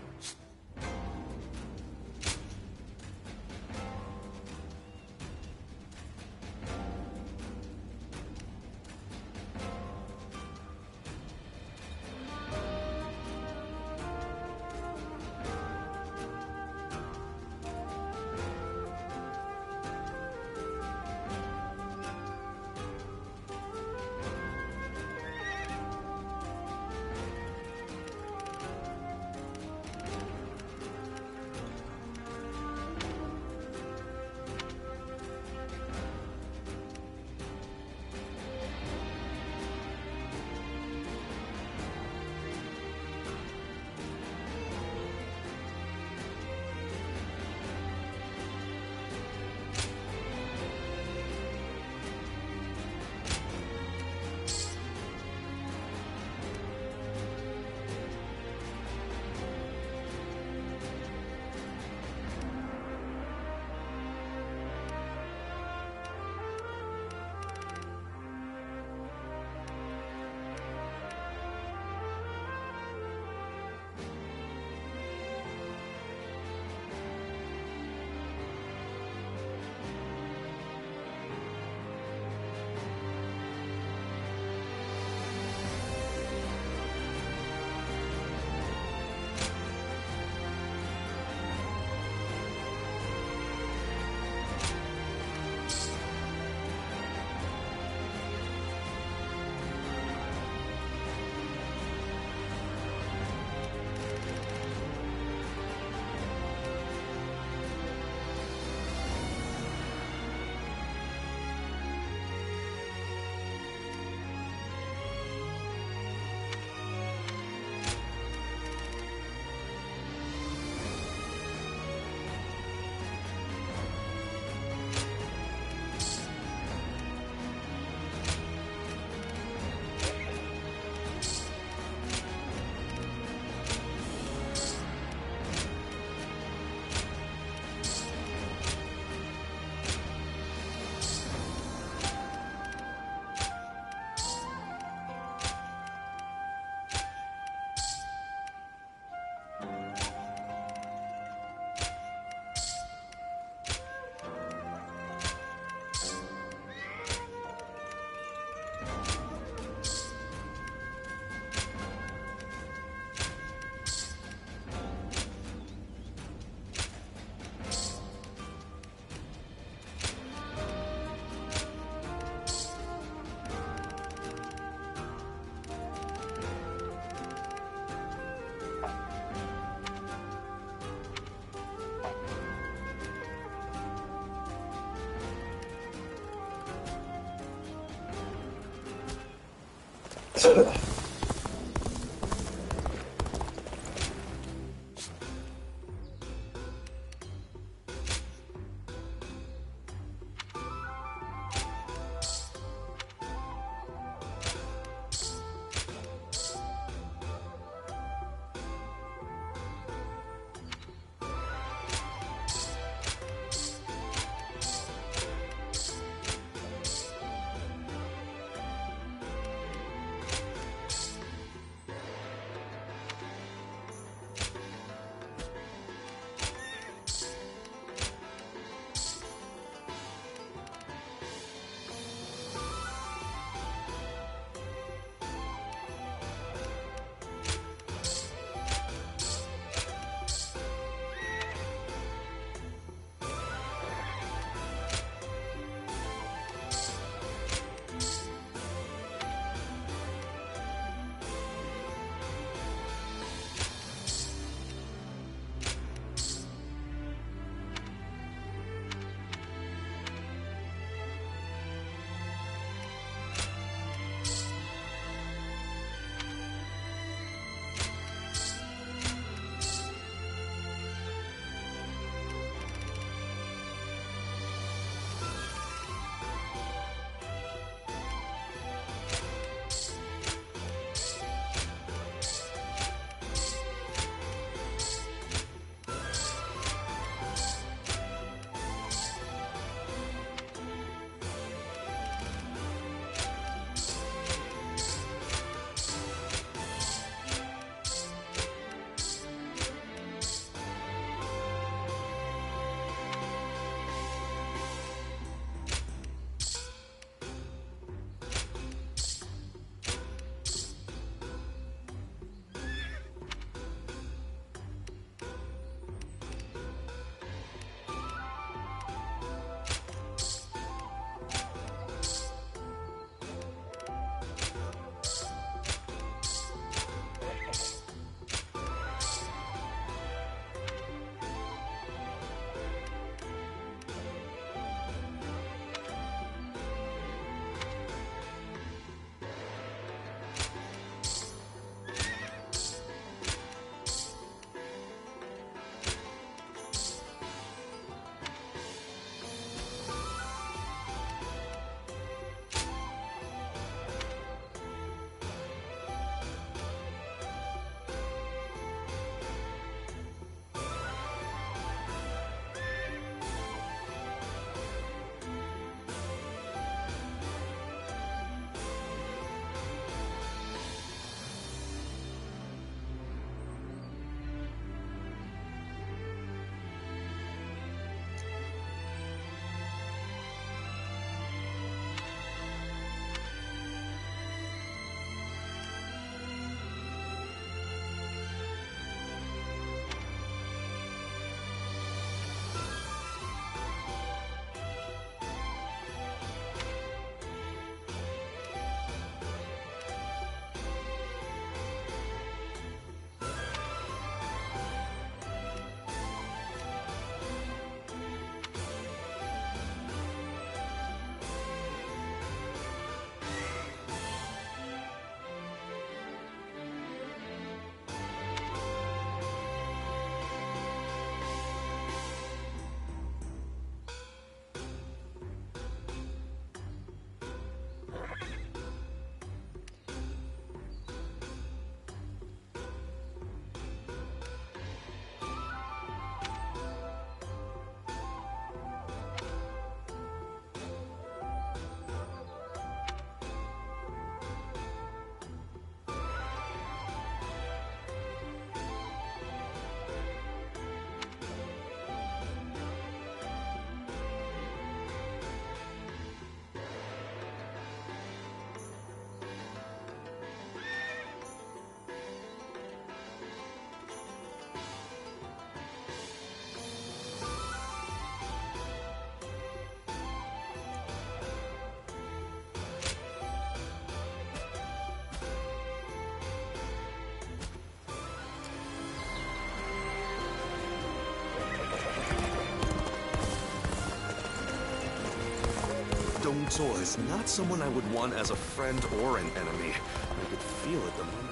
Dongzuo is not someone I would want as a friend or an enemy. I could feel it the moment.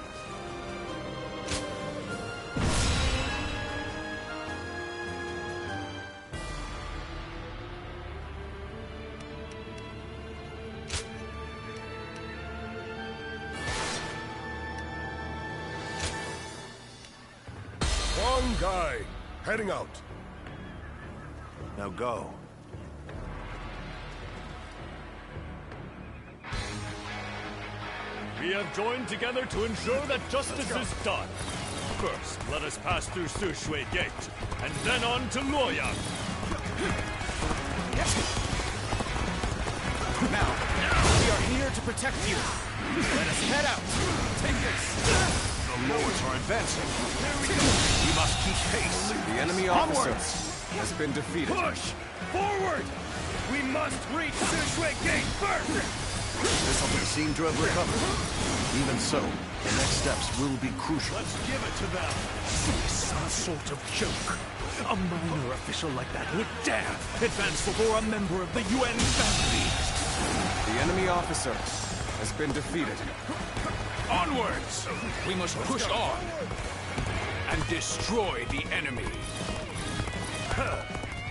One guy, heading out. Now go. We have joined together to ensure that justice is done. First, let us pass through Sushui Gate, and then on to Luoyang. Now, we are here to protect you. Let us head out. Take this. The lords are advancing. We must keep pace. The enemy officer has been defeated. Push! Forward! We must reach Sushui Gate first! This will seem to have recovered. Even so, the next steps will be crucial. Let's give it to them. Some sort of joke. A minor official like that would dare advance before a member of the UN family. The enemy officer has been defeated. Onwards! We must push on and destroy the enemy.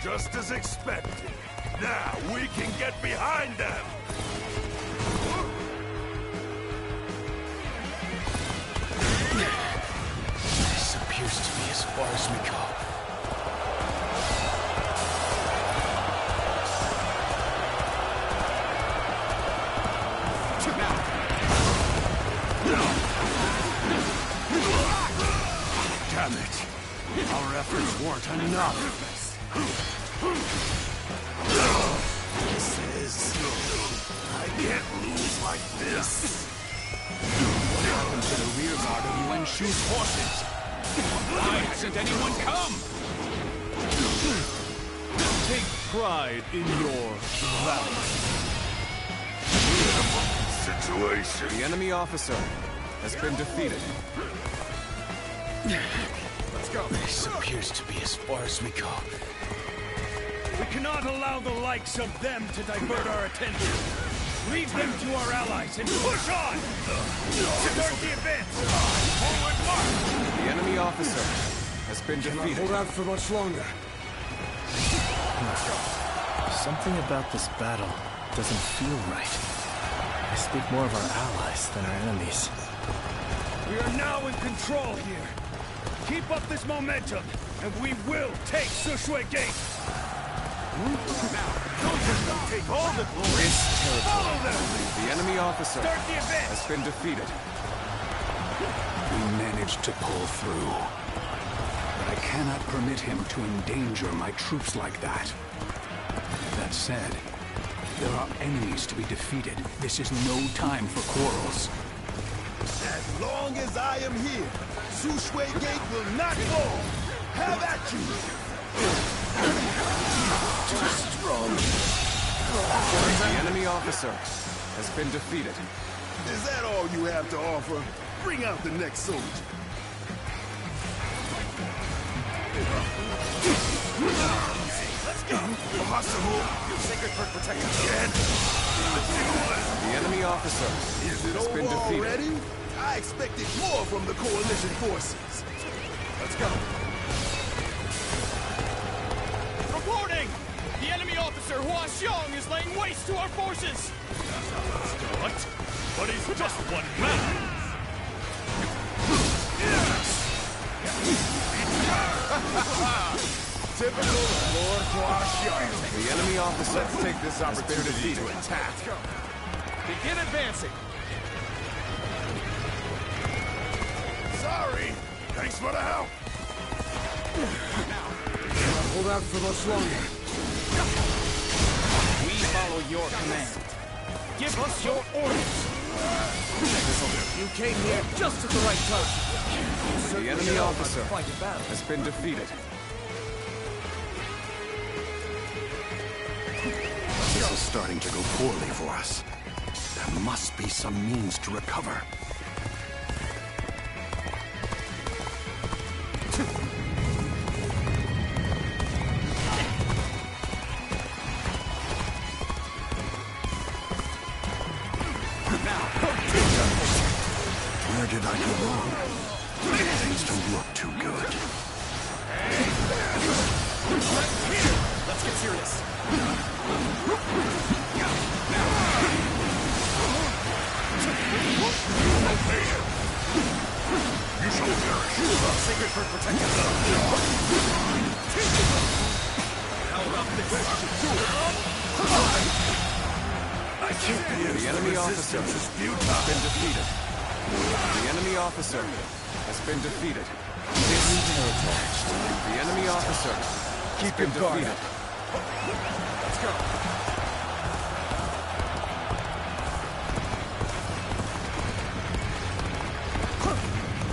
Just as expected. Now we can get behind them. This appears to be as far as we go. Damn it! Our efforts weren't enough. I can't lose like this. What happened to the rear guard of Yuan Shu's forces? Why hasn't anyone come? Take pride in your valor. Situation. The enemy officer has been defeated. Let's go. This appears to be as far as we go. We cannot allow the likes of them to divert our attention. Lead them to our allies and push on! Start the advance! Forward march! The enemy officer has been defeated. Hold out for much longer. Something about this battle doesn't feel right. I speak more of our allies than our enemies. We are now in control here. Keep up this momentum, and we will take Sushui Gate! Now, don't just take all the glory. This territory. The enemy officer has been defeated. We managed to pull through. But I cannot permit him to endanger my troops like that. That said, there are enemies to be defeated. This is no time for quarrels. As long as I am here, Sushui Gate will not fall. Have at you! Too strong. The enemy officer has been defeated. Is that all you have to offer? Bring out the next soldier. Let's go! Possible. Sacred Perk protect us again! The enemy officer has been defeated. Already? I expected more from the coalition forces. Let's go. Reporting! The enemy officer Hua Xiong is laying waste to our forces! What? But he's just one man! Typical Lord Hua Xiong. The enemy officer has take this opportunity to attack. Begin advancing! Sorry. Thanks for the help. Hold out for much longer. We follow your command. Give us your orders. You came here just at the right time. The enemy officer has been defeated. This is starting to go poorly for us. There must be some means to recover. Emperor protect us! Held up this... I can't be the enemy officer has been defeated. The enemy officer has been defeated. The enemy officer keep him defeated. Let's go.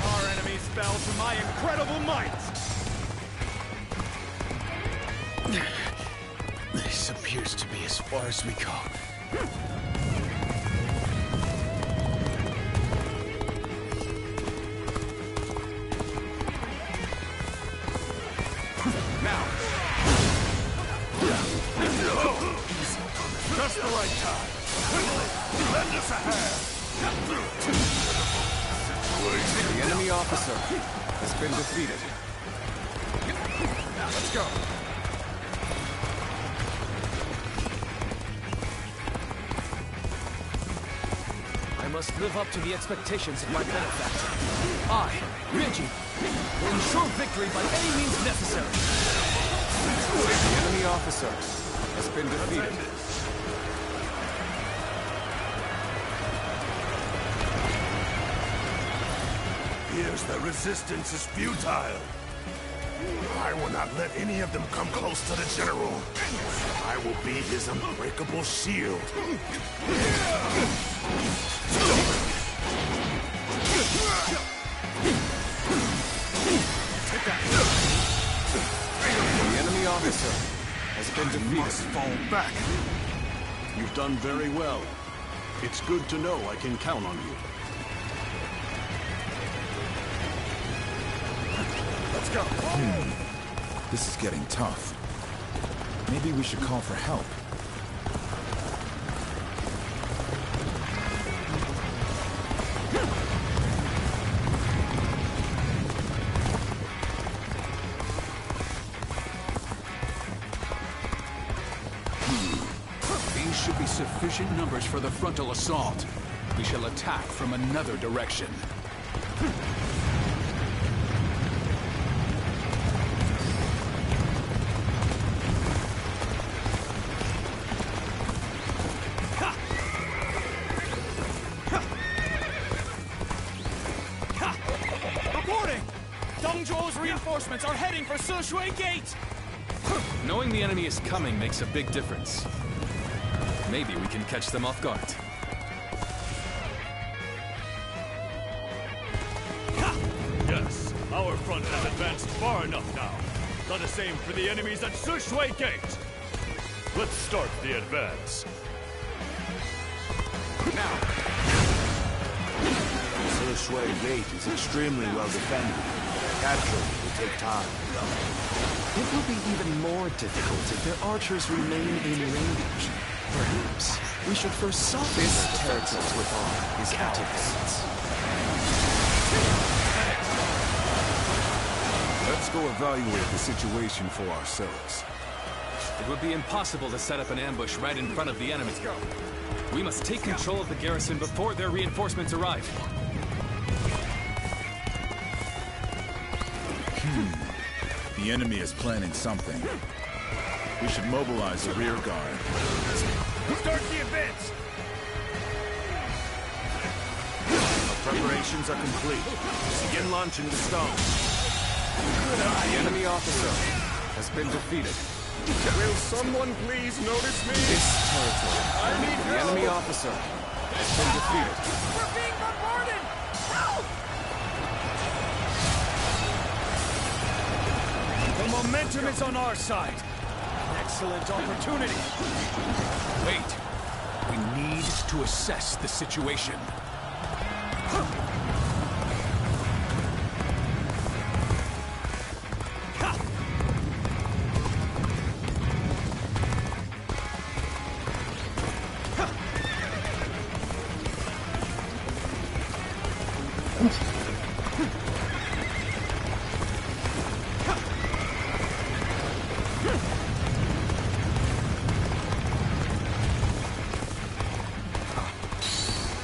Our enemies fell to my incredible might. This appears to be as far as we go. Now. Just the right time. Lend us a hand. The enemy officer has been defeated. Now let's go. I must live up to the expectations of my benefactor. I, Reggie, will ensure victory by any means necessary. The enemy officer has been defeated. Here's the resistance is futile. I will not let any of them come close to the General. I will be his unbreakable shield. The enemy officer has been defeated. You must fall back. You've done very well. It's good to know I can count on you. Let's go. This is getting tough. Maybe we should call for help. These should be sufficient numbers for the frontal assault. We shall attack from another direction. Reporting! Dongzhuo's reinforcements are heading for Sishui Gate! Knowing the enemy is coming makes a big difference. Maybe we can catch them off guard. Yes, our front has advanced far enough now. Let us aim for the enemies at Sishui Gate. Let's start the advance. Now. Sishui Gate is extremely well defended. Capture will take time. It will be even more difficult if their archers remain in range. Perhaps we should first soften this territory with all his activists. Let's go evaluate the situation for ourselves. It would be impossible to set up an ambush right in front of the enemy. We must take control of the garrison before their reinforcements arrive. The enemy is planning something. We should mobilize the rear guard. Start the advance! Our preparations are complete. Begin launching the stone. The enemy officer has been defeated. Will someone please notice me? This territory. I need The help. enemy officer has been defeated. We're being bombarded! Help! The momentum is on our side. An excellent opportunity. Wait. We need to assess the situation.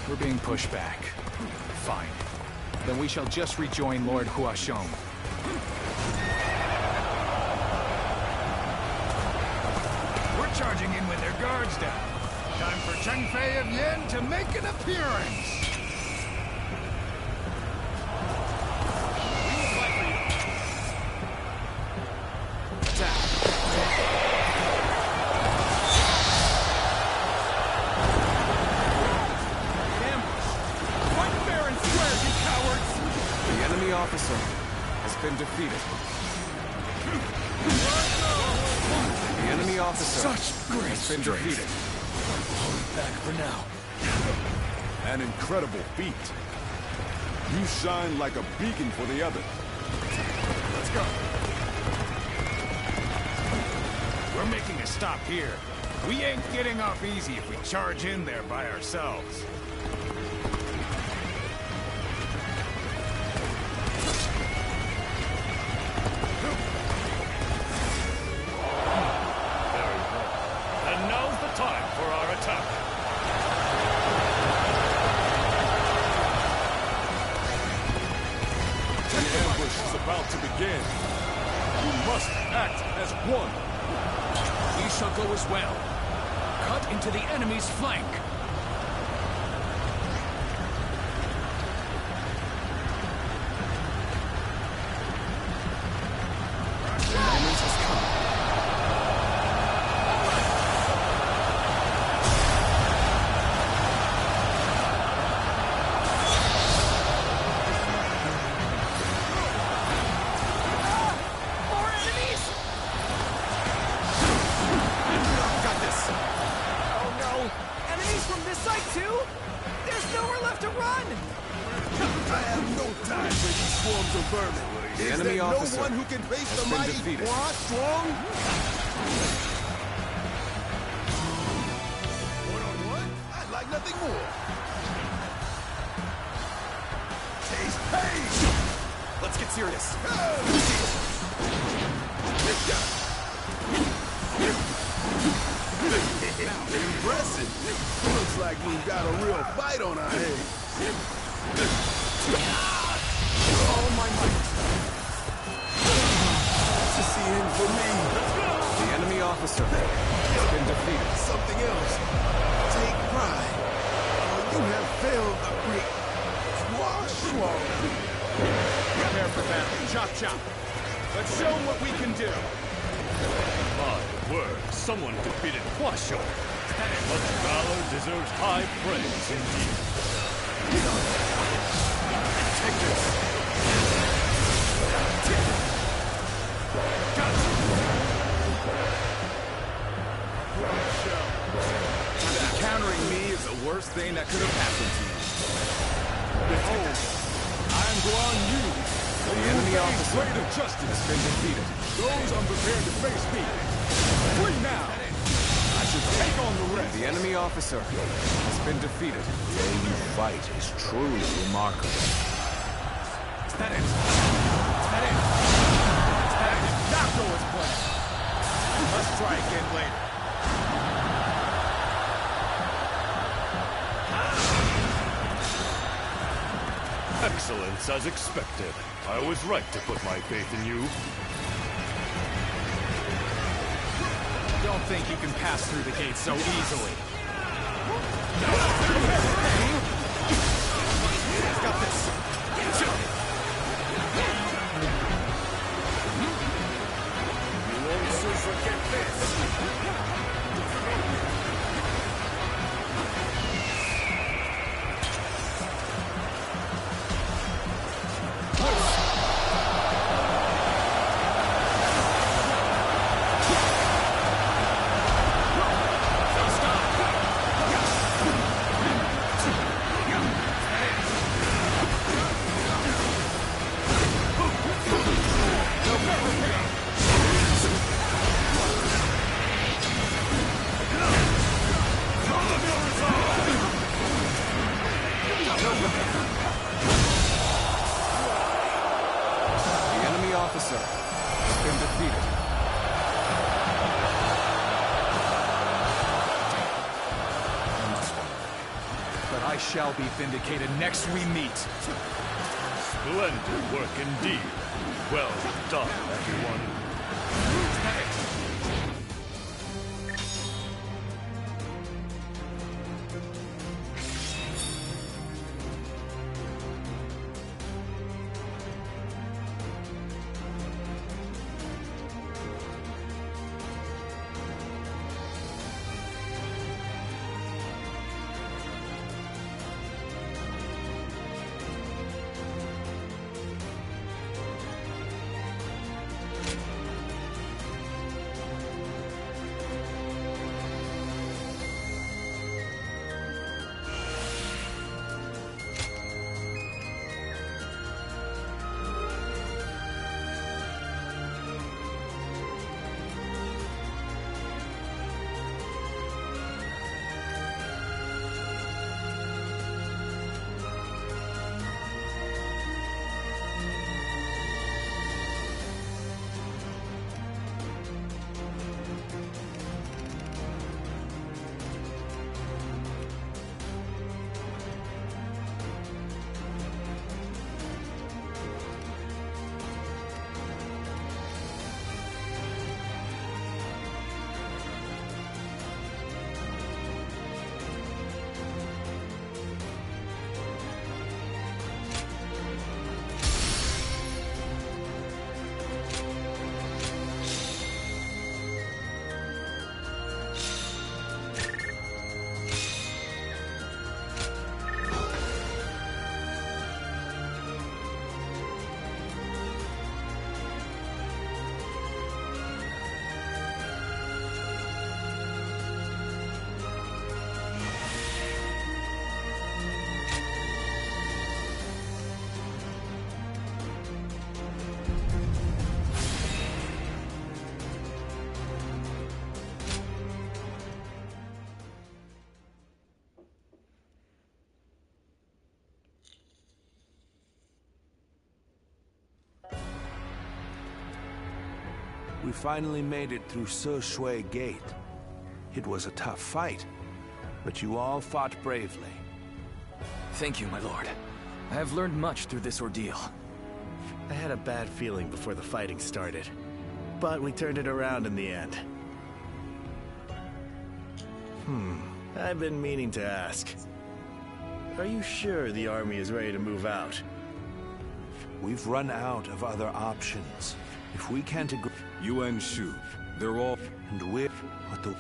We're being pushed back. Fine. Then we shall just rejoin Lord Huashong. charging in with their guards down. Time for Cheng Fei of Yen to make an appearance! Officer has been defeated. The enemy officer has been defeated. Hold back for now. An incredible feat. You shine like a beacon for the other. Let's go. We're making a stop here. We ain't getting off easy if we charge in there by ourselves. About to begin. You must act as one. We shall go as well. Cut into the enemy's flank. The moment has come. The enemy officer no one who can face has the been mighty defeated. Hua Strong? One-on-one? I'd like nothing more. Taste pain! Let's get serious. Impressive. Looks like we've got a real fight on our hands. All my might. This is the end for me. The enemy officer has been defeated. Something else. Take pride. You have failed the great Hua Strong. Prepare for battle. Chop chop. Let's show them what we can do. My word, someone defeated Huasho. Such valor deserves high praise indeed. Take this. Encountering me is the worst thing that could have happened to you. Behold, I am Guan Yu. The enemy officer Greater justice has been defeated. Those unprepared to face me. Free now. I should take on the rest. The enemy officer has been defeated. The way you fight is truly remarkable. Is that it? Is that it? Is that it? Did not go as planned. Let's try again later. Excellence as expected. I was right to put my faith in you. Don't think you can pass through the gate so easily. Got this. You won't soon forget this. officer has been defeated. But I shall be vindicated next we meet. Splendid work indeed. Well done, everyone. We finally made it through Se Shui Gate. It was a tough fight, but you all fought bravely. Thank you, my lord. I have learned much through this ordeal. I had a bad feeling before the fighting started, but we turned it around in the end. I've been meaning to ask. Are you sure the army is ready to move out? We've run out of other options. If we can't agree... Yuan Shu, they're all... And we're... What the...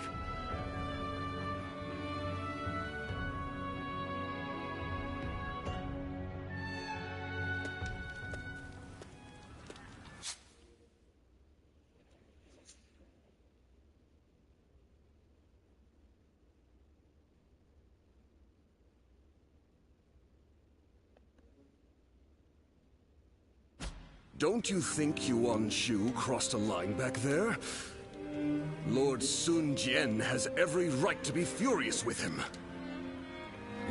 Don't you think Yuan Shu crossed a line back there? Lord Sun Jian has every right to be furious with him.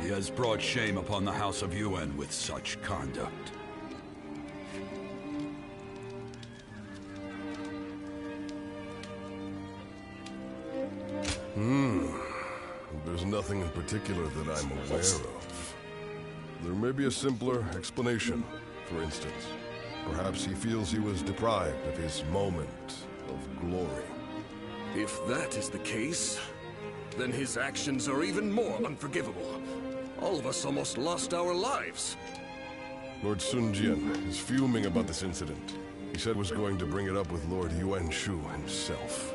He has brought shame upon the House of Yuan with such conduct. There's nothing in particular that I'm aware of. There may be a simpler explanation. For instance, perhaps he feels he was deprived of his moment of glory. If that is the case, then his actions are even more unforgivable. All of us almost lost our lives. Lord Sun Jian is fuming about this incident. He said was going to bring it up with Lord Yuan Shu himself.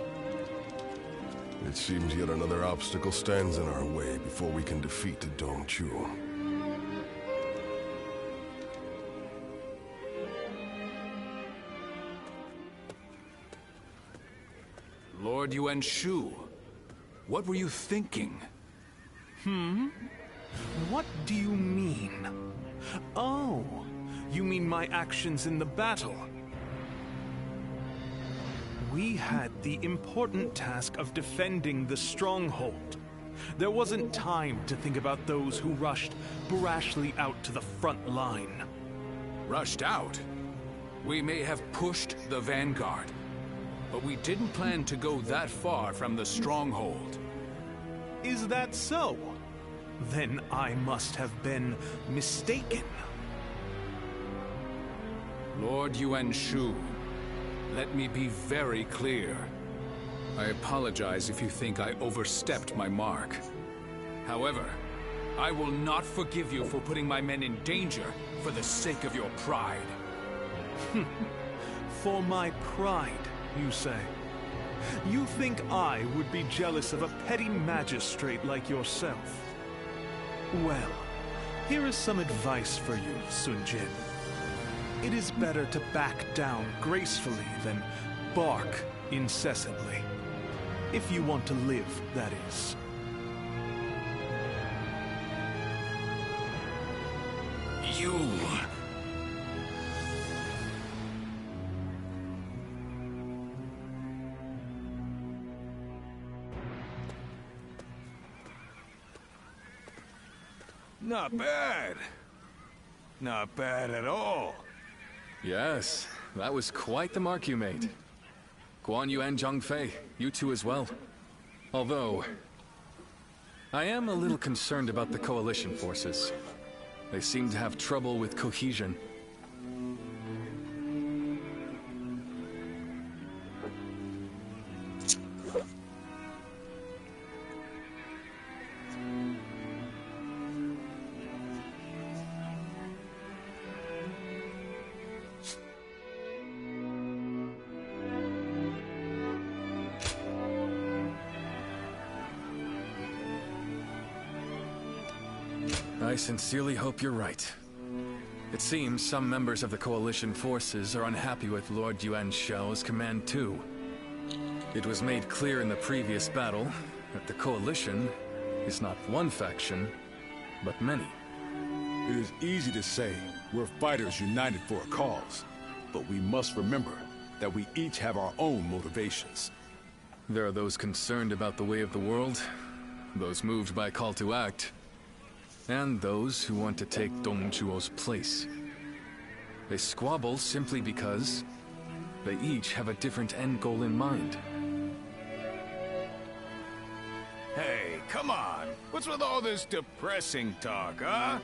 It seems yet another obstacle stands in our way before we can defeat Dong Chu. Lord Yuan Shu, what were you thinking? What do you mean? Oh, you mean my actions in the battle? We had the important task of defending the stronghold. There wasn't time to think about those who rushed brashly out to the front line. Rushed out? We may have pushed the vanguard, but we didn't plan to go that far from the stronghold. Is that so? Then I must have been mistaken. Lord Yuan Shu, let me be very clear. I apologize if you think I overstepped my mark. However, I will not forgive you for putting my men in danger for the sake of your pride. For my pride, you say? You think I would be jealous of a petty magistrate like yourself? Well, here is some advice for you, Sun Jian. It is better to back down gracefully than bark incessantly. If you want to live, that is. You... Not bad. Not bad at all. Yes, that was quite the mark you made. Guan Yu and Zhang Fei, you two as well. Although, I am a little concerned about the coalition forces. They seem to have trouble with cohesion. I sincerely hope you're right. It seems some members of the Coalition forces are unhappy with Lord Yuan Shao's command too. It was made clear in the previous battle that the Coalition is not one faction, but many. It is easy to say we're fighters united for a cause, but we must remember that we each have our own motivations. There are those concerned about the way of the world, those moved by a call to act, and those who want to take Dong Zhuo's place. They squabble simply because They each have a different end goal in mind. Hey, come on. What's with all this depressing talk, huh?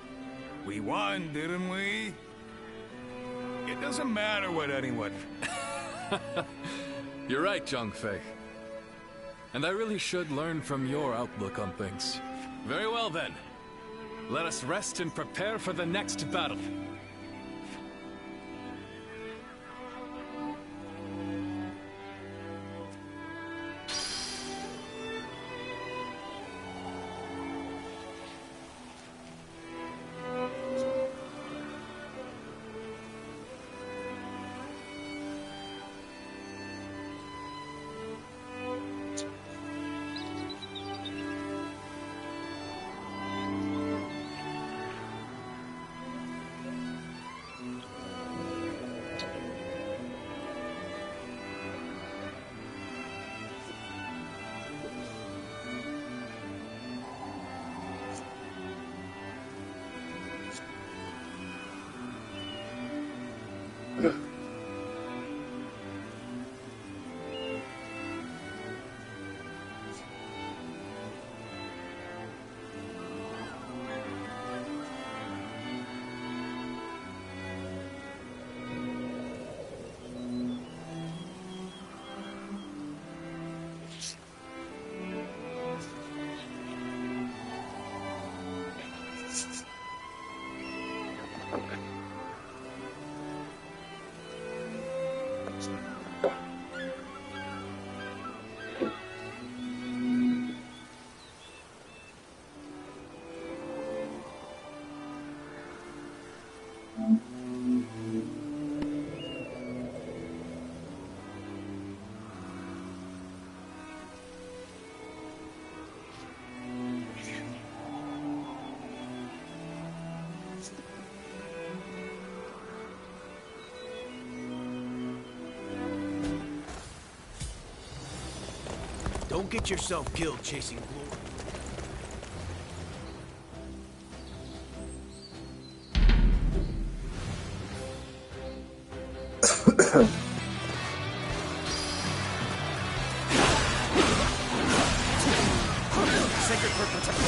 We won, didn't we? It doesn't matter what anyone... You're right, Zhang Fei. And I really should learn from your outlook on things. Very well then. Let us rest and prepare for the next battle. Don't get yourself killed chasing glory. Sacred for protection.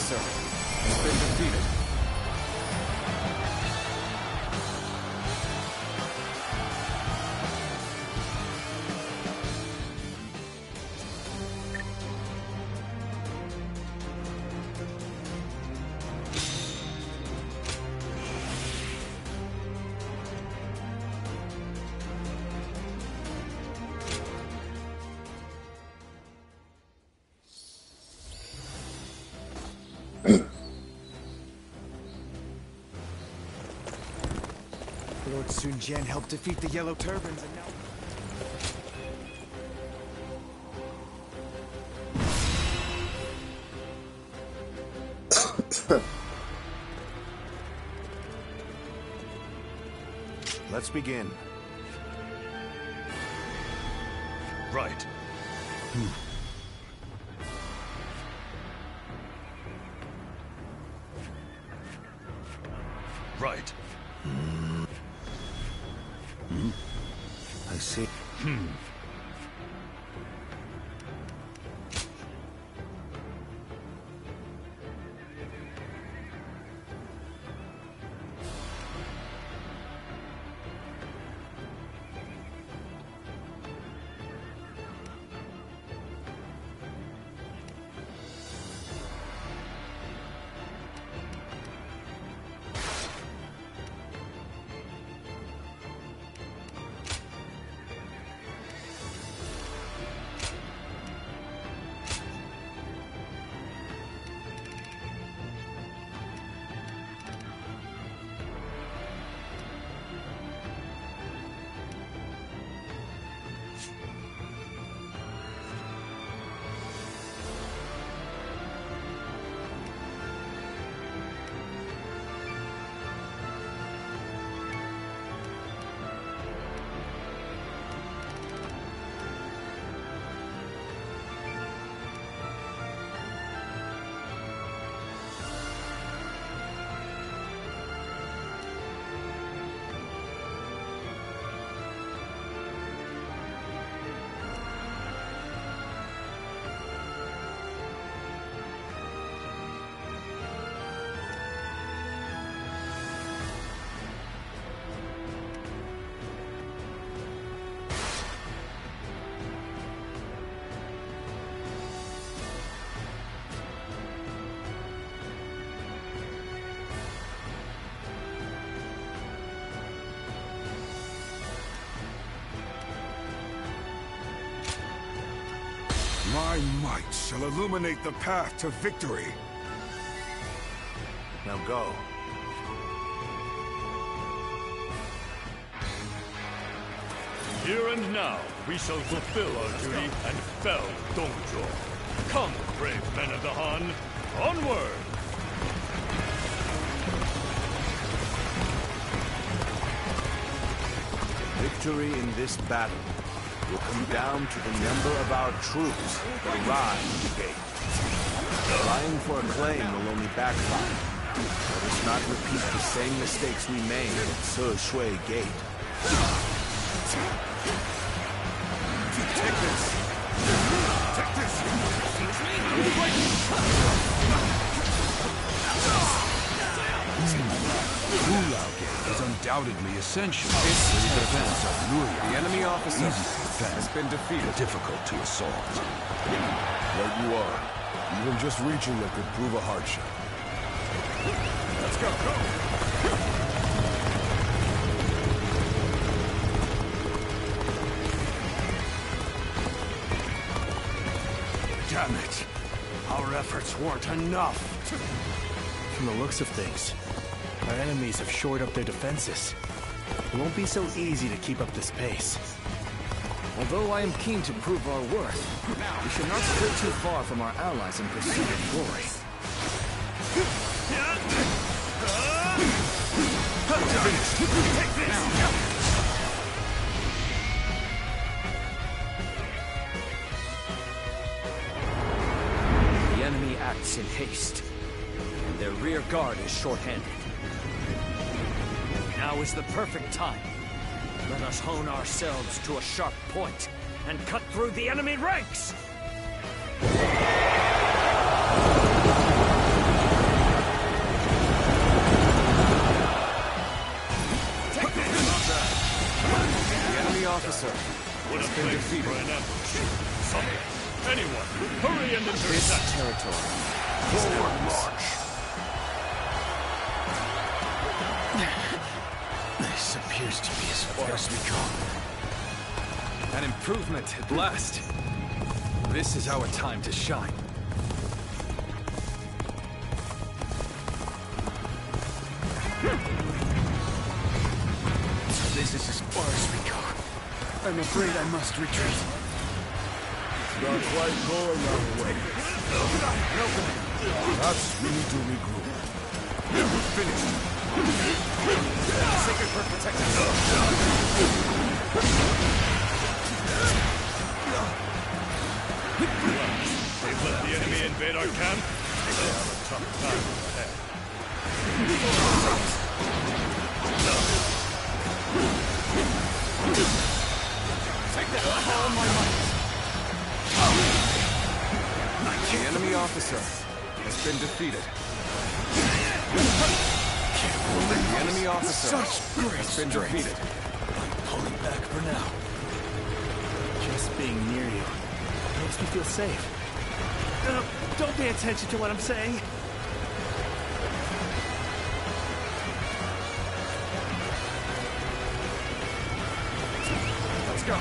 officer has been defeated. Lord Sun Jian helped defeat the Yellow Turbans and now... Let's begin. Right. Right. I see. My might shall illuminate the path to victory. Now go. Here and now, we shall fulfill our duty and fell Dongzhuo. Come, brave men of the Han, onward! Victory in this battle will come down to the number of our troops that arrive at the gate. Vying for a claim will only backfire. Let us not repeat the same mistakes we made at Se Shui Gate. Take this! Take this! Hulao Gate is undoubtedly essential for the defense of Luoyang. The enemy officer Easy to defend, has been defeated. difficult to assault. Right you are. Even just reaching them could prove a hardship. Let's go, go! Damn it! Our efforts weren't enough! From the looks of things, our enemies have shored up their defenses. It won't be so easy to keep up this pace. Although I am keen to prove our worth, we should not stray too far from our allies in pursuit of glory. Take this! The enemy acts in haste, and their rear guard is short-handed. Now is the perfect time. Let us hone ourselves to a sharp point and cut through the enemy ranks! place defeated. for an ambush. Someone, anyone, hurry and intercept. This territory. Forward march. This appears to be as far as we go. An improvement at last. This is our time to shine. This is as far as we go. I'm afraid I must retreat. Not quite going our way. Perhaps we need to regroup. Finished. Sacred Bird protect us. They've let the enemy invade our camp. They have a tough time ahead. Take that with all my might. The enemy officer has been defeated. The enemy officer has been defeated. Pulling back for now. Just being near you makes me feel safe. Don't pay attention to what I'm saying. Let's go.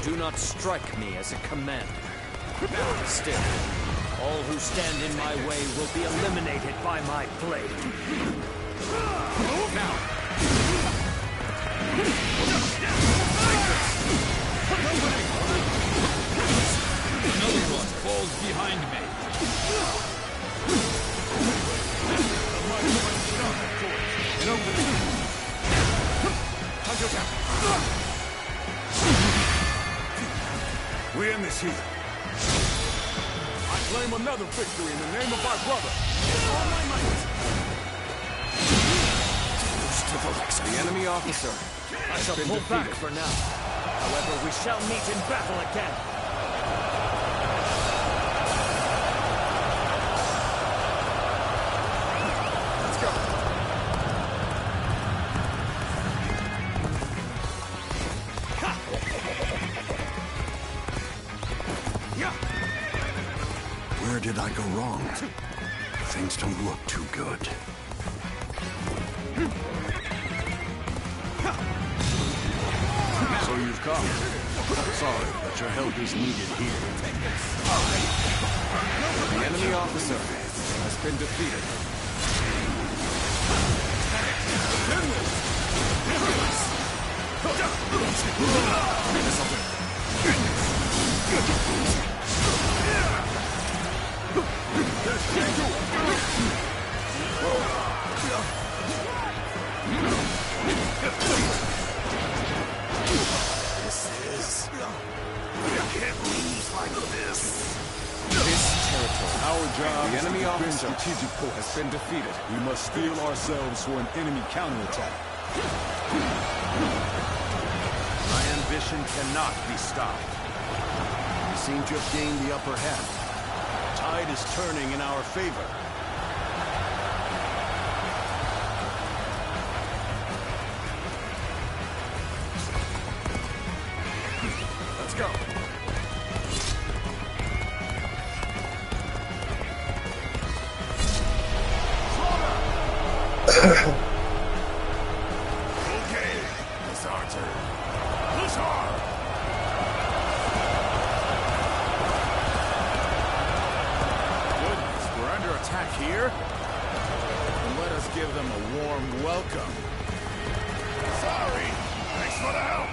Do not strike me as a commander. Still, all who stand in my way will be eliminated by my blade. Now! Another one falls behind me. An opening. Hunter down. We end this here. I claim another victory in the name of our brother. All my might. The enemy officer. I shall pull back for now. However, we shall meet in battle again. Let's go. Where did I go wrong? Things don't look too good. So you've come. Sorry, but your help is needed here. The enemy officer has been defeated. Our job The enemy is to defend officer strategic has points. been defeated. We must steel ourselves for an enemy counterattack. My ambition cannot be stopped. We seem to have gained the upper hand. The tide is turning in our favor. Let's go. Okay, it's our turn. Push hard! Goodness, we're under attack here? Then let us give them a warm welcome. Sorry! Thanks for the help!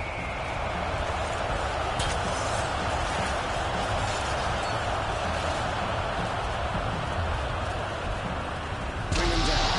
Bring them down.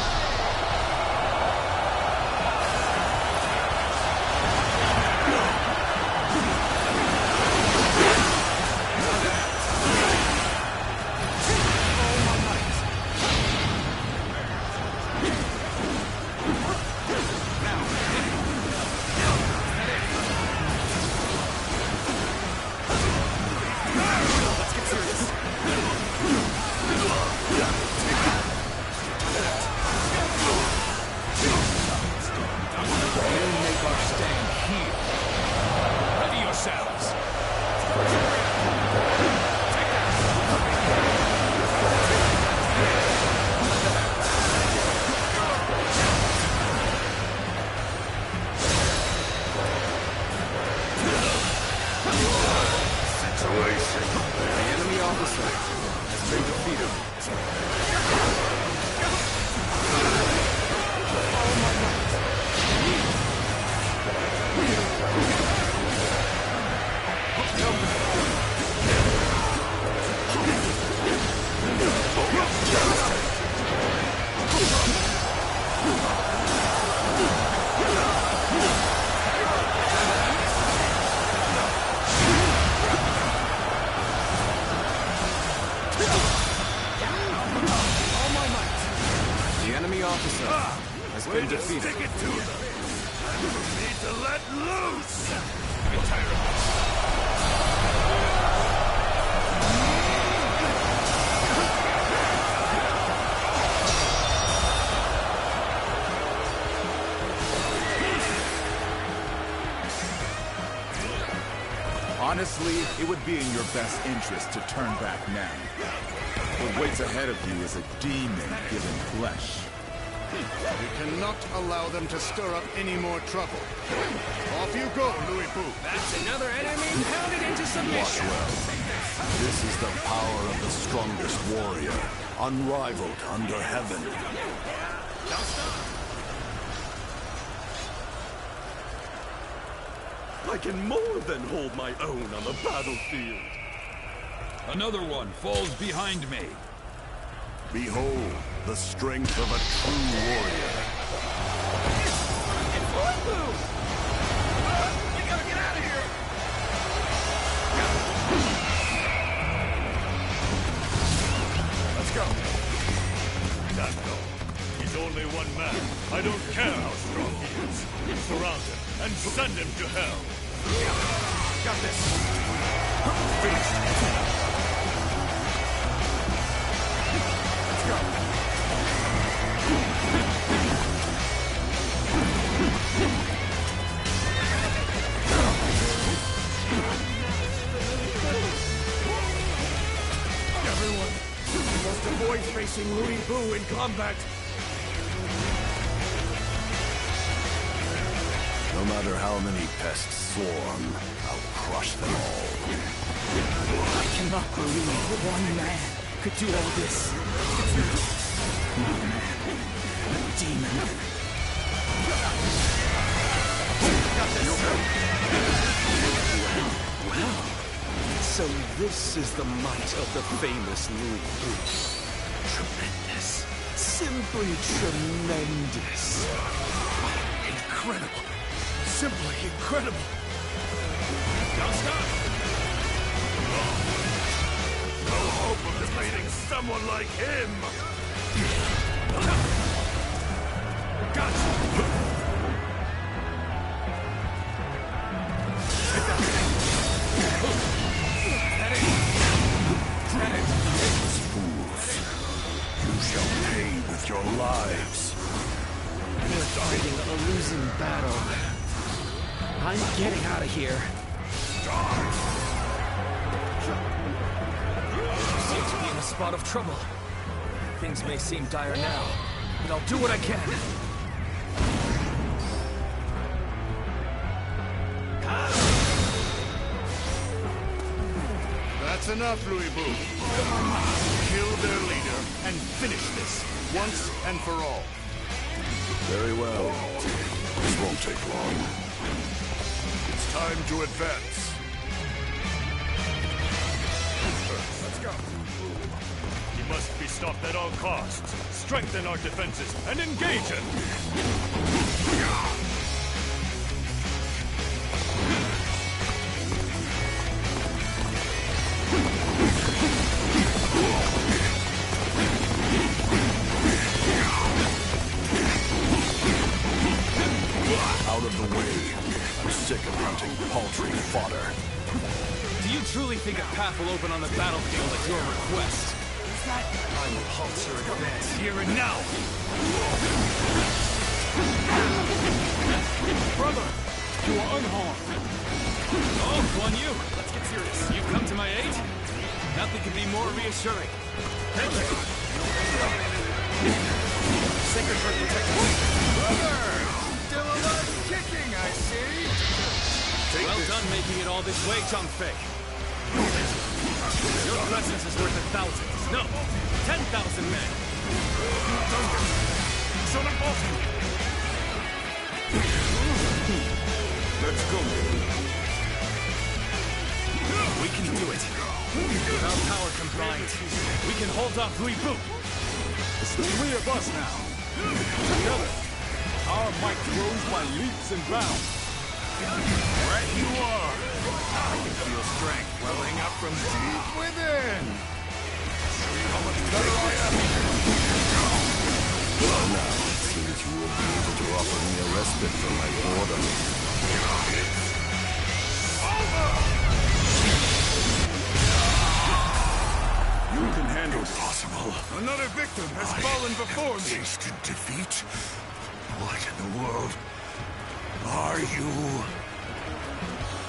The enemy officer has been defeated. Officer has been defeated. Stick it to them. Need to let loose. I'm tired of Honestly, it would be in your best interest to turn back now. What waits ahead of you is a demon given flesh. We cannot allow them to stir up any more trouble. Off you go, Louis Boo. That's another enemy pounded into submission. Watch well. This is the power of the strongest warrior, unrivaled under heaven. I can more than hold my own on the battlefield. Another one falls behind me. Behold, the strength of a true warrior. It's Louis Boo! We gotta get out of here! Let's go. That's all. He's only one man. I don't care how strong he is. Surround him and send him to hell. Got this. Finish. Let's go. Everyone, we must avoid facing Louis Boo in combat. No matter how many pests swarm, I'll crush them all. I cannot believe one man could do all this. Not a man, a demon. Well, so this is the might of the famous Louis Boo. Tremendous. Simply tremendous. Incredible. Simply incredible. Don't stop! No hope of defeating someone like him! Gotcha! Fools, you shall pay with your lives. We're fighting a losing battle. I'm getting out of here. You seem to be in a spot of trouble. Things may seem dire now, but I'll do what I can. That's enough, Louis Boo. Kill their leader and finish this once and for all. Very well. This won't take long. It's time to advance. Let's go. He must be stopped at all costs. Strengthen our defenses and engage him. Out of the way. I'm sick of hunting paltry fodder. Do you truly think a path will open on the battlefield at your request? I will halt your advance here and now! Brother, you are unharmed. Oh, Guan Yu, let's get serious. You've come to my aid? Nothing could be more reassuring. Thank you. Sacred for protection. Brother! Still alive kicking, I see. Well done making it all this way, Zhang Fei. presence is worth 1,000. No, 10,000 men. Let's go. We can do it. With our power combined, we can hold off Louis Bu. It's the three of us now. Together, our might grows by leaps and bounds. Right you are. I can feel strength welling up from deep within. How much better I am. Well, now it seems you will be able to offer me a respite from my boredom. You can handle it. Possible. Another victim has fallen before me. Tasted defeat? What in the world are you?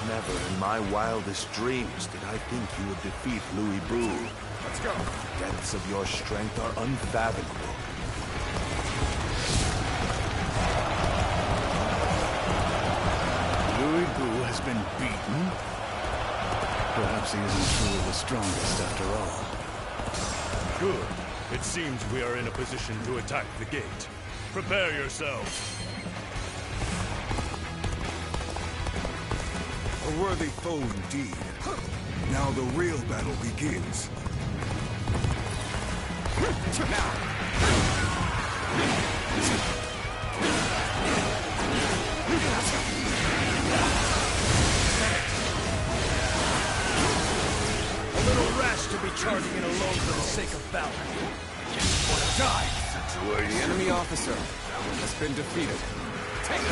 Never in my wildest dreams did I think you would defeat Louis Bu. Let's go. The depths of your strength are unfathomable. Louis Bu has been beaten. Perhaps he isn't truly the strongest after all. Good. It seems we are in a position to attack the gate. Prepare yourselves. A worthy foe indeed. Now the real battle begins. A little rash to be charging in alone for the sake of valor. Just want to die. The enemy officer has been defeated. Take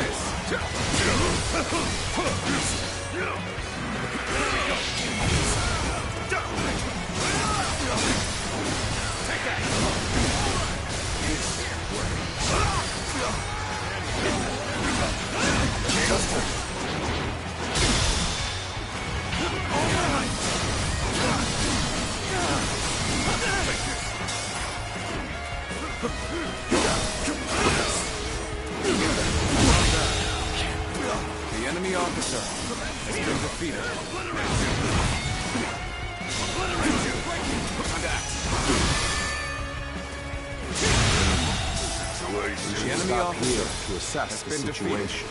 The enemy officer has been defeated. The enemy officer to assess has the been situation.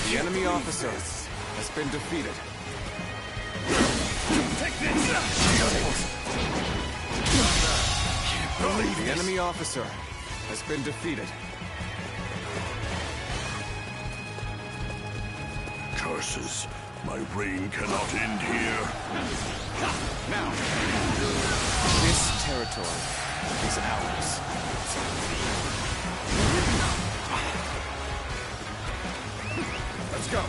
The enemy officer has been defeated. The enemy officer has been defeated. Curses. My reign cannot end here. Now, this territory is ours. Let's go.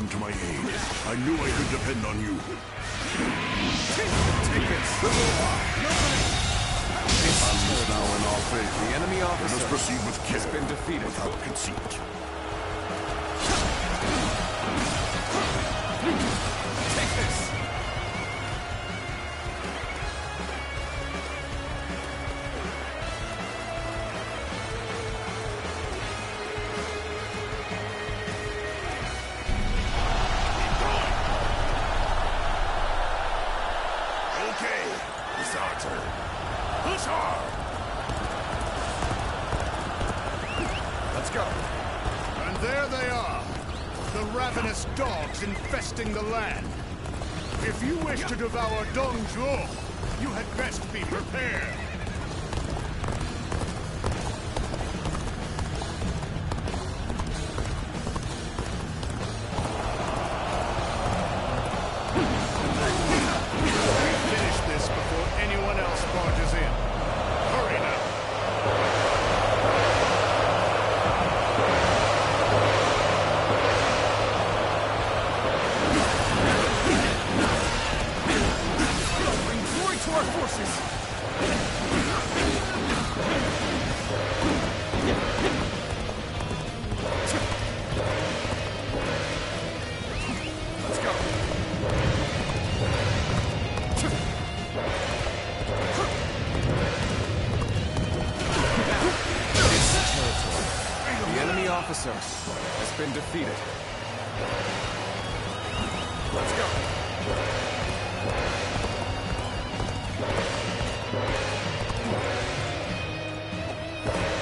To my aid. I knew I could depend on you. Take this. I'm now in our favor. The enemy officer Let us proceed with care, has been defeated. without conceit. Take this. go. And there they are. The ravenous dogs infesting the land. If you wish to devour Dongzhuo, you had best be prepared. Finish this before anyone else barges in. Hurry now. Bring glory to our forces! Let's go. The enemy officer has been defeated. Let's go.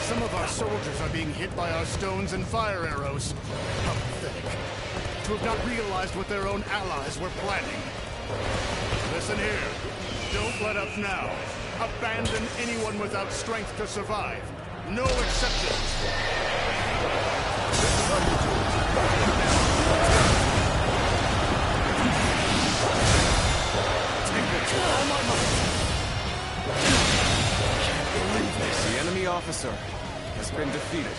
Some of our soldiers are being hit by our stones and fire arrows. How pathetic. To have not realized what their own allies were planning. Listen here. Don't let up now. Abandon anyone without strength to survive. No exceptions. The enemy officer has been defeated.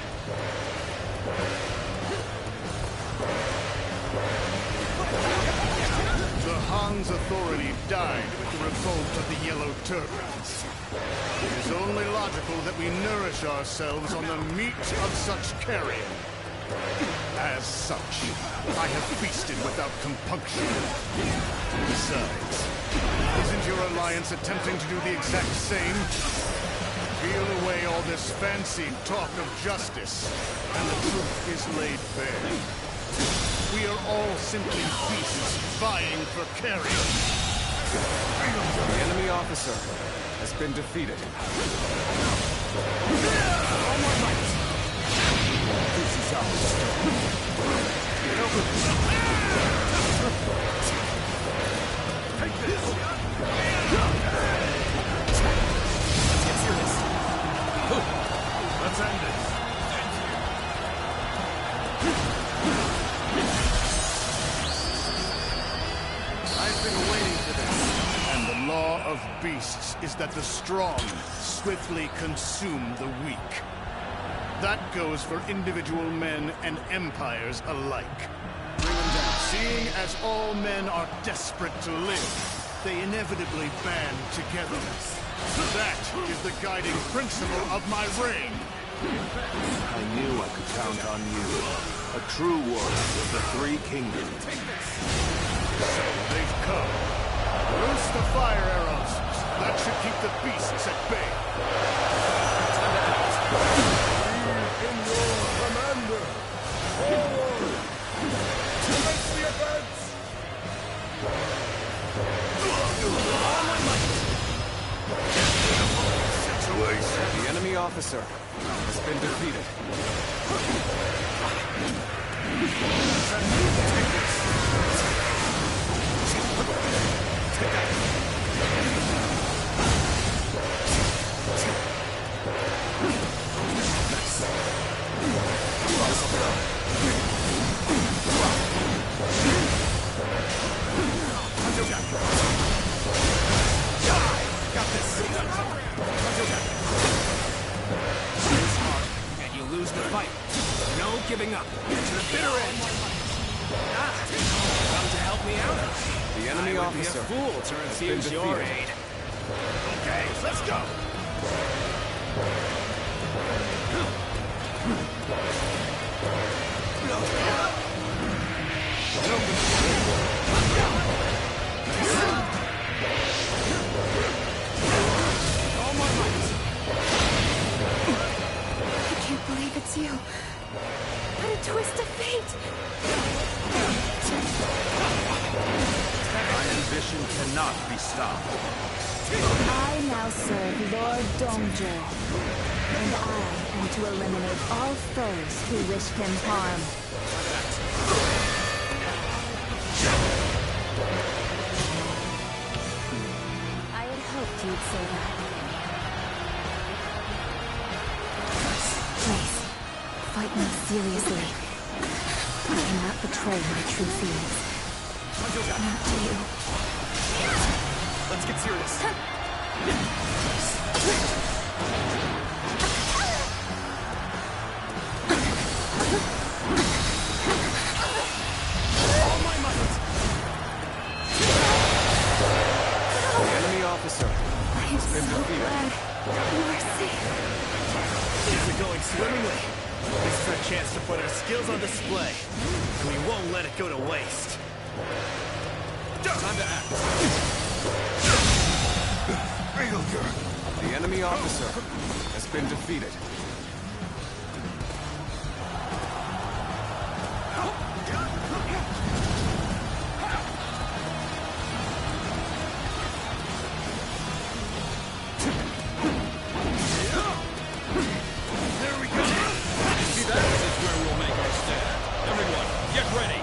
The Han's authority died with the revolt of the Yellow Turbans. It is only logical that we nourish ourselves on the meat of such carrion. As such, I have feasted without compunction. Besides, isn't your alliance attempting to do the exact same? Peel away all this fancy talk of justice, and the truth is laid bare. We are all simply beasts vying for carrion. The enemy officer has been defeated. This is our story. Take this! Let's end this. I've been waiting for this. And the law of beasts is that the strong swiftly consume the weak. That goes for individual men and empires alike. Bring them down. Seeing as all men are desperate to live, they inevitably band together. That is the guiding principle of my reign. I knew I could count on you. A true warrior of the Three Kingdoms. So they've come. Loose the fire arrows. That should keep the beasts at bay. In your commander! Forward! Commence the advance! The enemy officer has been defeated. Got this. And you lose the fight. No giving up. To the bitter end. Come to help me out. The enemy officer I would be a fool to refuse your aid. Okay, let's go. I can't believe it's you. What a twist of fate. My ambition cannot be stopped. I now serve Lord Dongzhou, and I am to eliminate all foes who wish him harm. I had hoped you'd say that. Please, fight me seriously. I cannot betray my true feelings. Not to you. Let's get serious. All my might! The enemy officer has been defeated. You are safe. Things are going swimmingly. This is our chance to put our skills on display. We won't let it go to waste. Time to act. Failure! The enemy officer has been defeated. There we go! See that? This is where we'll make our stand. Everyone, get ready!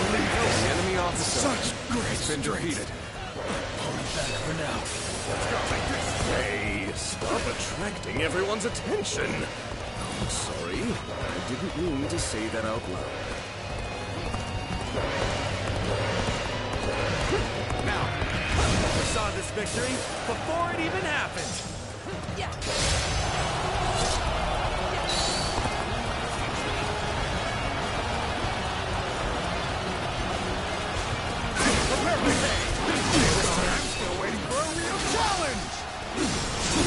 The enemy officer Such great has been defeated. Pull me back for now. Hey, stop attracting everyone's attention. I'm sorry. I didn't mean to say that out loud. Now, We saw this victory before it even happened. I'm still waiting for a real challenge!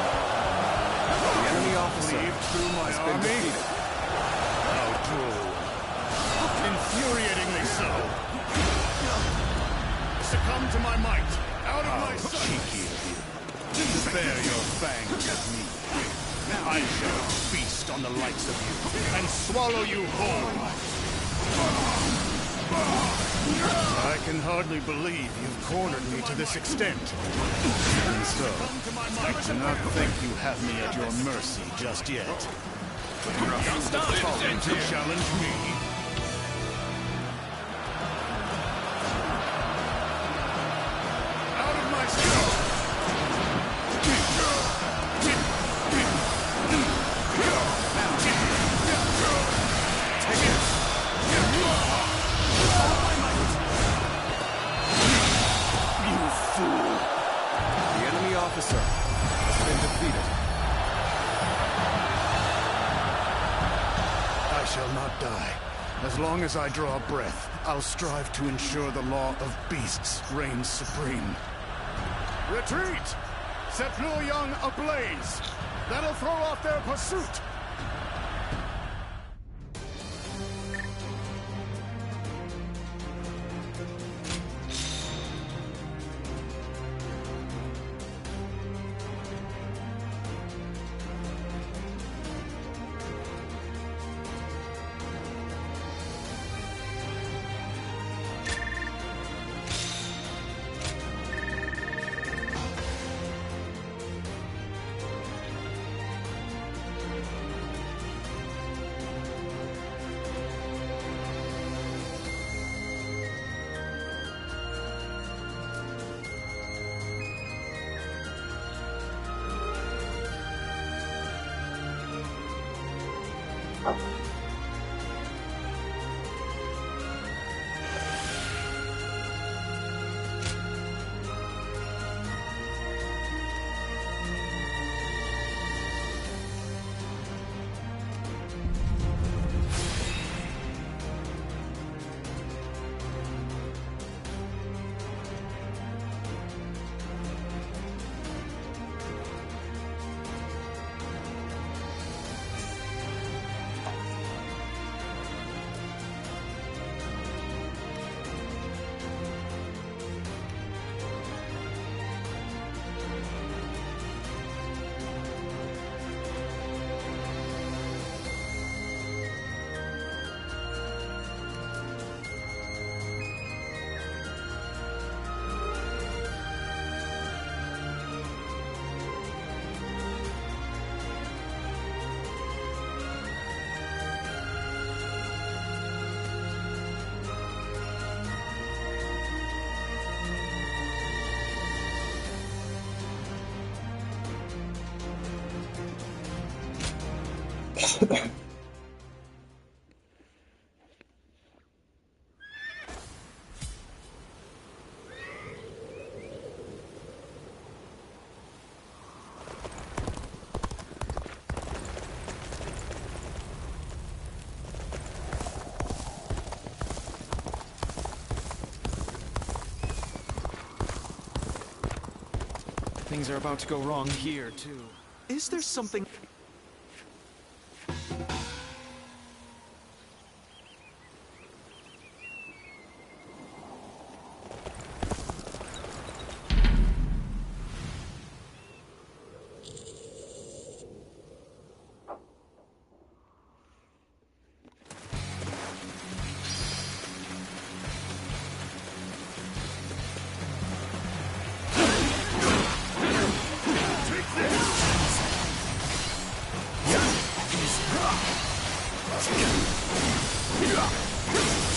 the enemy officer Through my has been army? defeated. How droll. Infuriatingly so. Succumb to my might. Out of my sight. Cheeky of you. Spare your fangs at me. I shall feast on the likes of you and swallow you whole. I can hardly believe you've cornered me to this extent. And so, I do not think you have me at your mercy just yet. Calling to challenge me. Out of my sight. The enemy officer has been defeated. I shall not die. As long as I draw breath, I'll strive to ensure the law of beasts reigns supreme. Retreat! Set Luoyang ablaze! That'll throw off their pursuit! Things are about to go wrong here, too. Is there something...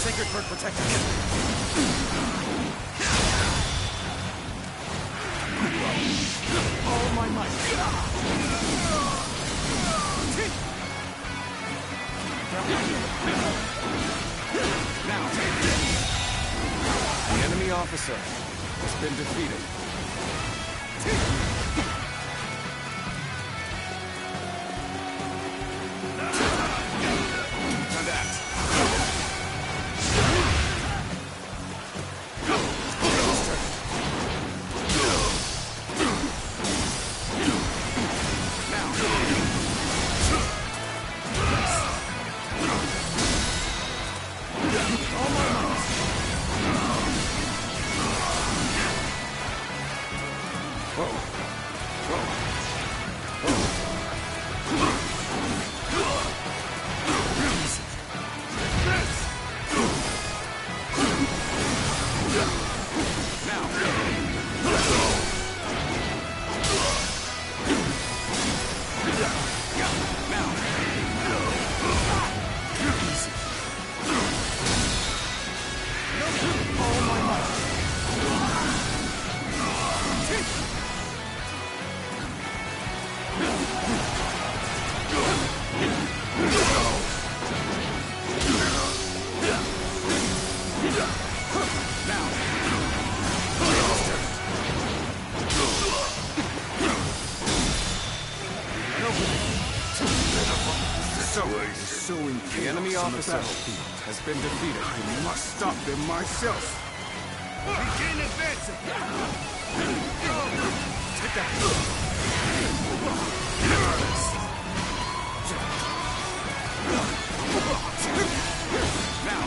Sacred Bird protect us. All my might. Now, the enemy officer has been defeated. The enemy officer has been defeated. I must stop them myself. Begin advancing! Take that! Now!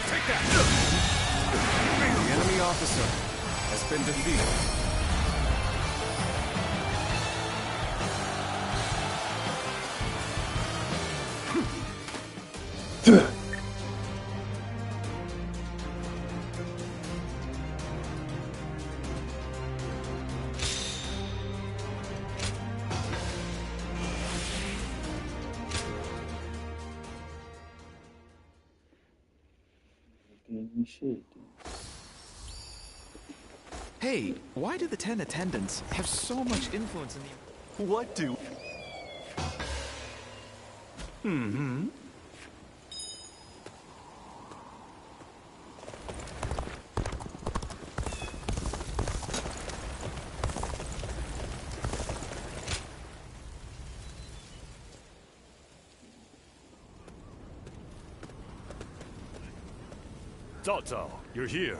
Take that! The enemy officer has been defeated. Hey, why do the 10 attendants have so much influence in the... What do... Cao Cao, you're here.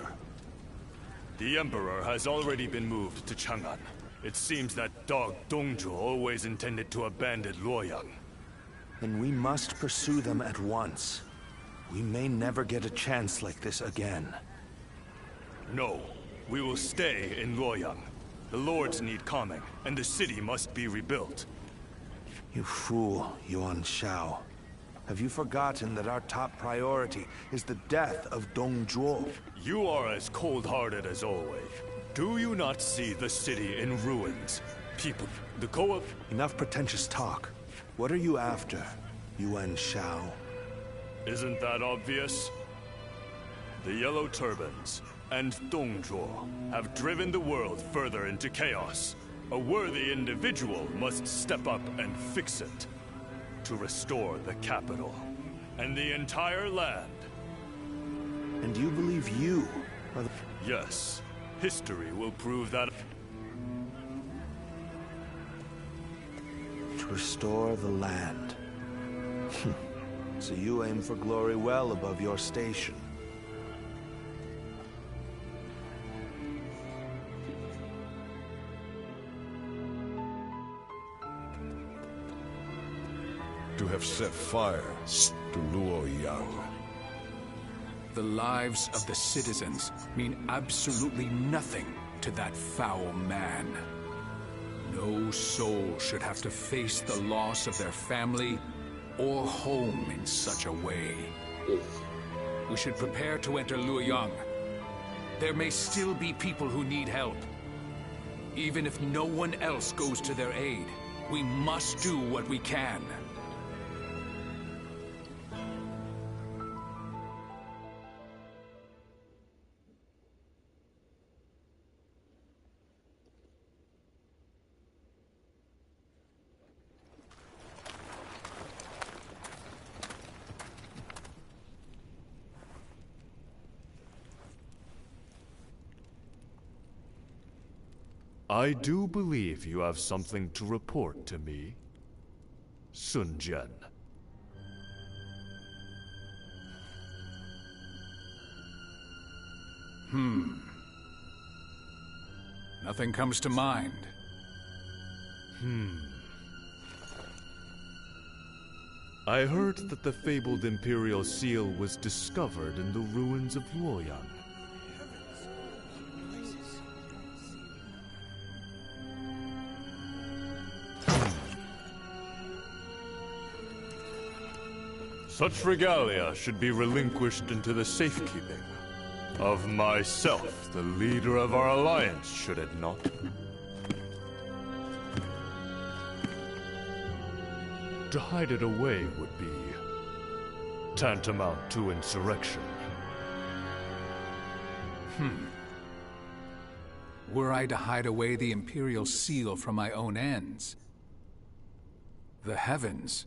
The Emperor has already been moved to Chang'an. It seems that dog Dongzhuo always intended to abandon Luoyang. Then we must pursue them at once. We may never get a chance like this again. No, we will stay in Luoyang. The lords need calming, and the city must be rebuilt. You fool, Yuan Shao. Have you forgotten that our top priority is the death of Dongzhuo? You are as cold-hearted as always. Do you not see the city in ruins? People, the co-op... Enough pretentious talk. What are you after, Yuan Shao? Isn't that obvious? The Yellow Turbans and Dongzhuo have driven the world further into chaos. A worthy individual must step up and fix it. To restore the capital and the entire land. And you believe you are the... Yes. History will prove that... To restore the land. So you aim for glory well above your station. To have set fire to Luoyang. The lives of the citizens mean absolutely nothing to that foul man. No soul should have to face the loss of their family or home in such a way. We should prepare to enter Luoyang. There may still be people who need help. Even if no one else goes to their aid, we must do what we can. I do believe you have something to report to me, Sun Jian. Nothing comes to mind. I heard that the fabled Imperial Seal was discovered in the ruins of Luoyang. Such regalia should be relinquished into the safekeeping of myself, the leader of our alliance, should it not? To hide it away would be tantamount to insurrection. Were I to hide away the Imperial Seal for my own ends, the heavens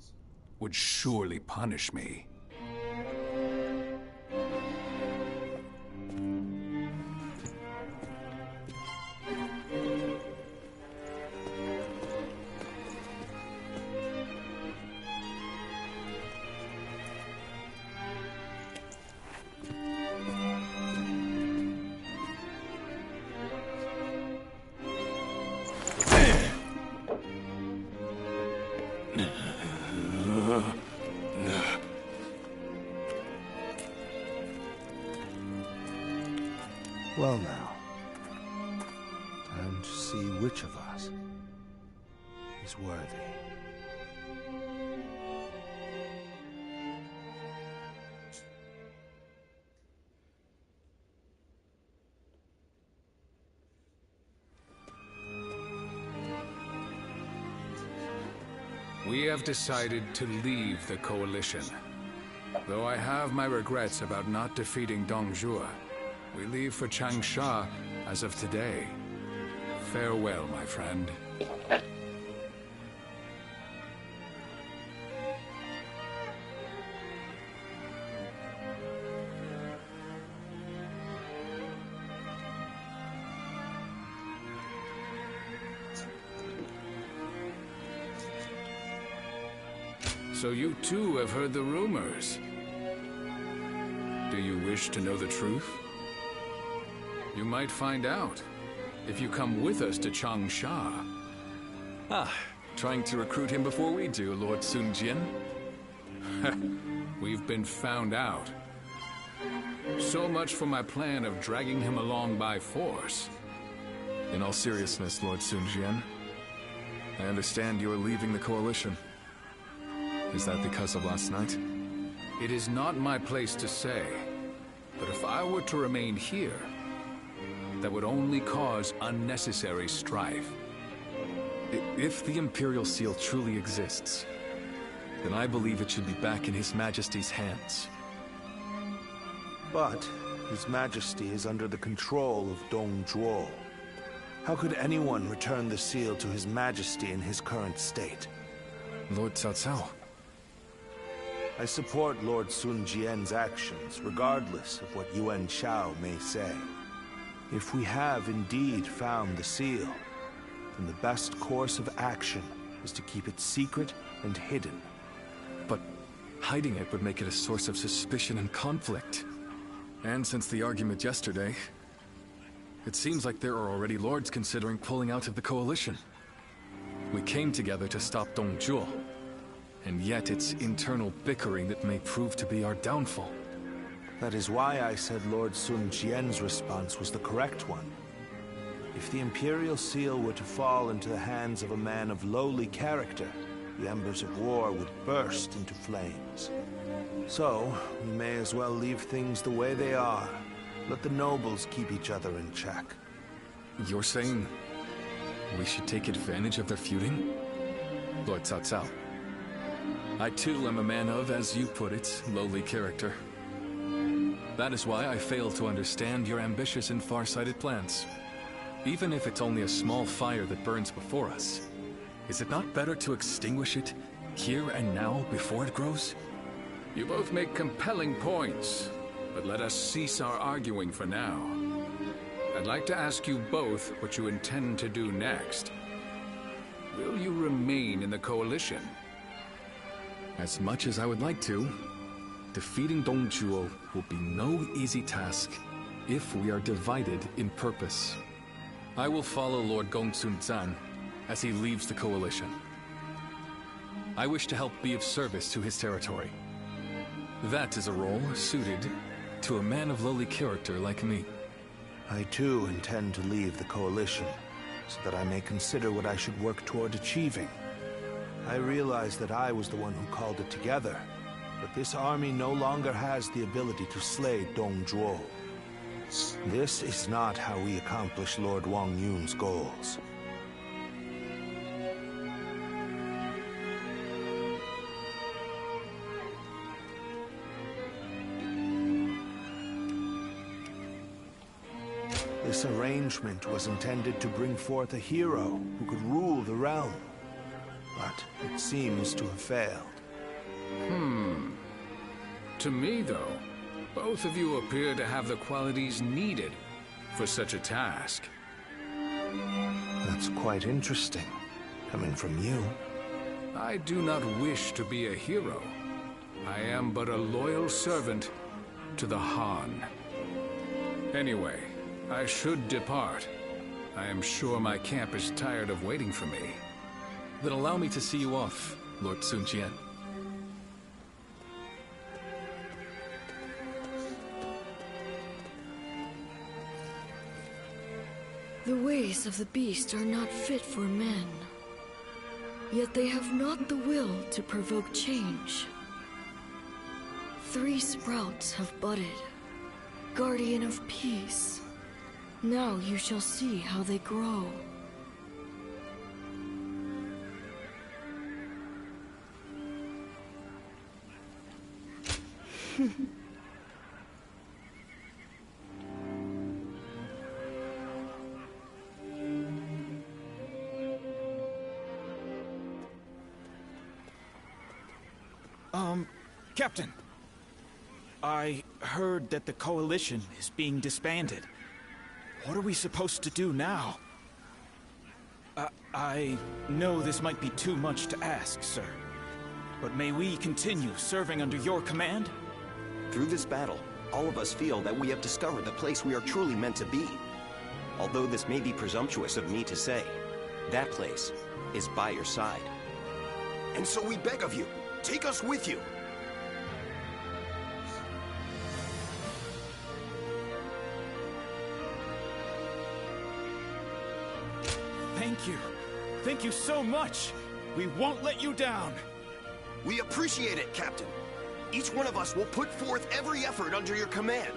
would surely punish me. Well now, time to see which of us is worthy. We have decided to leave the Coalition. Though I have my regrets about not defeating Dong Zhuo, we leave for Changsha as of today. Farewell, my friend. So you too have heard the rumors. Do you wish to know the truth? You might find out if you come with us to Changsha. Trying to recruit him before we do, Lord Sun Jian. We've been found out. So much for my plan of dragging him along by force. In all seriousness, Lord Sun Jian, I understand you are leaving the Coalition. Is that because of last night? It is not my place to say, but if I were to remain here, that would only cause unnecessary strife. If the Imperial Seal truly exists, then I believe it should be back in His Majesty's hands. But His Majesty is under the control of Dong Zhuo. How could anyone return the seal to His Majesty in his current state? Lord Cao Cao. I support Lord Sun Jian's actions, regardless of what Yuan Shao may say. If we have indeed found the seal, then the best course of action is to keep it secret and hidden. But hiding it would make it a source of suspicion and conflict. And since the argument yesterday, it seems like there are already lords considering pulling out of the coalition. We came together to stop Dong Zhuo, and yet it's internal bickering that may prove to be our downfall. That is why I said Lord Sun Jian's response was the correct one. If the Imperial Seal were to fall into the hands of a man of lowly character, the embers of war would burst into flames. So, we may as well leave things the way they are. Let the nobles keep each other in check. You're saying we should take advantage of their feuding? Lord Cao Cao. I too am a man of, as you put it, lowly character. That is why I fail to understand your ambitious and far-sighted plans. Even if it's only a small fire that burns before us, is it not better to extinguish it here and now before it grows? You both make compelling points, but let us cease our arguing for now. I'd like to ask you both what you intend to do next. Will you remain in the coalition? As much as I would like to, defeating Dong Zhuo will be no easy task if we are divided in purpose. I will follow Lord Gongsun Zan as he leaves the coalition. I wish to help be of service to his territory. That is a role suited to a man of lowly character like me. I too intend to leave the coalition, so that I may consider what I should work toward achieving. I realize that I was the one who called it together, but this army no longer has the ability to slay Dong Zhuo. This is not how we accomplish Lord Wang Yun's goals. This arrangement was intended to bring forth a hero who could rule the realm, but it seems to have failed. To me, though, both of you appear to have the qualities needed for such a task. That's quite interesting, coming from you. I do not wish to be a hero. I am but a loyal servant to the Han. Anyway, I should depart. I am sure my camp is tired of waiting for me. Then allow me to see you off, Lord Sun Jian. The ways of the beast are not fit for men. Yet they have not the will to provoke change. 3 sprouts have budded, guardian of peace. Now you shall see how they grow. Captain. I heard that the Coalition is being disbanded. What are we supposed to do now? I know this might be too much to ask, sir. But may we continue serving under your command? Through this battle, all of us feel that we have discovered the place we are truly meant to be. Although this may be presumptuous of me to say, that place is by your side. And so we beg of you, take us with you. Thank you. Thank you so much. We won't let you down. We appreciate it, Captain. Each one of us will put forth every effort under your command.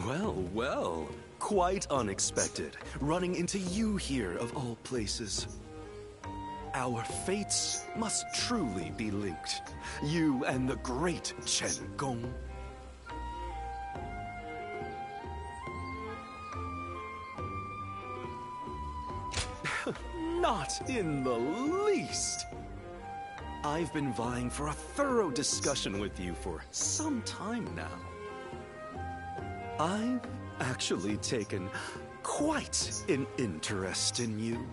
Well, well. Quite unexpected, running into you here of all places. Our fates must truly be linked. You and the great Chen Gong. Not in the least. I've been vying for a thorough discussion with you for some time now. I've actually taken quite an interest in you.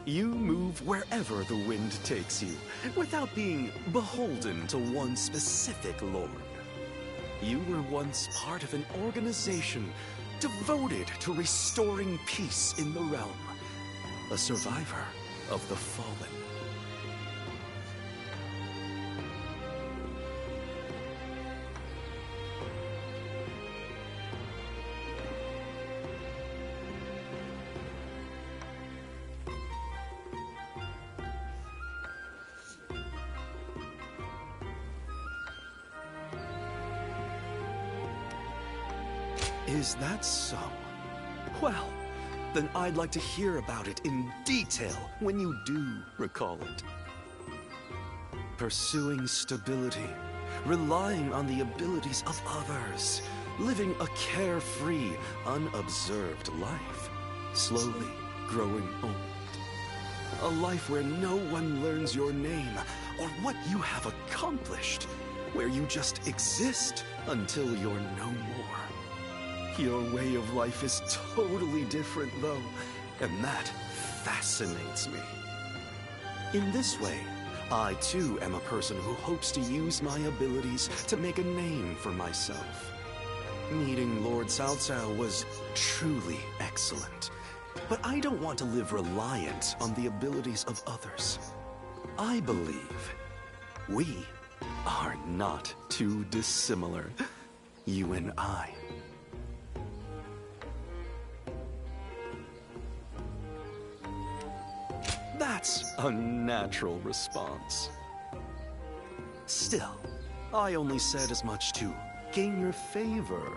You move wherever the wind takes you, without being beholden to one specific lord. You were once part of an organization devoted to restoring peace in the realm. A survivor of the fallen. Is that so? Well, then I'd like to hear about it in detail when you do recall it. Pursuing stability, relying on the abilities of others, living a carefree, unobserved life, slowly growing old. A life where no one learns your name or what you have accomplished, where you just exist until you're no more. Your way of life is totally different, though, and that fascinates me. In this way, I too am a person who hopes to use my abilities to make a name for myself. Meeting Lord Cao Cao was truly excellent, but I don't want to live reliant on the abilities of others. I believe we are not too dissimilar, you and I. That's a natural response. Still, I only said as much to gain your favor.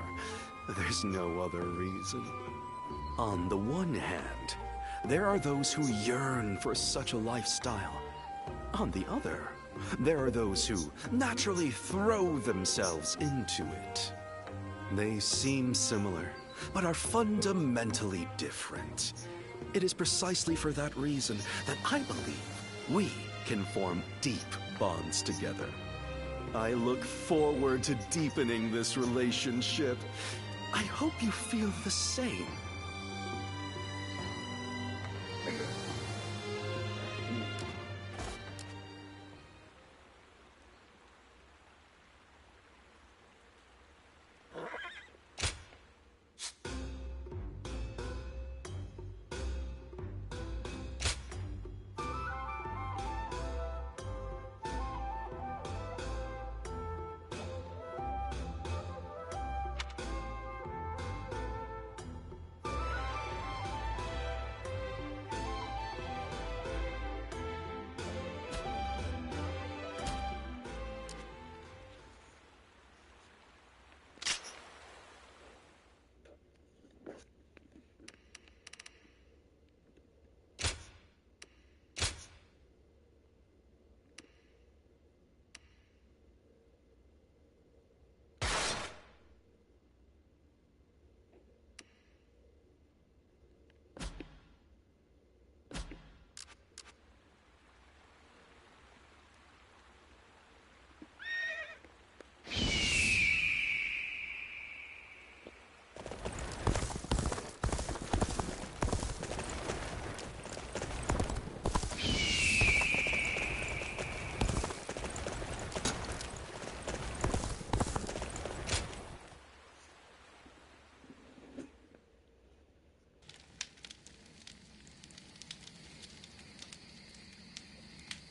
There's no other reason. On the one hand, there are those who yearn for such a lifestyle. On the other, there are those who naturally throw themselves into it. They seem similar, but are fundamentally different. It is precisely for that reason that I believe we can form deep bonds together. I look forward to deepening this relationship. I hope you feel the same.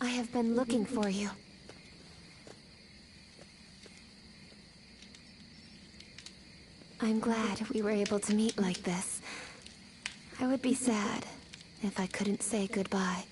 I have been looking for you. I'm glad we were able to meet like this. I would be sad if I couldn't say goodbye.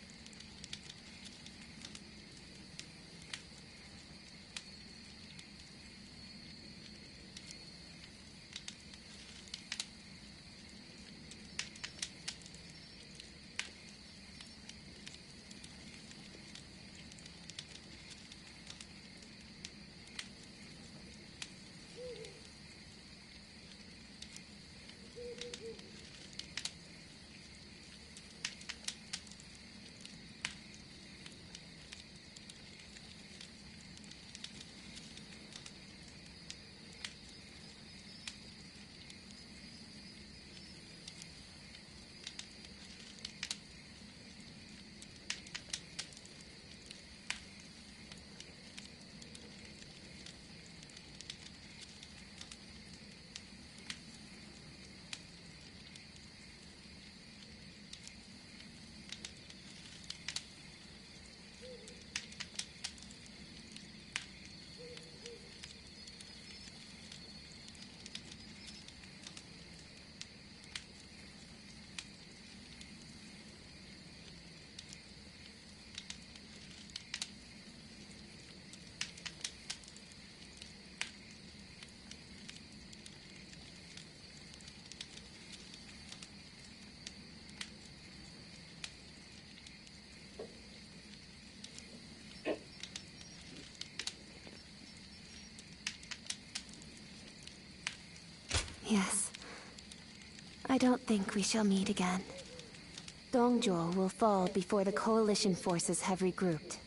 Yes. I don't think we shall meet again. Dongzhuo will fall before the Coalition forces have regrouped.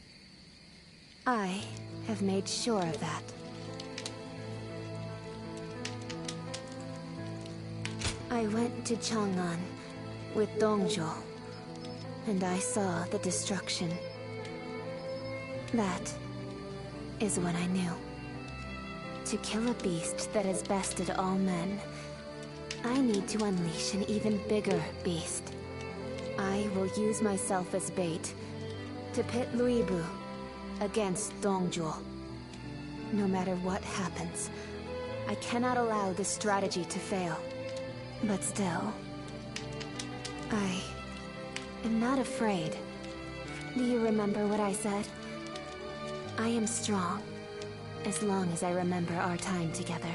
I have made sure of that. I went to Chang'an with Dongzhuo, and I saw the destruction. That is when I knew. To kill a beast that has bested all men, I need to unleash an even bigger beast. I will use myself as bait to pit Lu Bu against Dongzhuo. No matter what happens, I cannot allow this strategy to fail. But still, I am not afraid. Do you remember what I said? I am strong, as long as I remember our time together.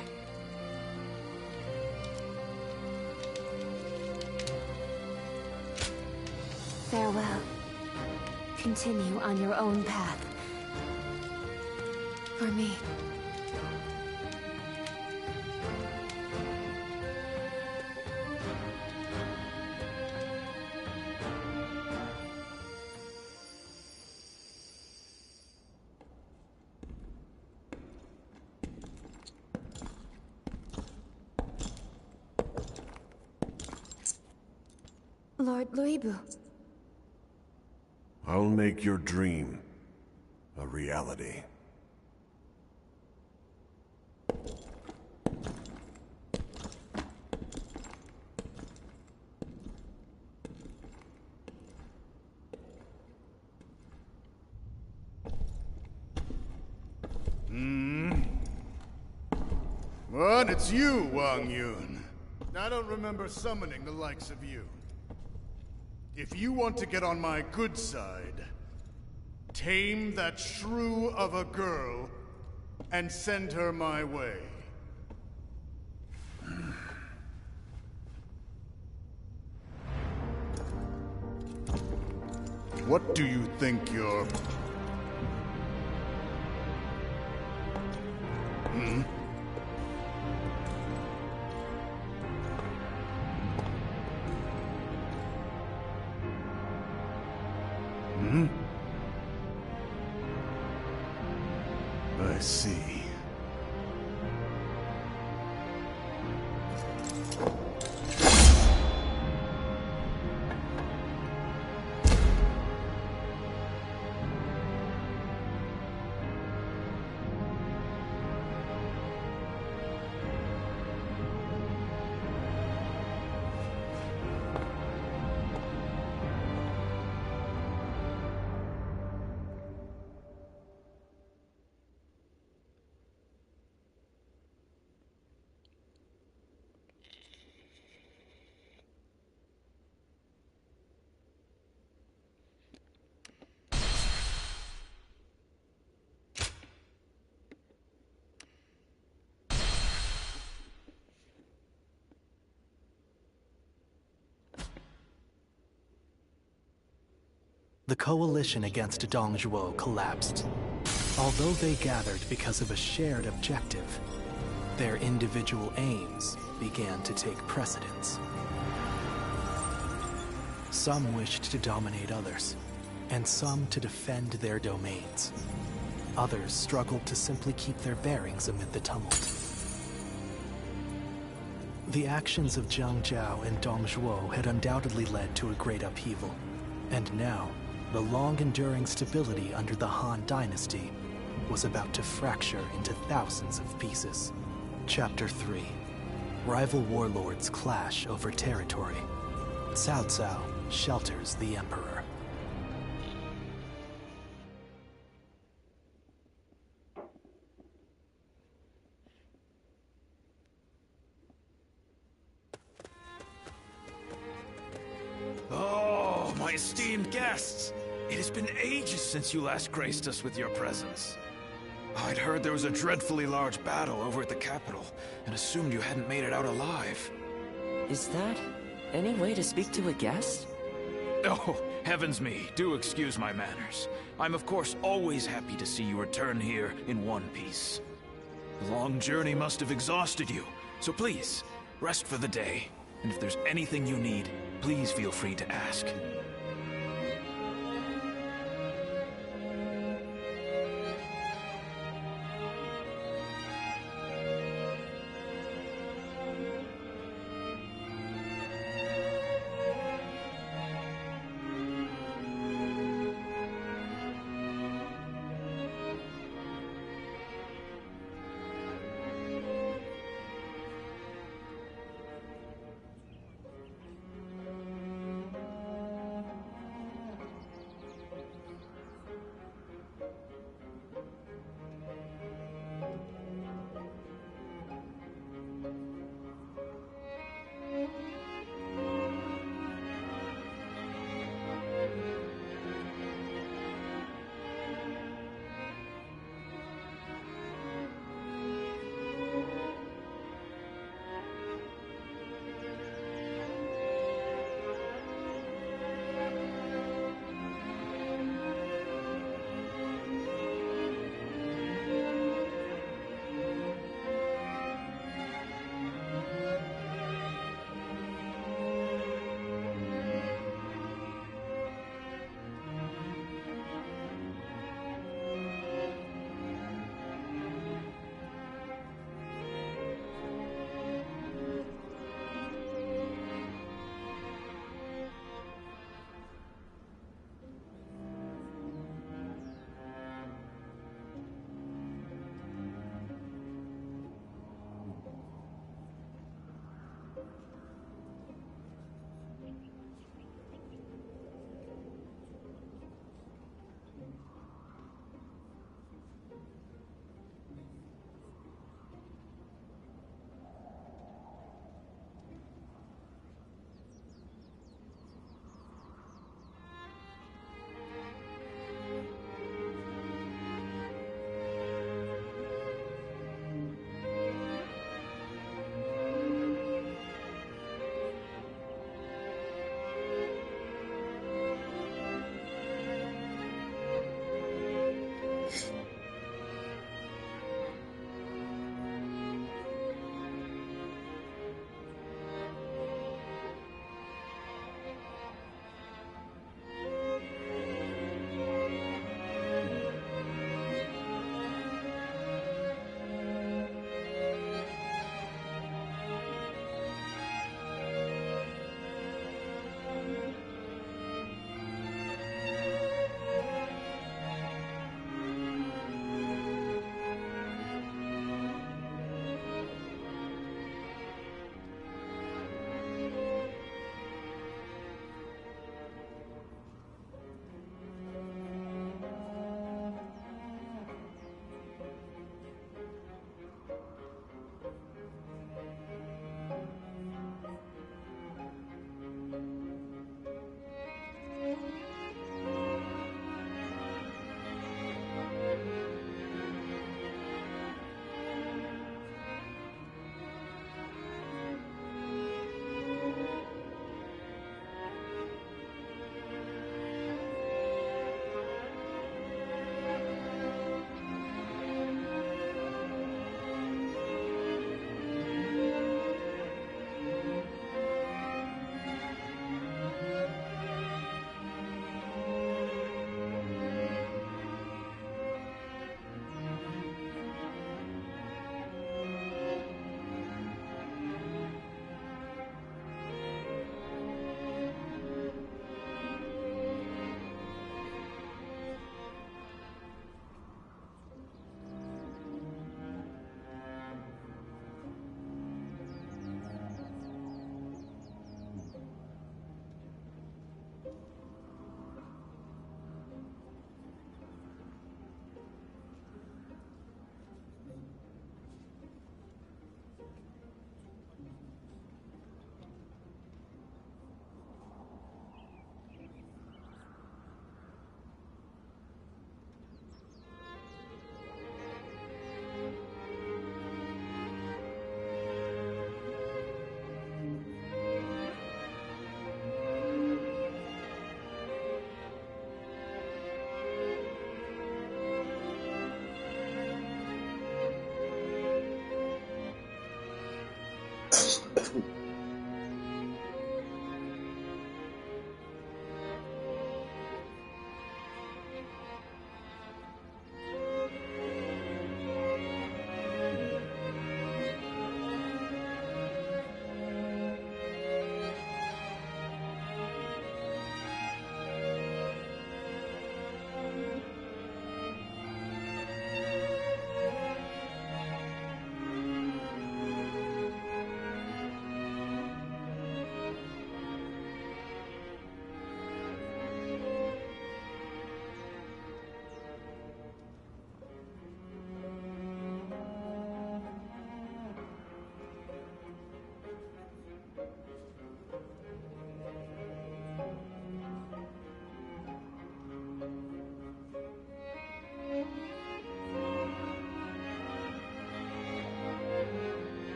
Farewell. Continue on your own path. For me. Lord Lu Bu. I'll make your dream a reality. What? It's you, Wang Yun. I don't remember summoning the likes of you. If you want to get on my good side, tame that shrew of a girl and send her my way. What do you think you're... Hmm? Hmm? I see. The coalition against Dongzhuo collapsed. Although they gathered because of a shared objective, their individual aims began to take precedence. Some wished to dominate others, and some to defend their domains. Others struggled to simply keep their bearings amid the tumult. The actions of Jiang Zhao and Dongzhuo had undoubtedly led to a great upheaval, and now, the long-enduring stability under the Han Dynasty was about to fracture into thousands of pieces. Chapter 3. Rival warlords clash over territory. Cao Cao shelters the Emperor. Oh, my esteemed guests! It has been ages since you last graced us with your presence. I'd heard there was a dreadfully large battle over at the capital, and assumed you hadn't made it out alive. Is that any way to speak to a guest? Oh, heavens me, do excuse my manners. I'm of course always happy to see you return here in one piece. The long journey must have exhausted you, so please, Rest for the day, and if there's anything you need, please feel free to ask.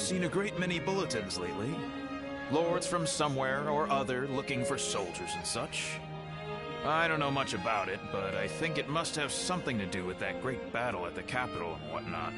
seen a great many bulletins lately. Lords from somewhere or other looking for soldiers and such. I don't know much about it, but I think it must have something to do with that great battle at the capital and whatnot.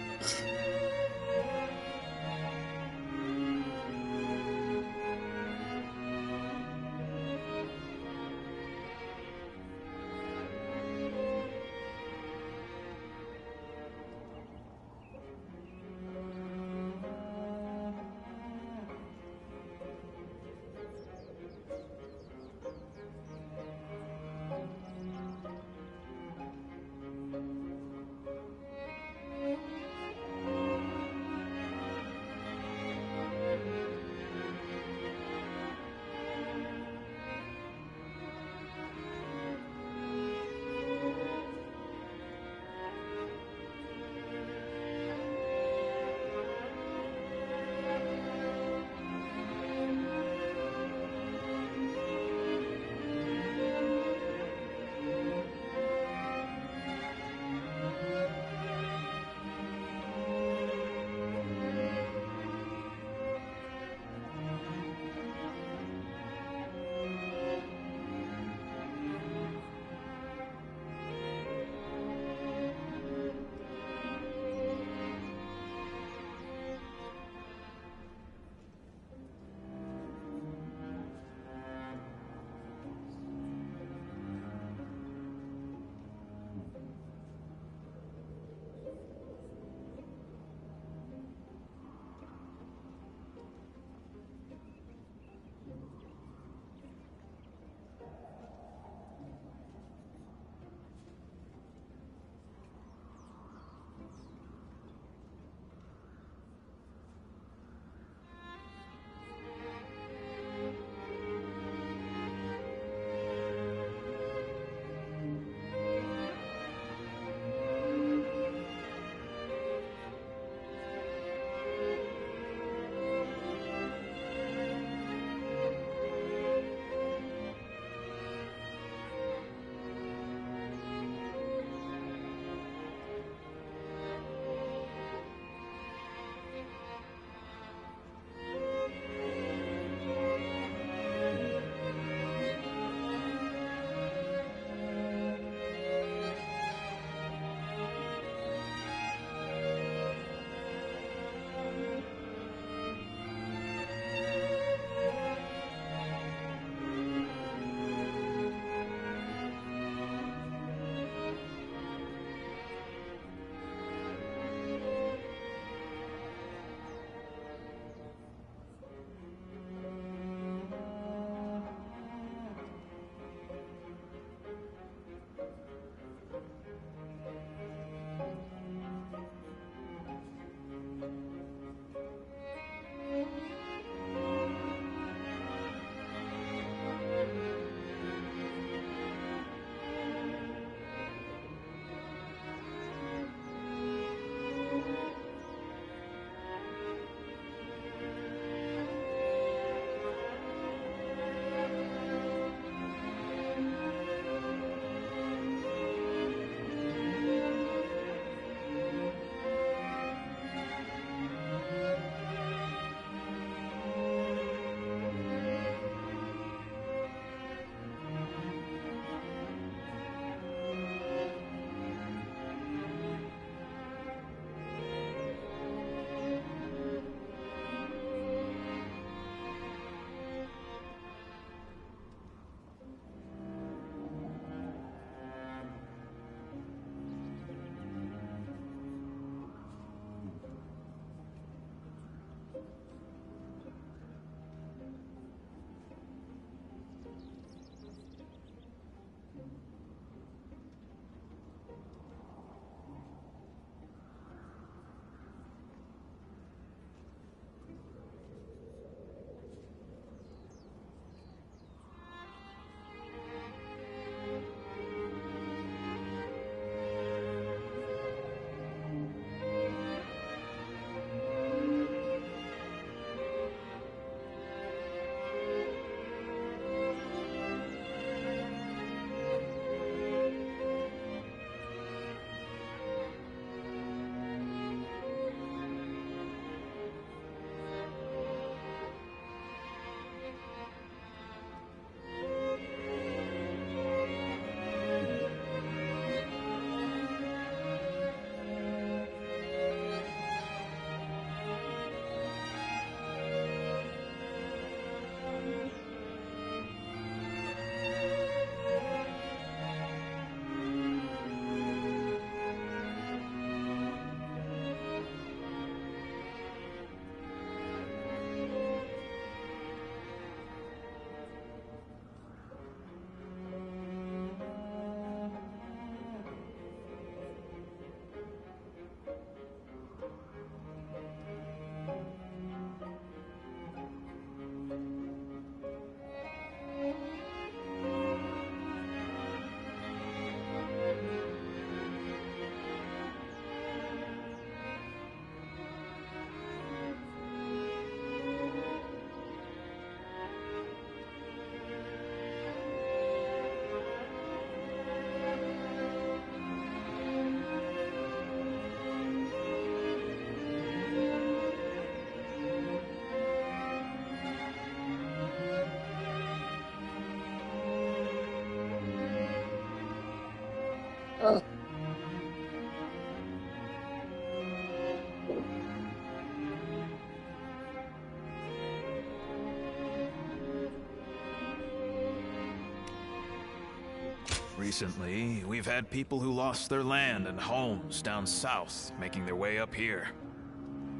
Recently, we've had people who lost their land and homes down south making their way up here.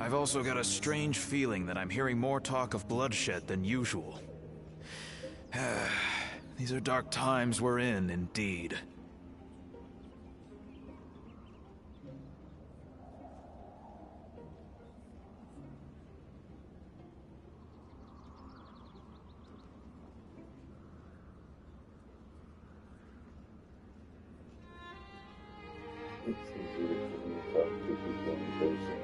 I've also got a strange feeling that I'm hearing more talk of bloodshed than usual. These are dark times we're in, indeed. It's easier for me to talk to people in person.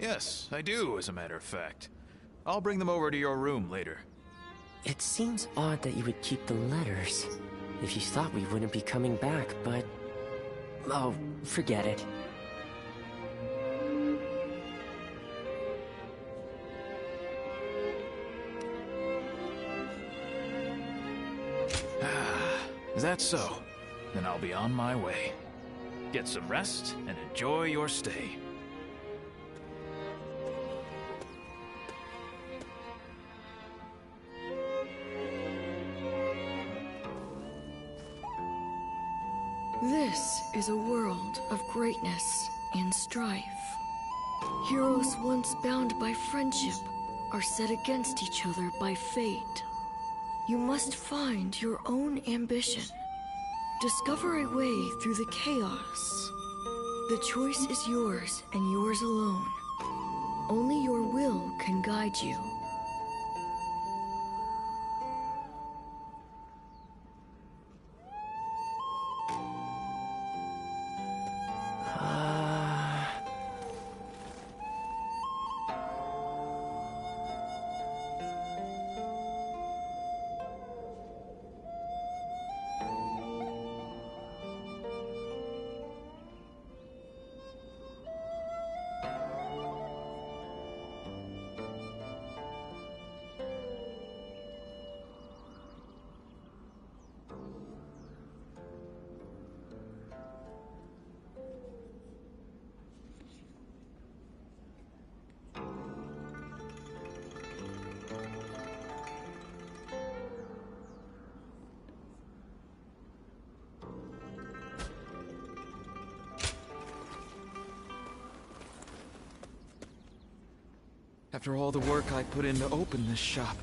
Yes, I do, as a matter of fact. I'll bring them over to your room later. It seems odd that you would keep the letters. If you thought we wouldn't be coming back, but... oh, forget it. Is that so? Then I'll be on my way. Get some rest and enjoy your stay. This is a world of greatness and strife. Heroes once bound by friendship are set against each other by fate. You must find your own ambition. Discover a way through the chaos. The choice is yours and yours alone. Only your will can guide you. After all the work I put in to open this shop,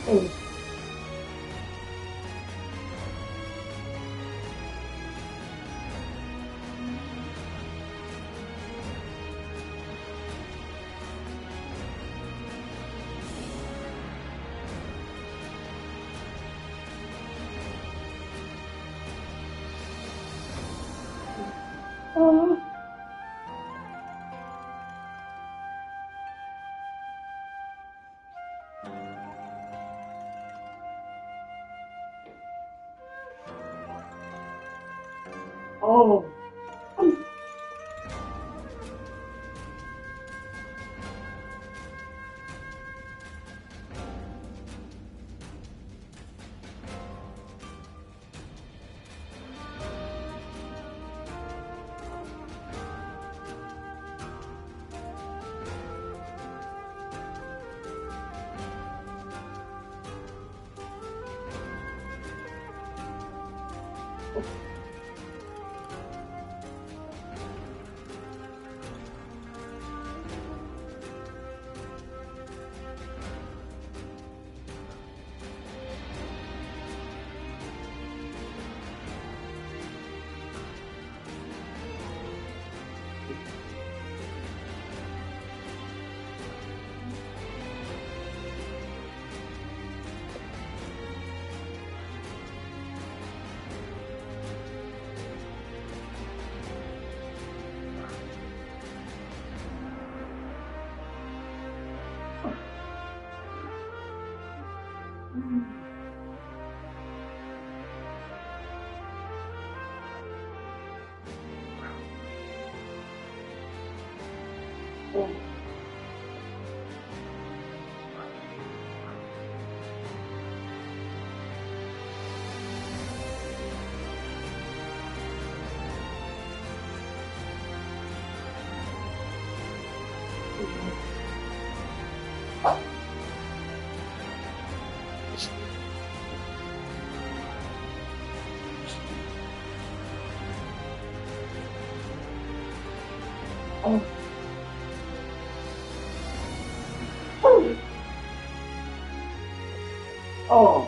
Oh. Oh.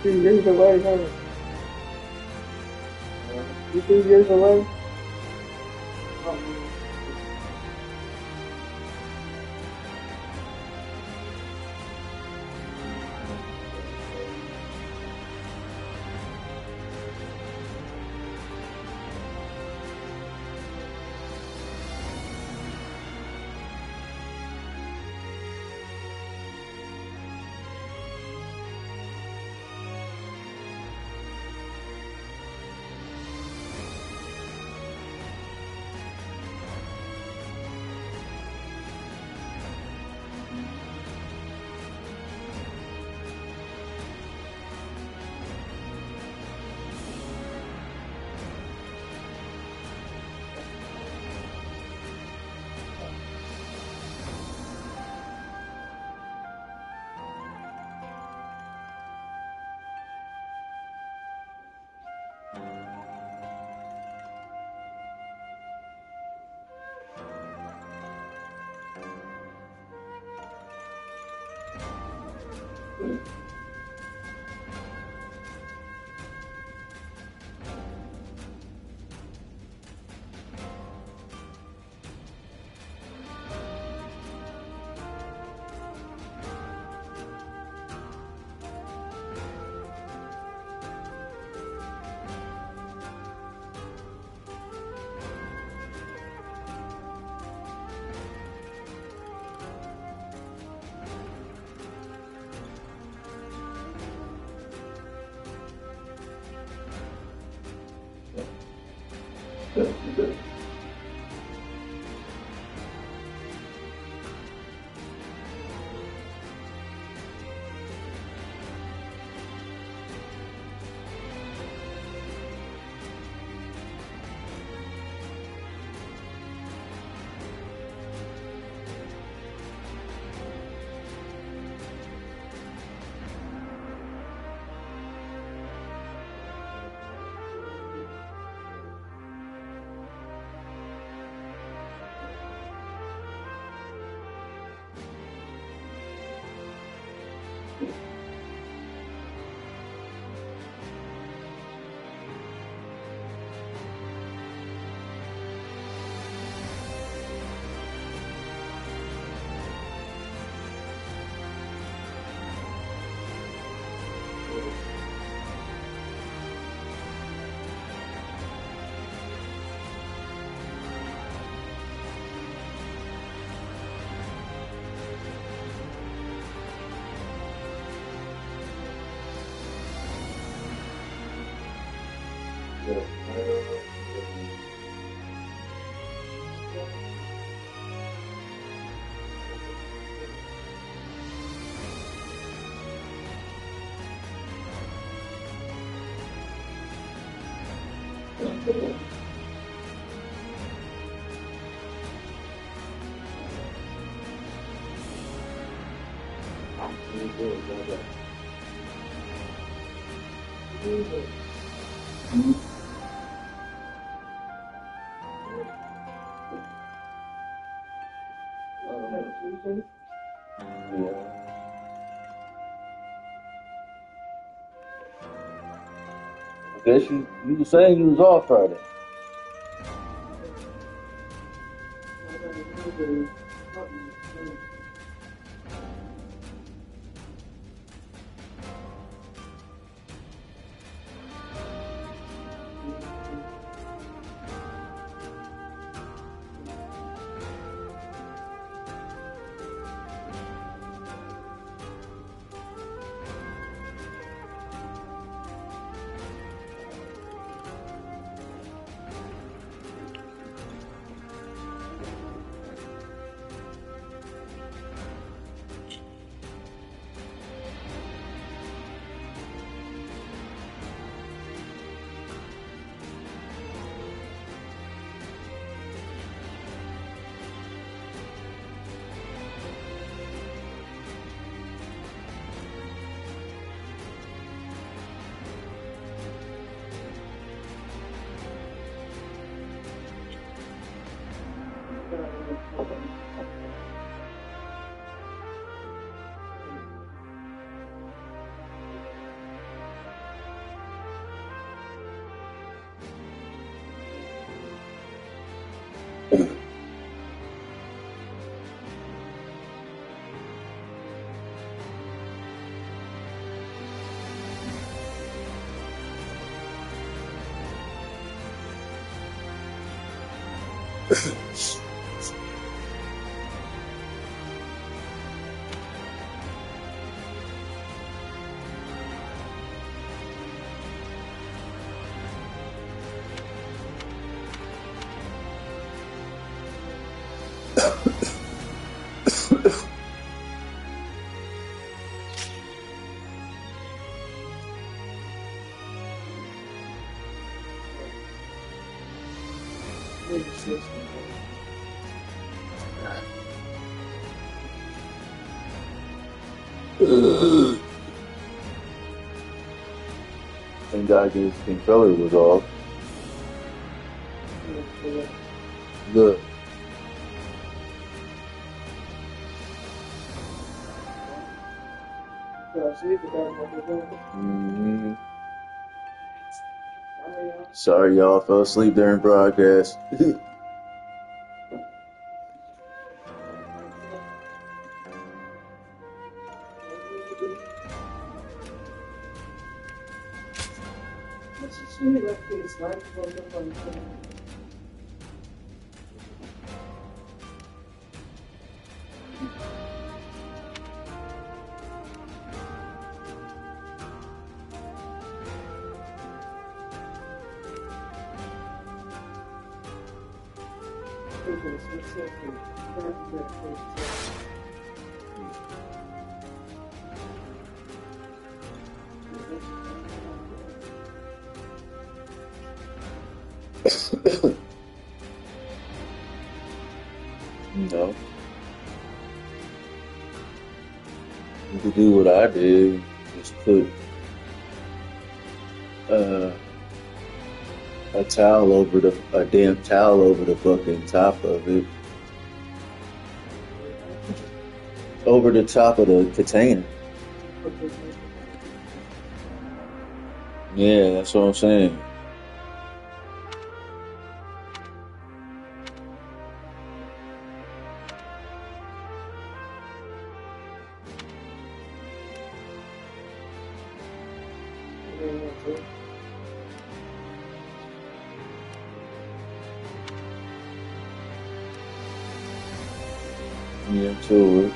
2 years away, huh? 2 years away? Guess you were saying you was off Friday. Thank God his controller was off. Good. Mm-hmm. Sorry, y'all. Fell asleep during broadcast. No. You could do what I did. Just put a towel over a damn towel over the bucket, top of it, over the top of the container. Yeah, that's what I'm saying. Yeah, too.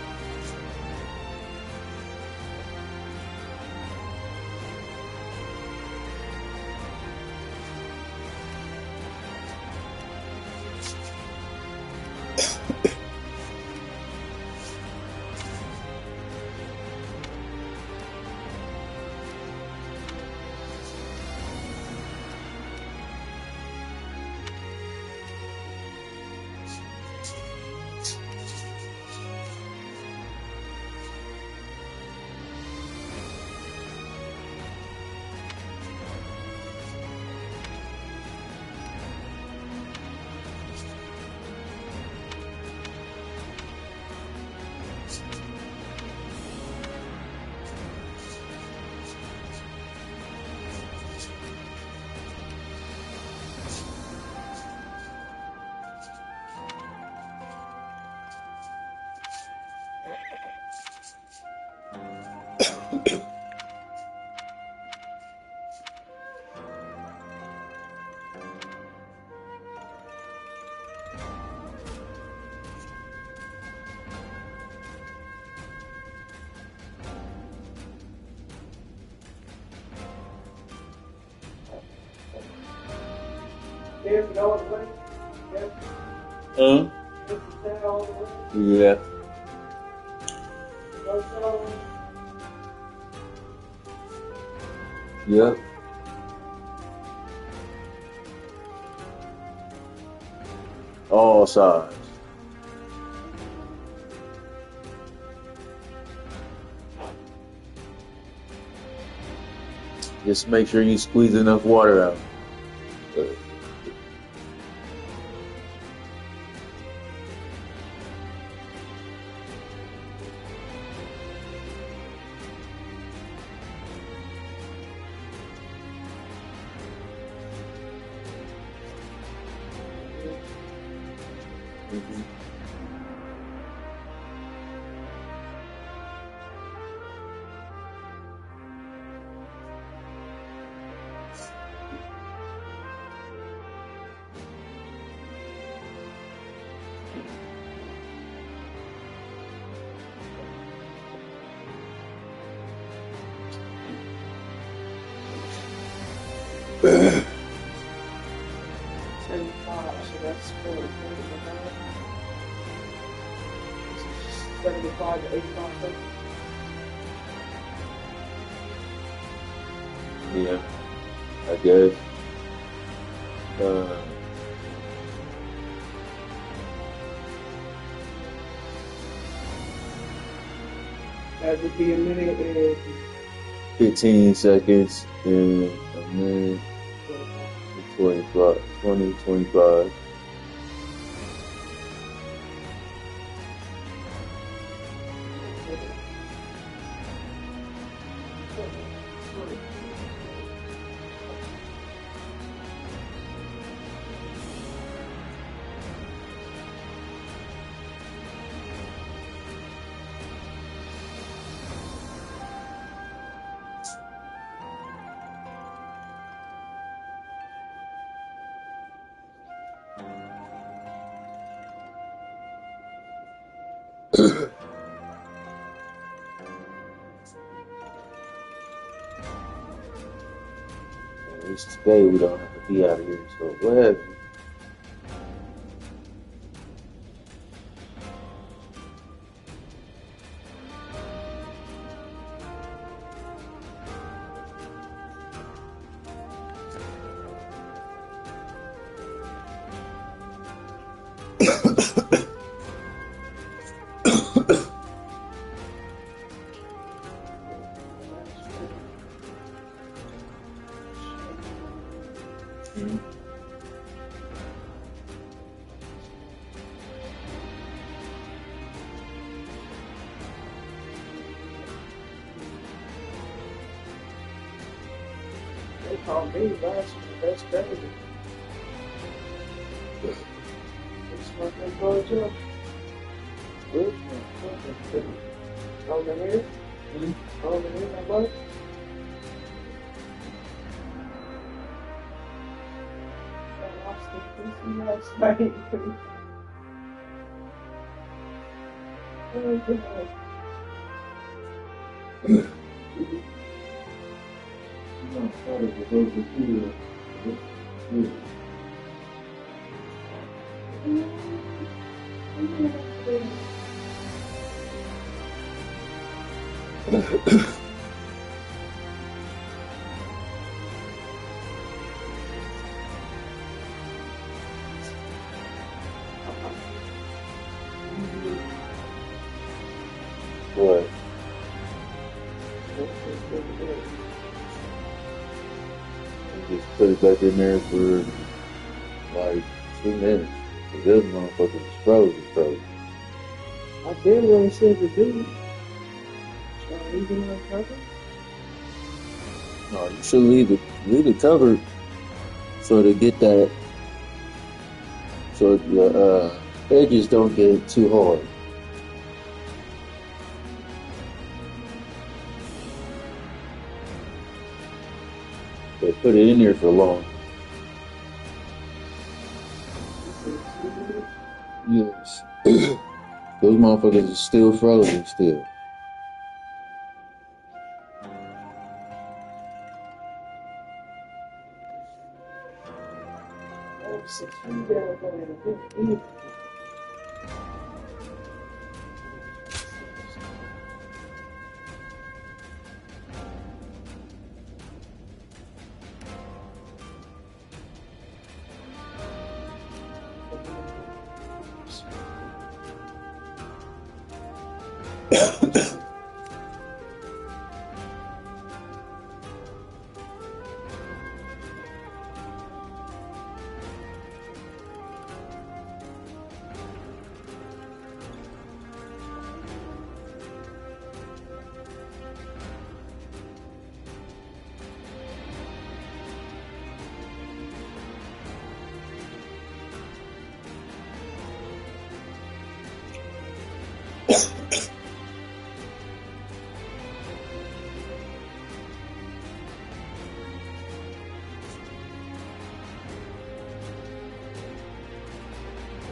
Huh? Yeah. Yep. All sides. Just make sure you squeeze enough water out. Yeah, I guess. That would be a minute and 15 seconds and a minute and 25. At least today we don't have to be out of here, so whatever. they called me last best baby. It's what they call it, Joe. Over here? Over here, my boy? I lost the pussy last night. Oh, God. What? Just put it back in there for like 2 minutes. Cause those motherfuckers is frozen. I did what it said to do. Should I leave it on cover? No, you should leave it covered so to get that, so the edges don't get too hard. They put it in there for long. Yes. Those motherfuckers are still frozen still.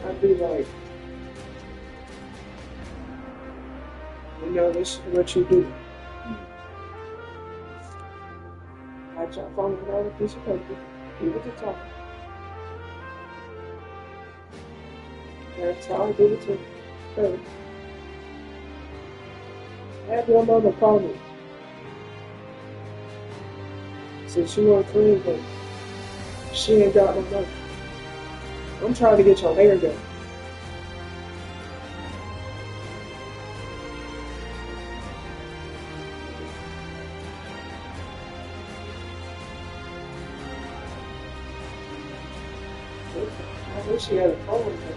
I'd be like, you know, this is what you do. I chop on another piece of paper, give it to top. That's how I did it to her. I had your mother call me. Said she want to clean, but she ain't got no money. I'm trying to get your hair done. I wish she had a phone with her.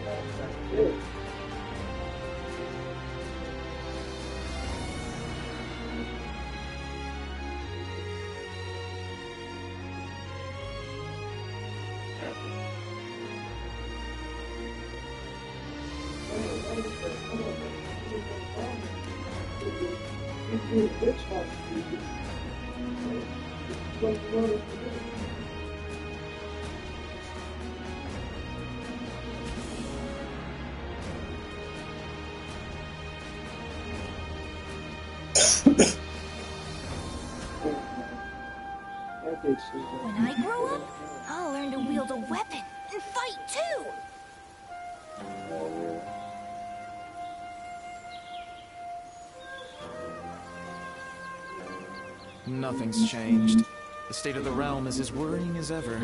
When I grow up, I'll learn to wield a weapon and fight too! Nothing's changed. The state of the realm is as worrying as ever.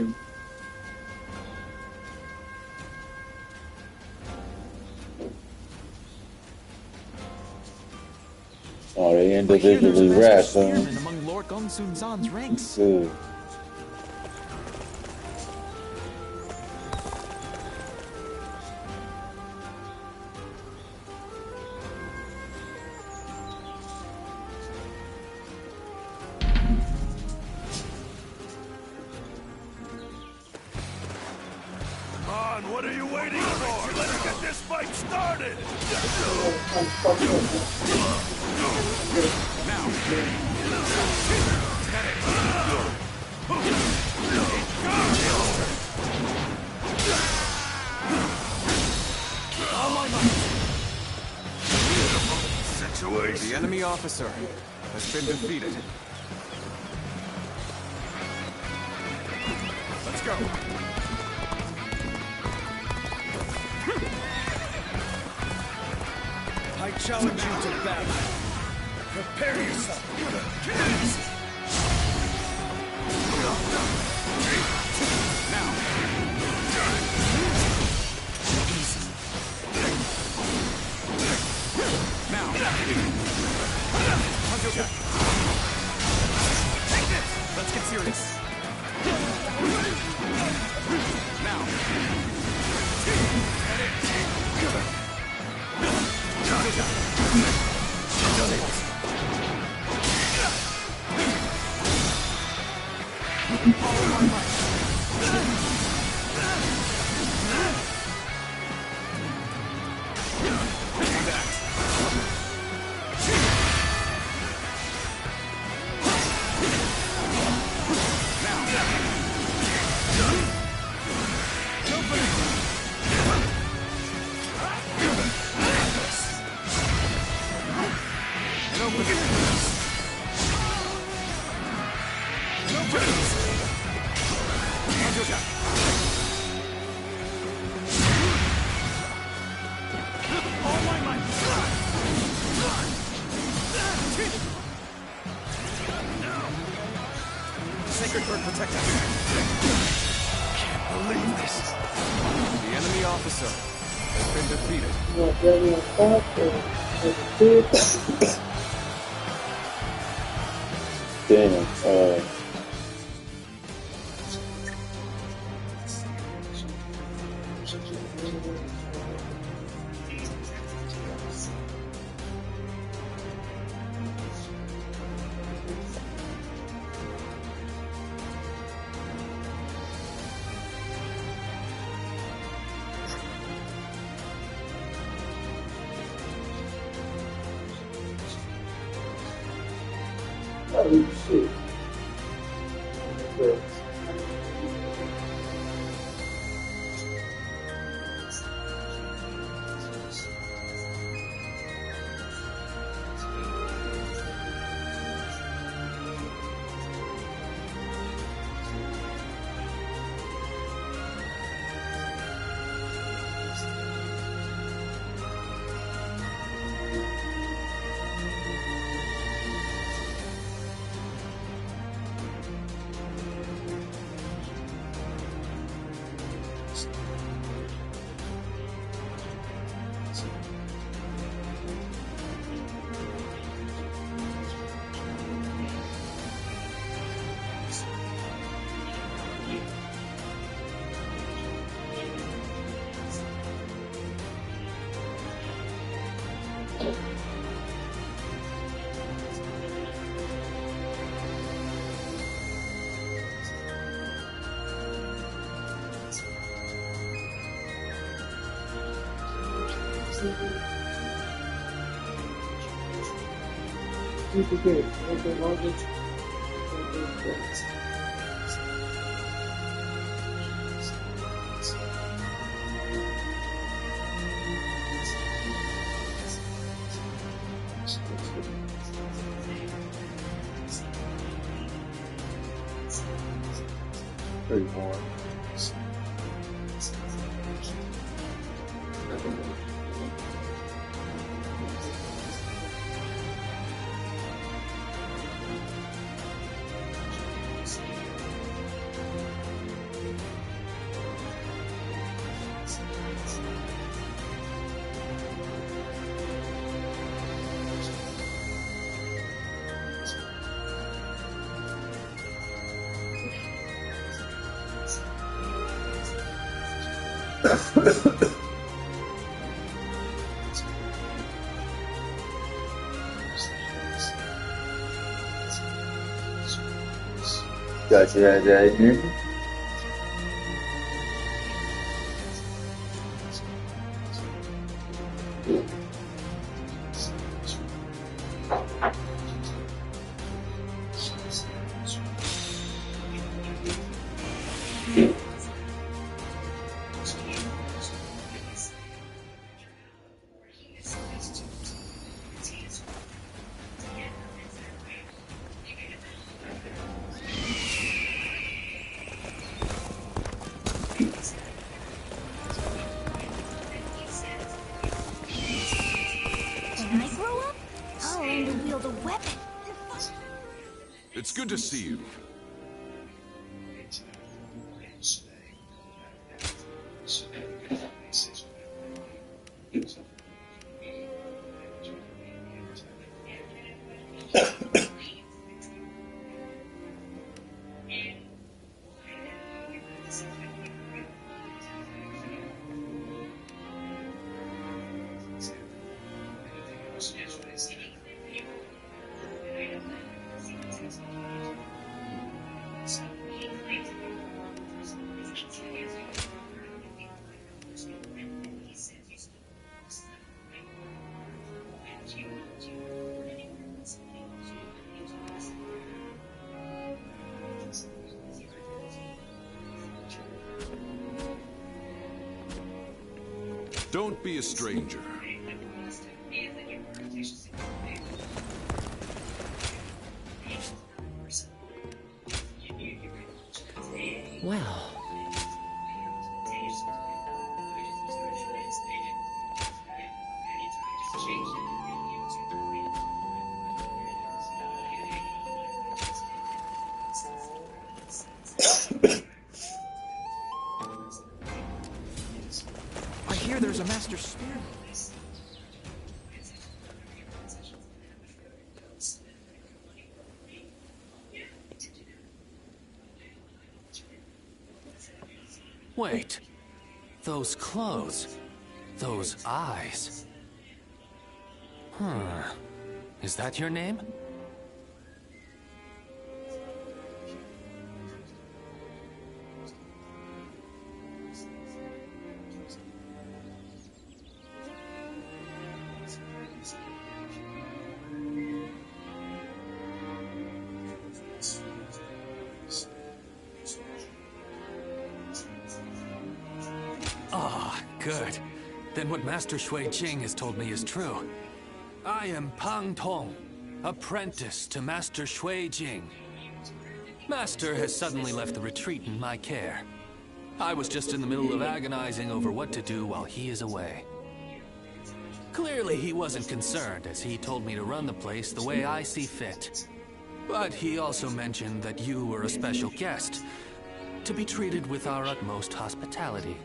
Oh, they individually wrapped, huh? Among Lord Gongsun Zan's ranks. Good. Come on, what are you waiting for? Let's get this fight started! The enemy officer has been defeated. Let's go. I challenge you to battle. Prepare yourself. Take this! Let's get serious. Sacred Bird protect us. Can't believe this. The enemy officer has been defeated. Damn, holy shit. pretty hard. Gotcha, that here. When I grow up, I'll learn to wield a weapon. It's good to see you. Don't be a stranger. Well... hear there's a Master Spearman. Wait. Those clothes. Those eyes. Is that your name? Good. Then what Master Shui Jing has told me is true. I am Pang Tong, apprentice to Master Shui Jing. Master has suddenly left the retreat in my care. I was just in the middle of agonizing over what to do while he is away. Clearly he wasn't concerned, as he told me to run the place the way I see fit. But he also mentioned that you were a special guest, to be treated with our utmost hospitality.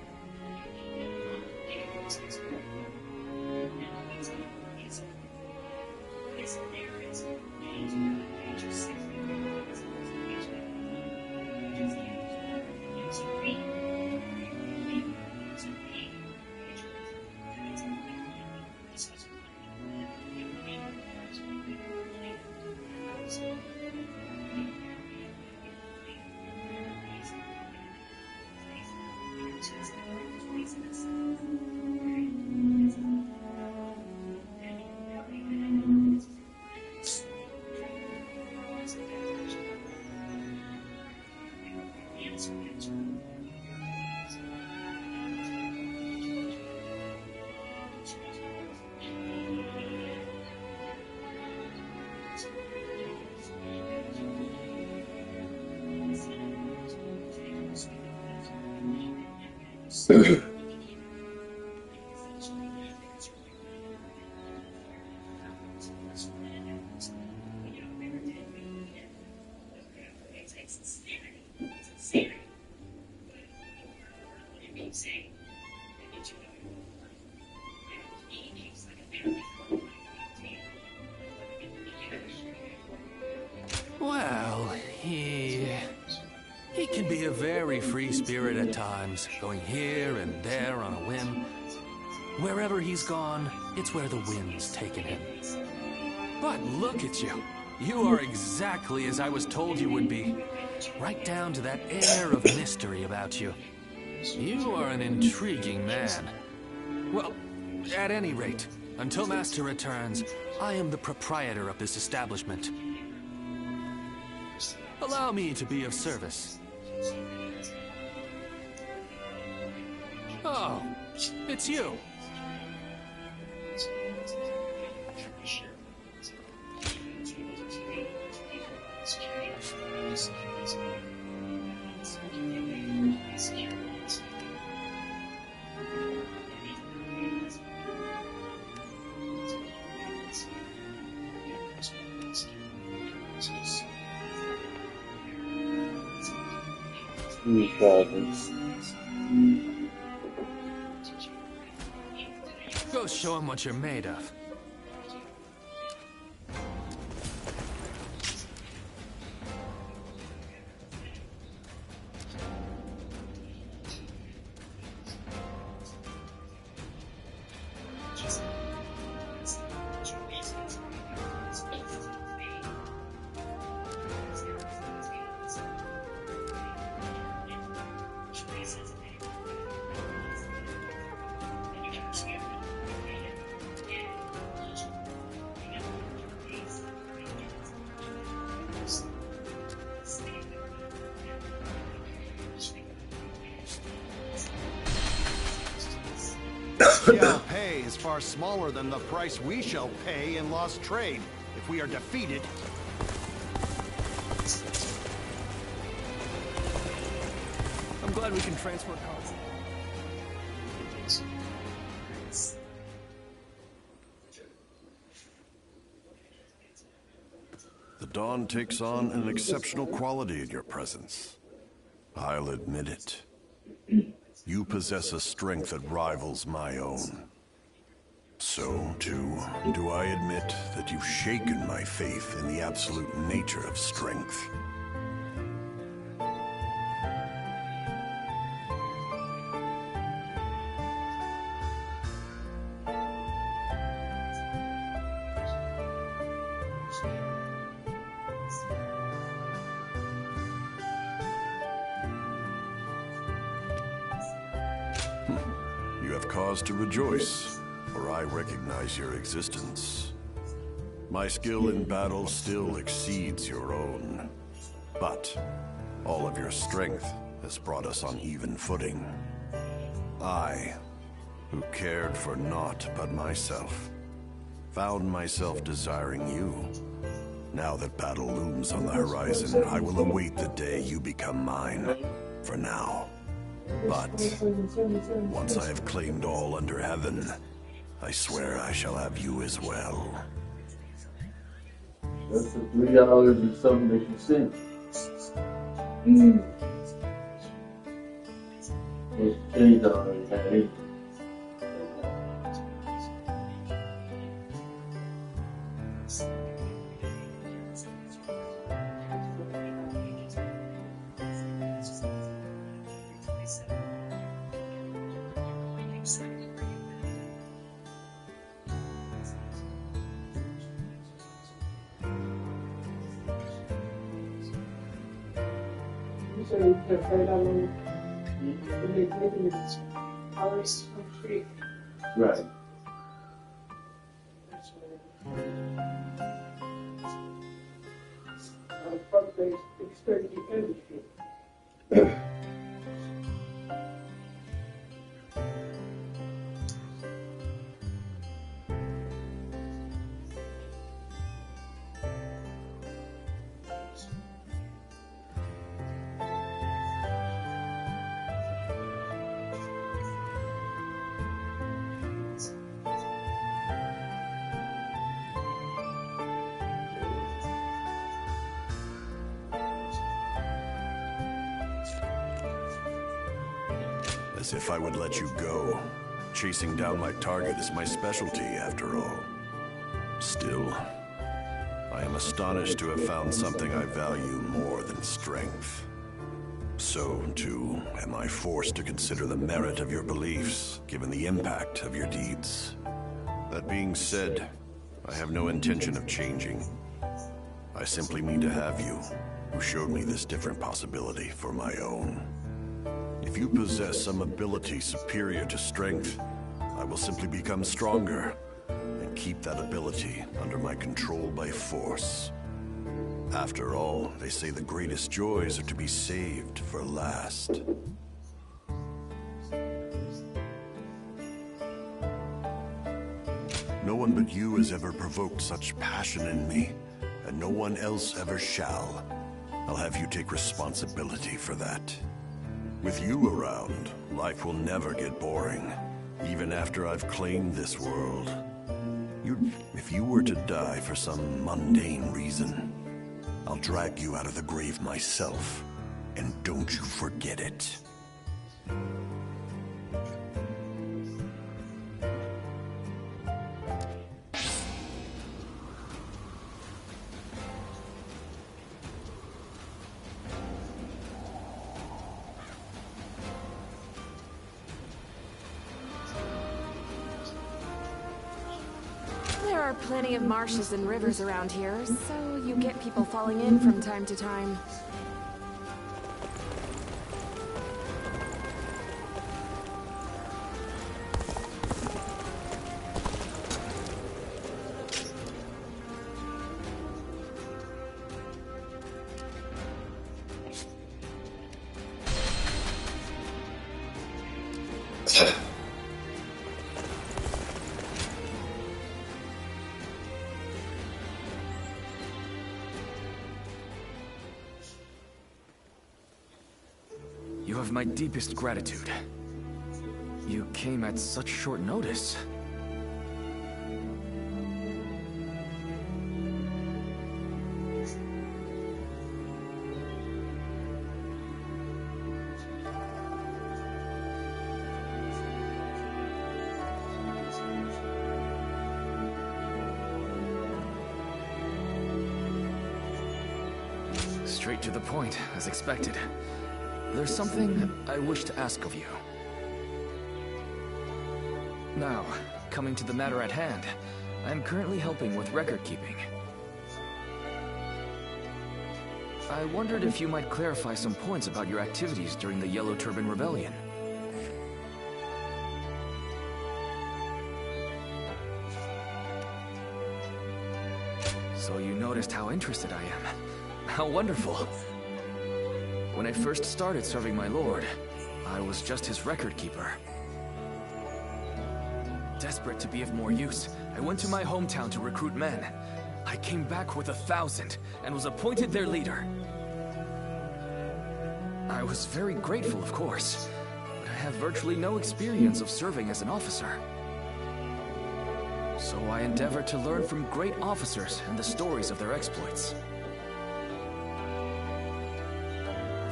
Well, he can be a very free spirit at times, going here and there on a whim. Wherever he's gone, it's where the wind's taken him. But look at you. You are exactly as I was told you would be. Right down to that air of mystery about you. You are an intriguing man. Well, at any rate, until Master returns, I am the proprietor of this establishment. Allow me to be of service. Oh, it's you. Go show him what you're made of. Shall pay is far smaller than the price we shall pay in lost trade if we are defeated. I'm glad we can transport cargo. The dawn takes on an exceptional quality in your presence. I'll admit it. You possess a strength that rivals my own. So, too, do I admit that you've shaken my faith in the absolute nature of strength. You have cause to rejoice, for I recognize your existence. My skill in battle still exceeds your own, but all of your strength has brought us on even footing. I, who cared for naught but myself, found myself desiring you. Now that battle looms on the horizon, I will await the day you become mine, for now. But once I have claimed all under heaven, I swear I shall have you as well. That's the $3 or something that you sent. It's changed already, man. You said you can't play that long. When they making it hours for free. Right. That's how the fuck they expect you to end shit. As if I would let you go. Chasing down my target is my specialty, after all. Still, I am astonished to have found something I value more than strength. So, too, am I forced to consider the merit of your beliefs, given the impact of your deeds. That being said, I have no intention of changing. I simply mean to have you, who showed me this different possibility, for my own. If you possess some ability superior to strength, I will simply become stronger, and keep that ability under my control by force. After all, they say the greatest joys are to be saved for last. No one but you has ever provoked such passion in me, and no one else ever shall. I'll have you take responsibility for that. With you around, life will never get boring, even after I've claimed this world. If you were to die for some mundane reason, I'll drag you out of the grave myself, and don't you forget it. There are plenty of marshes and rivers around here, so you get people falling in from time to time. You have my deepest gratitude. You came at such short notice. Straight to the point, as expected. There's something I wish to ask of you. Now, coming to the matter at hand, I am currently helping with record keeping. I wondered if you might clarify some points about your activities during the Yellow Turban Rebellion. So you noticed how interested I am. How wonderful. When I first started serving my lord, I was just his record keeper. Desperate to be of more use, I went to my hometown to recruit men. I came back with 1,000 and was appointed their leader. I was very grateful, of course, but I have virtually no experience of serving as an officer. So I endeavored to learn from great officers and the stories of their exploits.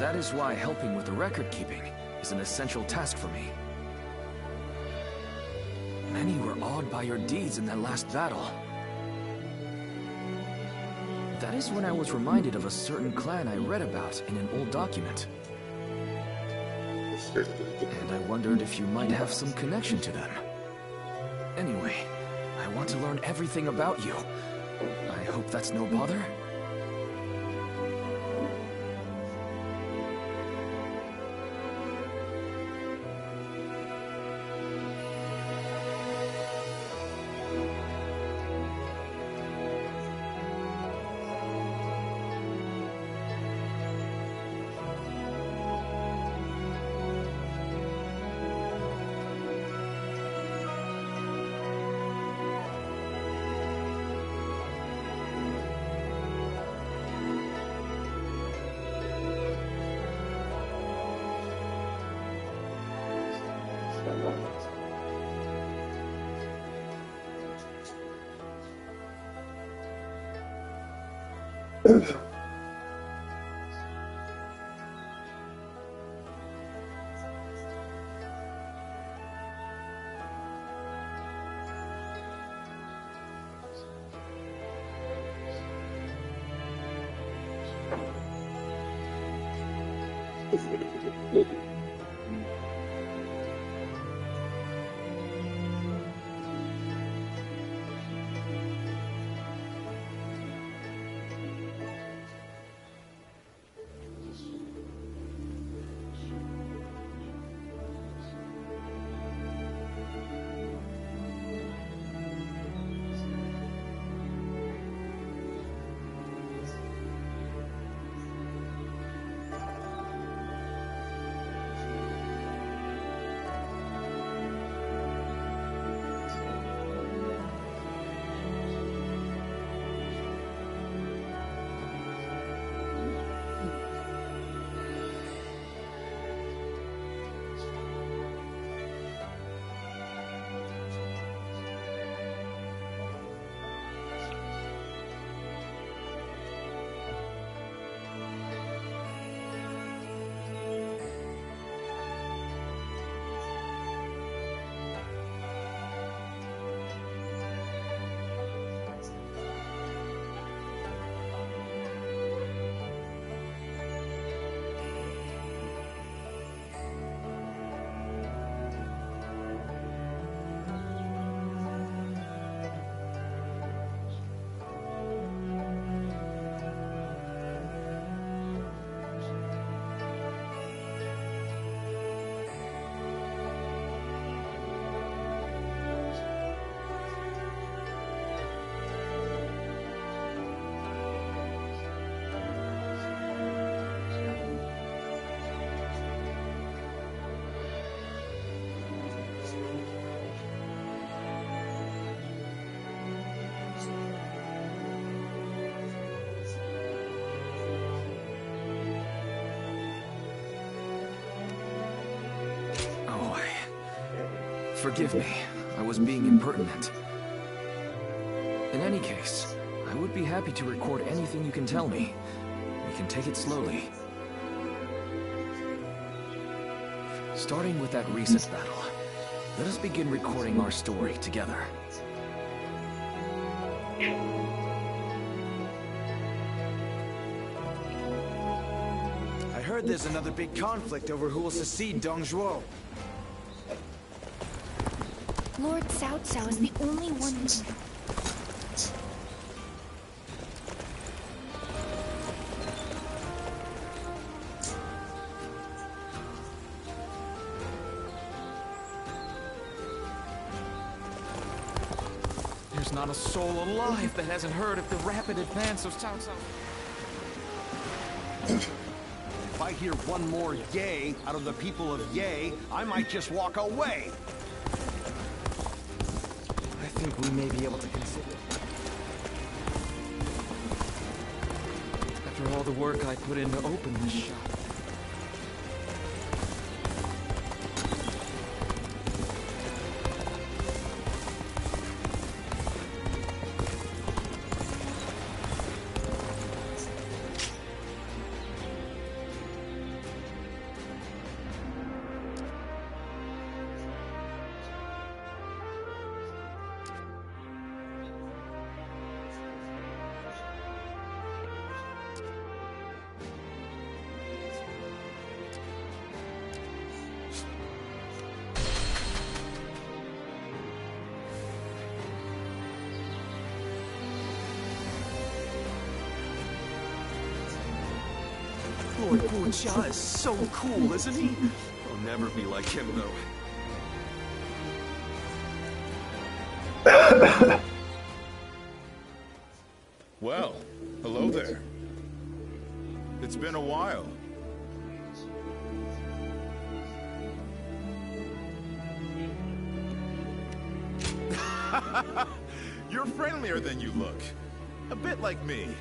That is why helping with the record keeping is an essential task for me. Many were awed by your deeds in that last battle. That is when I was reminded of a certain clan I read about in an old document. And I wondered if you might have some connection to them. Anyway, I want to learn everything about you. I hope that's no bother? Forgive me, I was being impertinent. In any case, I would be happy to record anything you can tell me. We can take it slowly. Starting with that recent battle, let us begin recording our story together. heard there's another big conflict over who will succeed Dong Zhuo. Lord Cao Cao is the only one who... There's not a soul alive that hasn't heard of the rapid advance of Cao Cao. If I hear one more yay out of the people of Yay, I might just walk away. I think we may be able to consider. After all the work I put in to open this shop. Lord Wu Jia is so cool, isn't he? I'll never be like him, though. Well, hello there. It's been a while. You're friendlier than you look. A bit like me.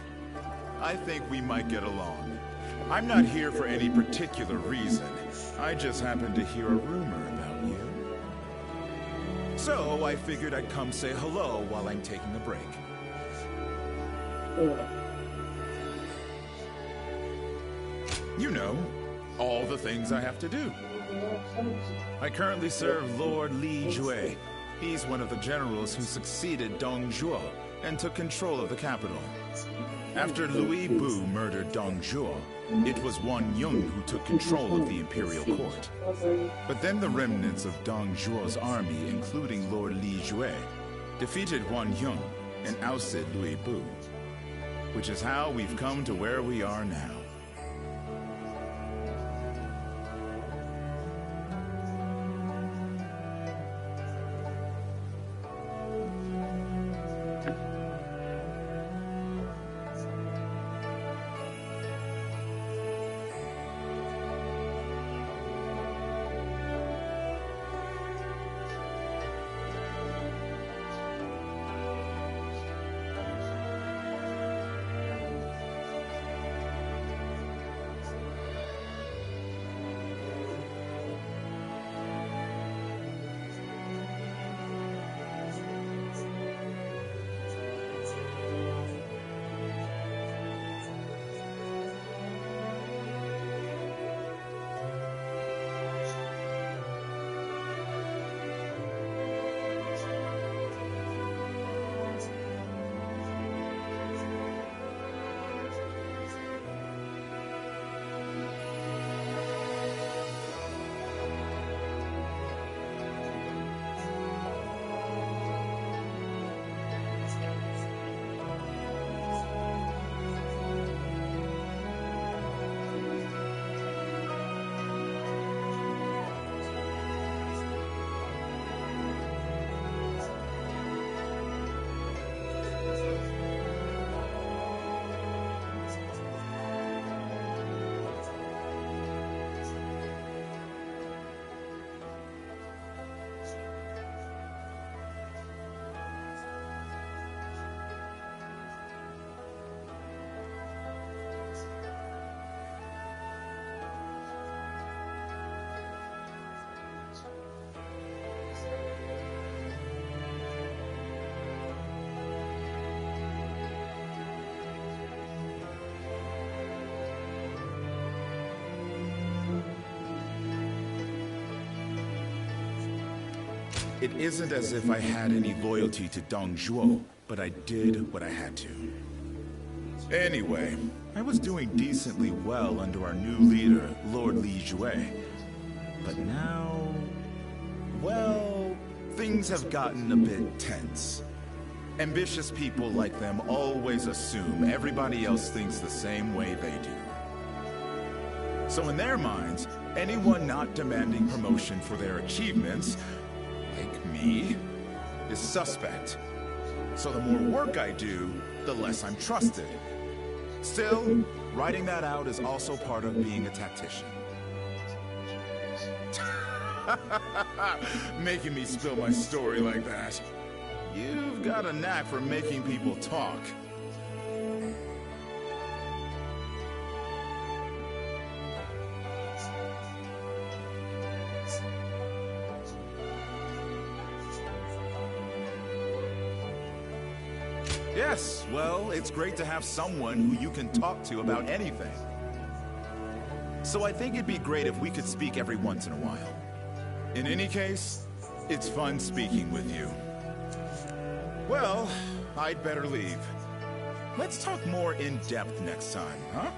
I think we might get along. I'm not here for any particular reason. I just happened to hear a rumor about you. So I figured I'd come say hello while I'm taking a break. You know, all the things I have to do. I currently serve Lord Li Jue. He's one of the generals who succeeded Dong Zhuo and took control of the capital. After Louis Bu murdered Dong Zhuo, it was Wan Yong who took control of the imperial court. But then the remnants of Dong Zhuo's army, including Lord Li Jue, defeated Wan Yong and ousted Louis Bu. Which is how we've come to where we are now. It isn't as if I had any loyalty to Dong Zhuo, but I did what I had to. Anyway, I was doing decently well under our new leader, Lord Li Jue. But now... well, things have gotten a bit tense. Ambitious people like them always assume everybody else thinks the same way they do. So in their minds, anyone not demanding promotion for their achievements, like me, is suspect. So the more work I do, the less I'm trusted. Still, writing that out is also part of being a tactician. Making me spill my story like that. You've got a knack for making people talk. Yes, well, it's great to have someone who you can talk to about anything. So I think it'd be great if we could speak every once in a while. In any case, it's fun speaking with you. Well, I'd better leave. Let's talk more in depth next time, huh?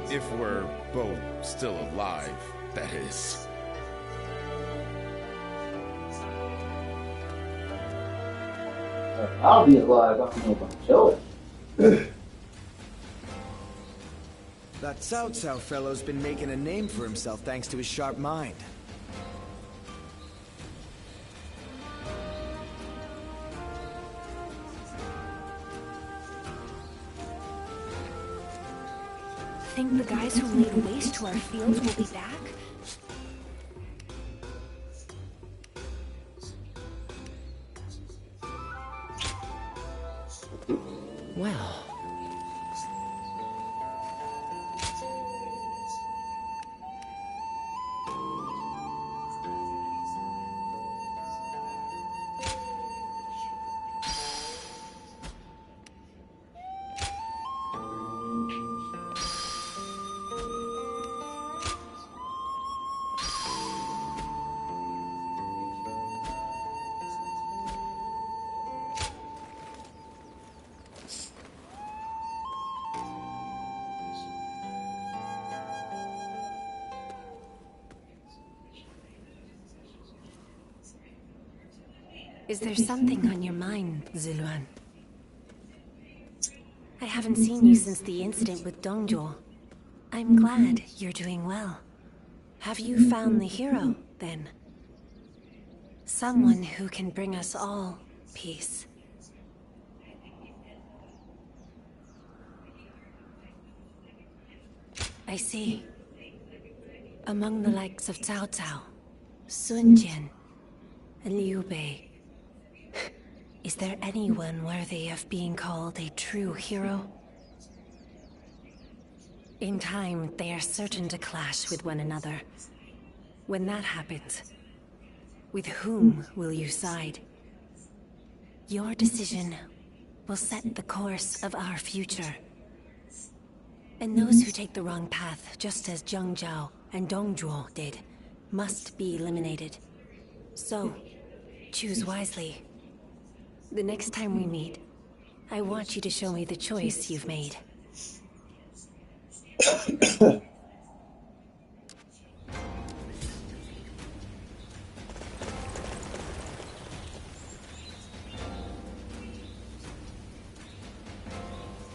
If we're both still alive, that is. I'll be alive. I don't know if I'm chilling. That Cao Cao fellow's been making a name for himself thanks to his sharp mind. Think the guys who laid waste to our fields will be back? Well... Is there something on your mind, Ziluan? I haven't seen you since the incident with Dongzhuo. I'm glad you're doing well. Have you found the hero, then? Someone who can bring us all peace. I see. Among the likes of Cao Cao, Sun Jian, and Liu Bei, is there anyone worthy of being called a true hero? In time, they are certain to clash with one another. When that happens, with whom will you side? Your decision will set the course of our future. And those who take the wrong path, just as Zheng Zhao and Dongzhuo did, must be eliminated. So, choose wisely. The next time we meet, I want you to show me the choice you've made.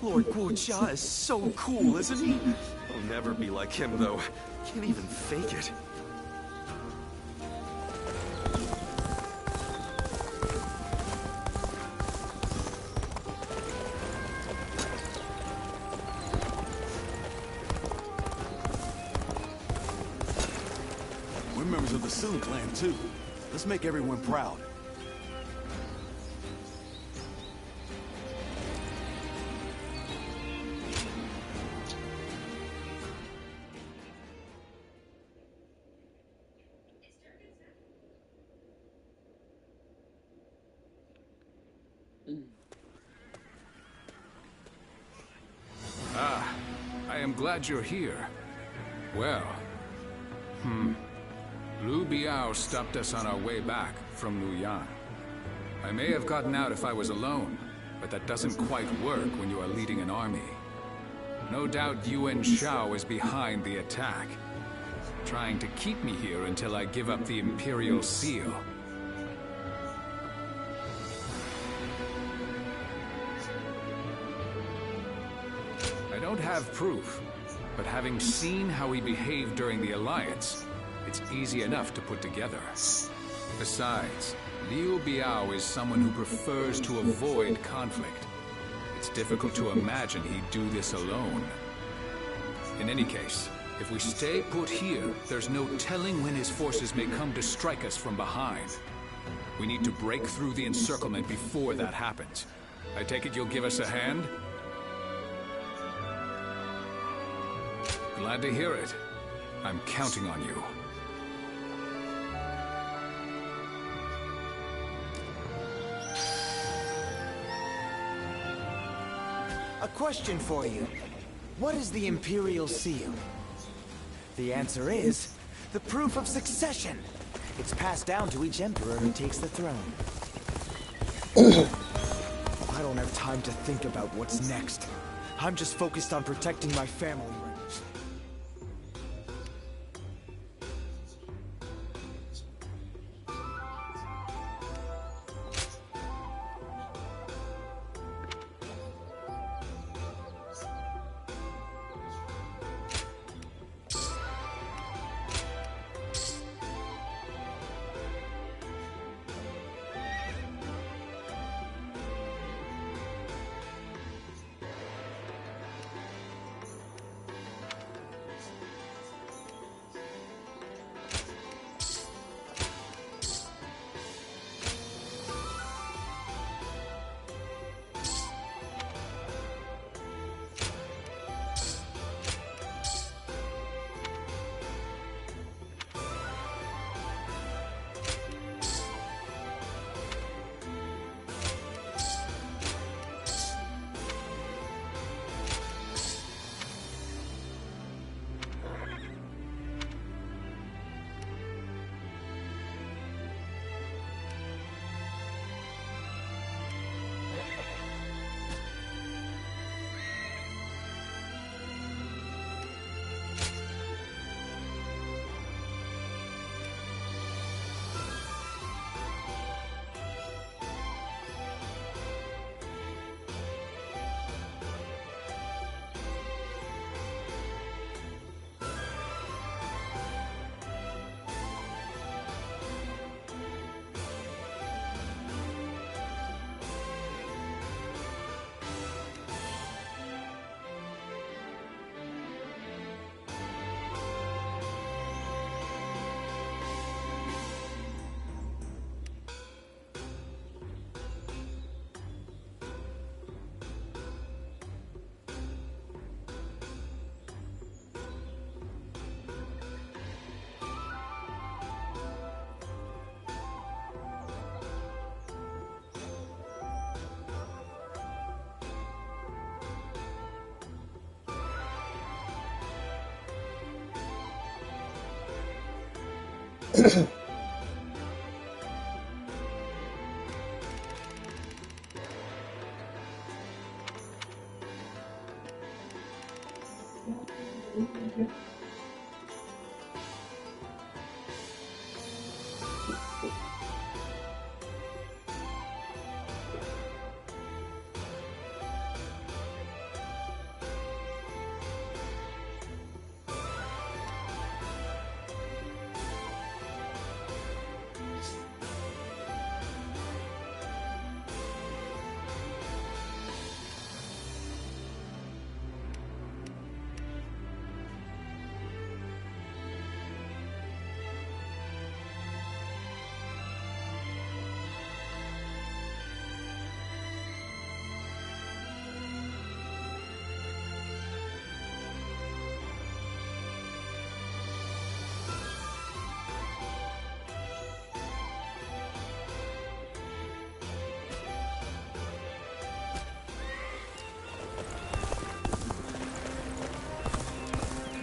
Lord Guojia is so cool, isn't he? I'll never be like him, though. Can't even fake it. We're members of the Sun clan, too. Let's make everyone proud. Ah, I am glad you're here. Well, Liu Biao stopped us on our way back from Luyan. I may have gotten out if I was alone, but that doesn't quite work when you are leading an army. No doubt Yuan Shao is behind the attack, trying to keep me here until I give up the Imperial Seal. I don't have proof, but having seen how he behaved during the Alliance, it's easy enough to put together. Besides, Liu Biao is someone who prefers to avoid conflict. It's difficult to imagine he'd do this alone. In any case, if we stay put here, there's no telling when his forces may come to strike us from behind. We need to break through the encirclement before that happens. I take it you'll give us a hand? Glad to hear it. I'm counting on you. A question for you. What is the Imperial Seal? The answer is the proof of succession. It's passed down to each emperor who takes the throne. I don't have time to think about what's next. I'm just focused on protecting my family.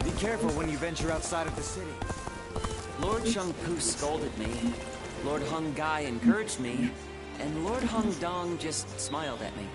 Be careful when you venture outside of the city. Lord Shang Pu scolded me. Lord Hung Gai encouraged me. and Lord Hong Dong just smiled at me.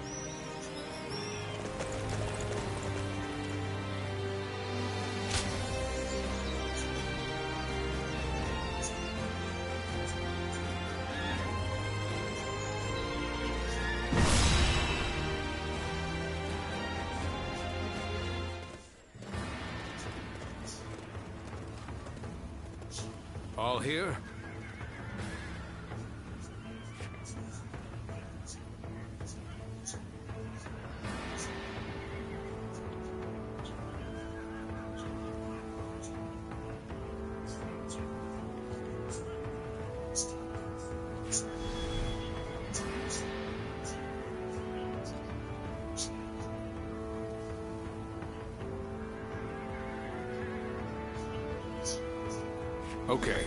All here? Okay.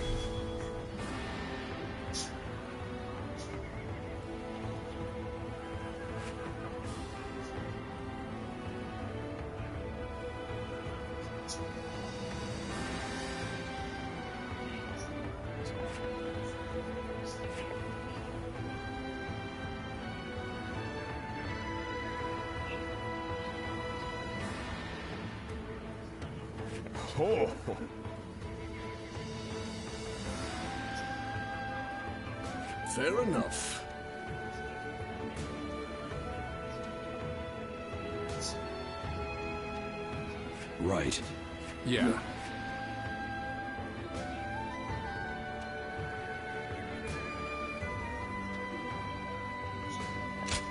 Oh. Fair enough. Right. Yeah.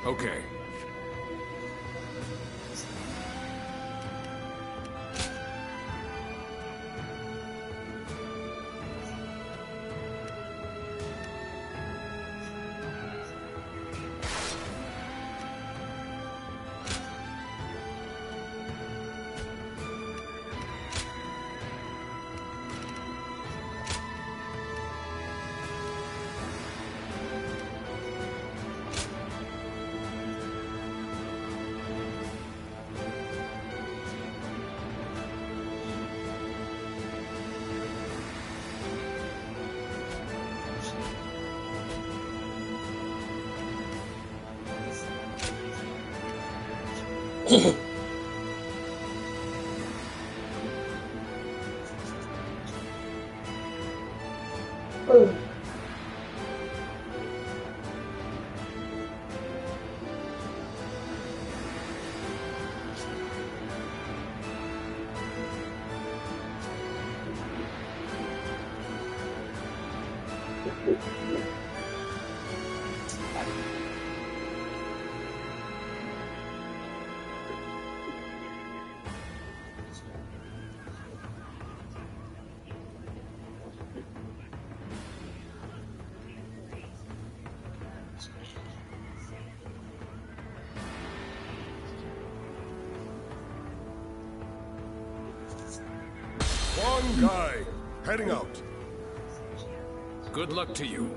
Okay. One guy, heading out. Good luck to you.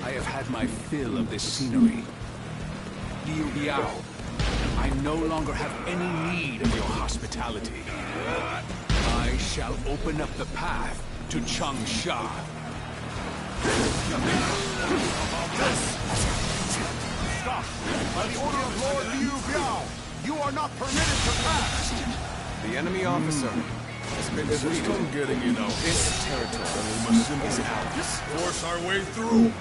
I have had my fill of this scenery. Liu Biao, I no longer have any need of your hospitality. I shall open up the path to Changsha. Stop! By the order of Lord Liu Biao, you are not permitted to pass! The enemy officer has been defeated. I'm getting, you know. This territory We must simply is ours. force our way through.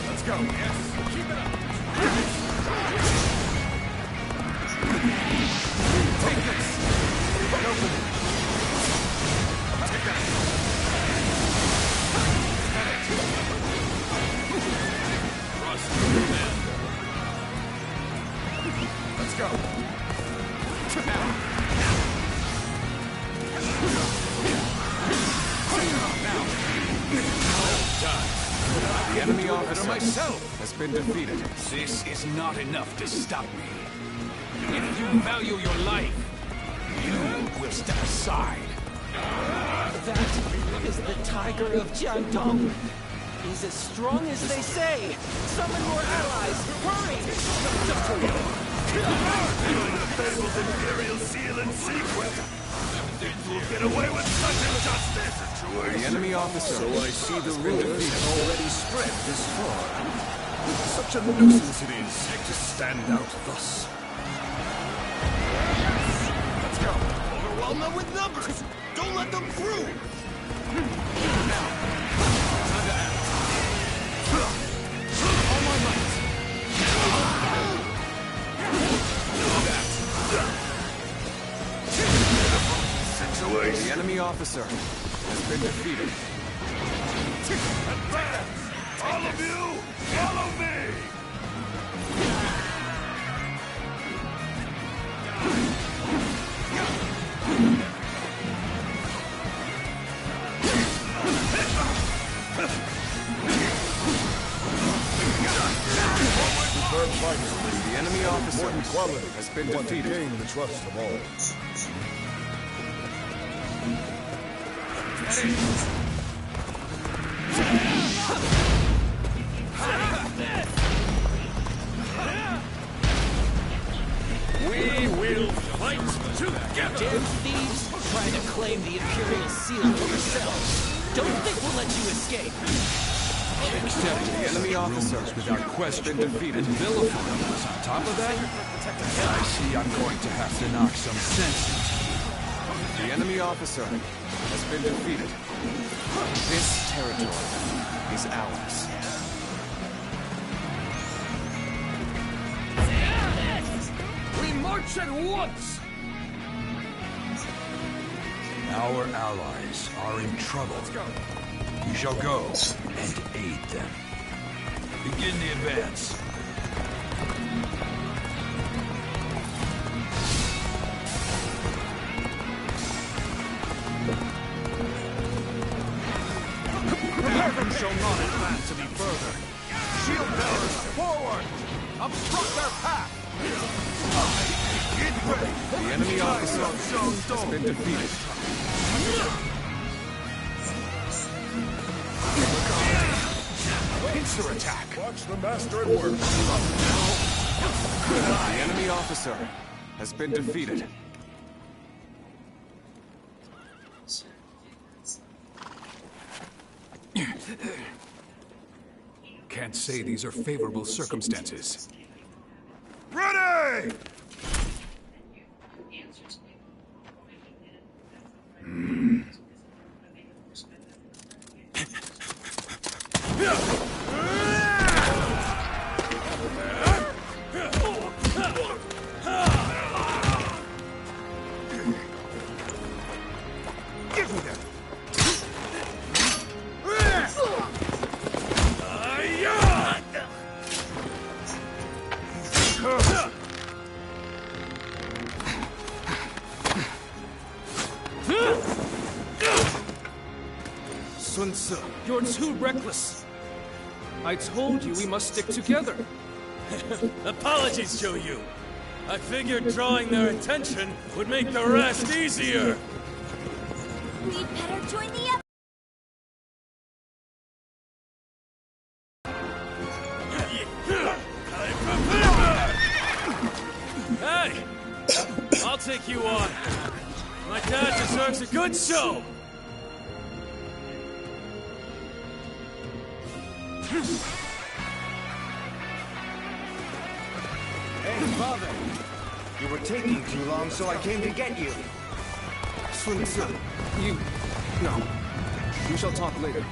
Let's go. Yes. Keep it up. Take this. Open. Take that. Trust your man. Let's go. Now. Done. The enemy officer myself has been defeated. This is not enough to stop me. If you value your life, you will step aside. That is the Tiger of Jiangdong. is as strong as they say. Summon more allies. Hurry! The fabled Imperial seal in secret. We'll get away with such injustice. The enemy officer. So I see the rumors have already spread this far. Such a nuisance it is to stand out thus. Let's go. Overwhelm them with numbers. Don't let them through. Now, time to act. All my might. The enemy officer has been defeated. All of you, follow me! The enemy officer has been defeated. Gain the trust of all. We will fight together! Damn thieves trying to claim the Imperial seal for themselves. Don't think we'll let you escape. Except the enemy officer without question defeated. Vilifying us on top of that? I see I'm going to have to knock some sense into you. The enemy officer has been defeated. This territory is ours. We march at once! Our allies are in trouble. We shall go and aid them. Begin the advance. Heaven shall not advance any further. Shield bearers, forward! Obstruct their path! Get ready! The enemy officer has been defeated. Pincer attack! Watch the master at work. The enemy officer has been defeated. Can't say these are favorable circumstances. Ready! Give me that! Sun Tzu, you're too reckless. I told you we must stick together. Apologies, Zhou Yu. I figured drawing their attention would make the rest easier. We'd better join the effort. Hey! I'll take you on. My dad deserves a good show! Hey, Father! You were taking too long, so I came to get you. Sun Tzu, you... No. We shall talk later.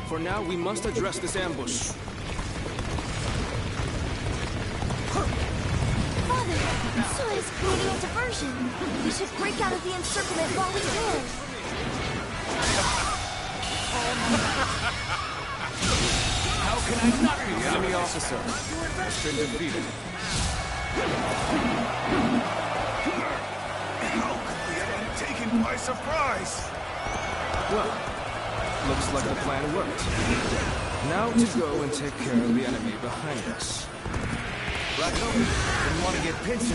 For now, we must address this ambush. Father, Sui's creating a diversion. We should break out of the encirclement while we can. How can I not be? The enemy officer has been defeated. How could we have been taken by surprise? Well, looks like the plan worked. Now to go and take care of the enemy behind us. Racco, didn't want to get pinched.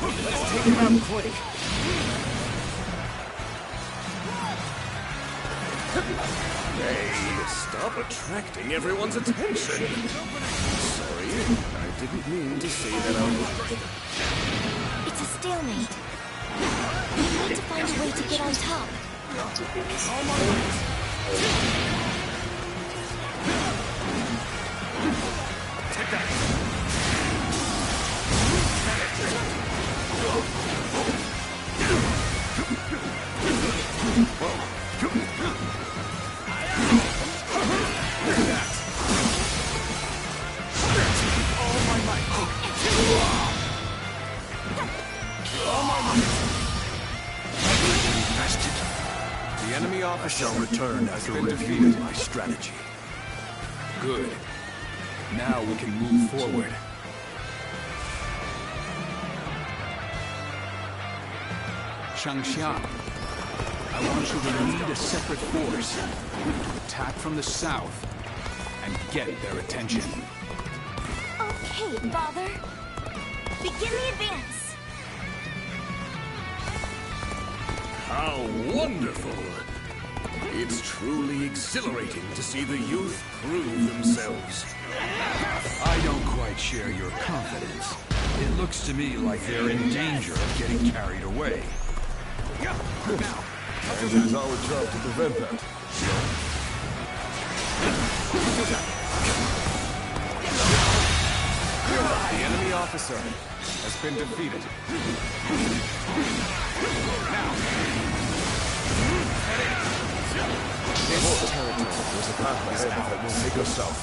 Let's take him out quick. Hey, stop attracting everyone's attention. Sorry, I didn't mean to say that out loud. It's a stalemate. We need to find a way to get on top. Take that. The enemy officer shall return after reviewing my strategy. Good. Now we can move forward. Shangxiang, I want you to lead a separate force to attack from the south and get their attention. Okay, Father. Begin the advance. How wonderful! It's truly exhilarating to see the youth prove themselves. I don't quite share your confidence. It looks to me like they're in danger of getting carried away. And it is our job to prevent that. The enemy officer has been defeated. Now, this territory was a path ahead that will take us south.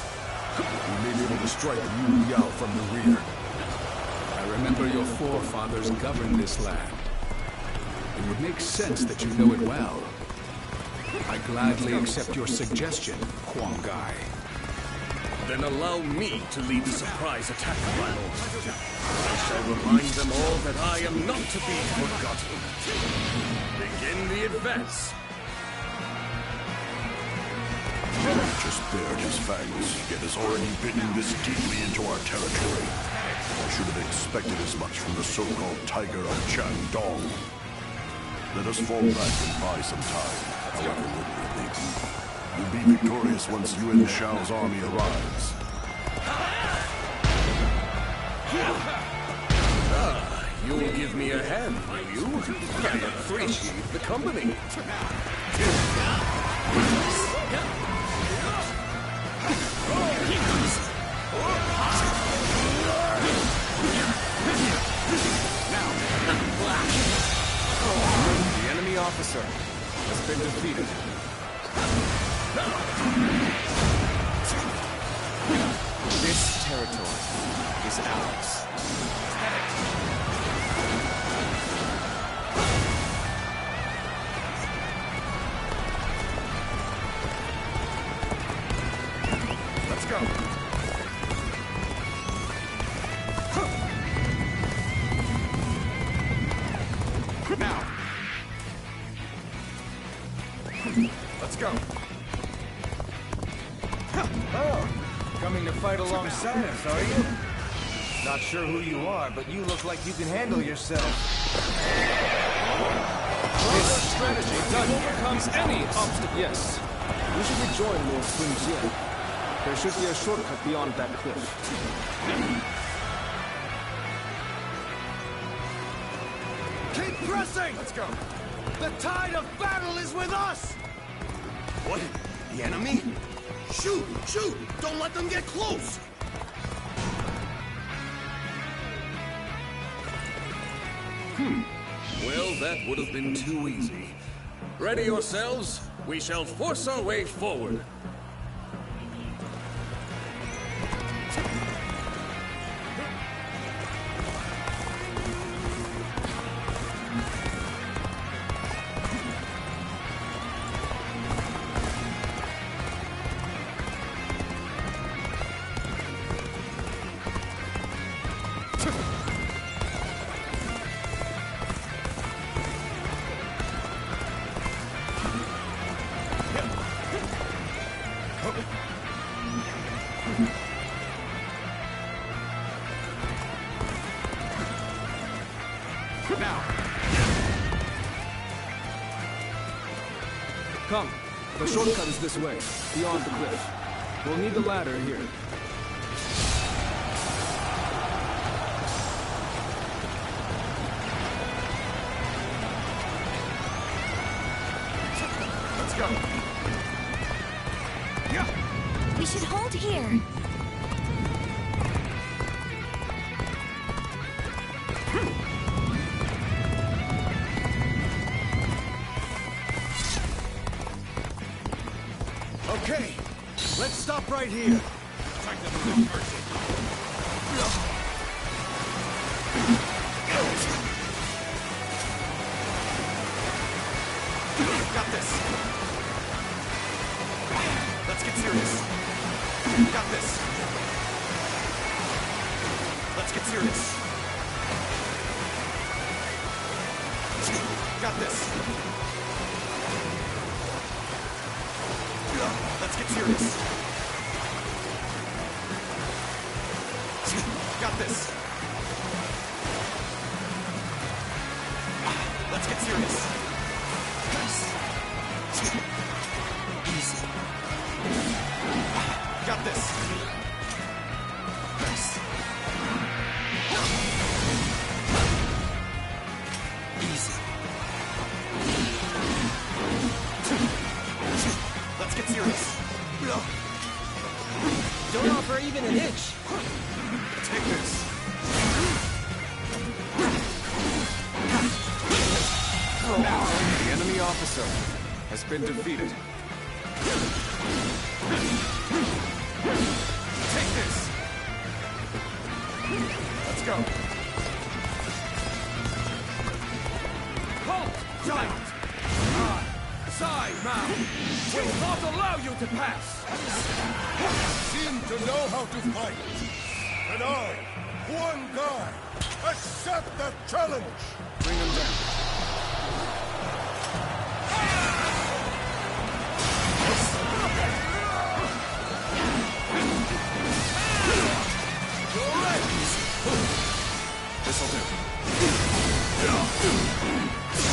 We may be able to strike Yu Yao from the rear. I remember your forefathers governed this land. It would make sense that you know it well. I gladly accept your suggestion, Huang Gai. Then allow me to lead the surprise attack, my lord. I shall remind them all that I am not to be forgotten. Begin the advance. Just bared his fangs, yet has already bitten this deeply into our territory. I should have expected as much from the so-called Tiger of Chandong. Let us fall back and buy some time, however little it may be. We'll be victorious once Yuan Shao's army arrives. Ah, you'll give me a hand, will you? I appreciate the company. The enemy officer has been defeated. This territory is ours. Let's go. Now. Let's go. Oh, coming to fight alongside us, are you? Not sure who you are, but you look like you can handle yourself. This strategy doesn't overcomes any obstacle. Yes. We should rejoin Lord Sun Jian. There should be a shortcut beyond that cliff. Keep pressing! Let's go. The tide of battle is with us! What? The enemy? Shoot! Shoot! Don't let them get close! Well, that would have been too easy. Ready yourselves. We shall force our way forward. Come, The shortcut is this way, beyond the cliff. We'll need the ladder here. Let's go. Yeah. We should hold here. Okay, let's stop right here. Got this. Let's get serious. Got this. Let's get serious. Got this. Let's get serious. Got this. Let's get serious. Easy. Got this. Nice. Easy. Let's get serious. Don't offer even an inch. Take this. The enemy officer has been defeated. Take this. Let's go. Halt, giant! Sai Mao will not allow you to pass! Seem to know how to fight. And I, Huan Gai, accept the challenge! Bring him down. This'll do.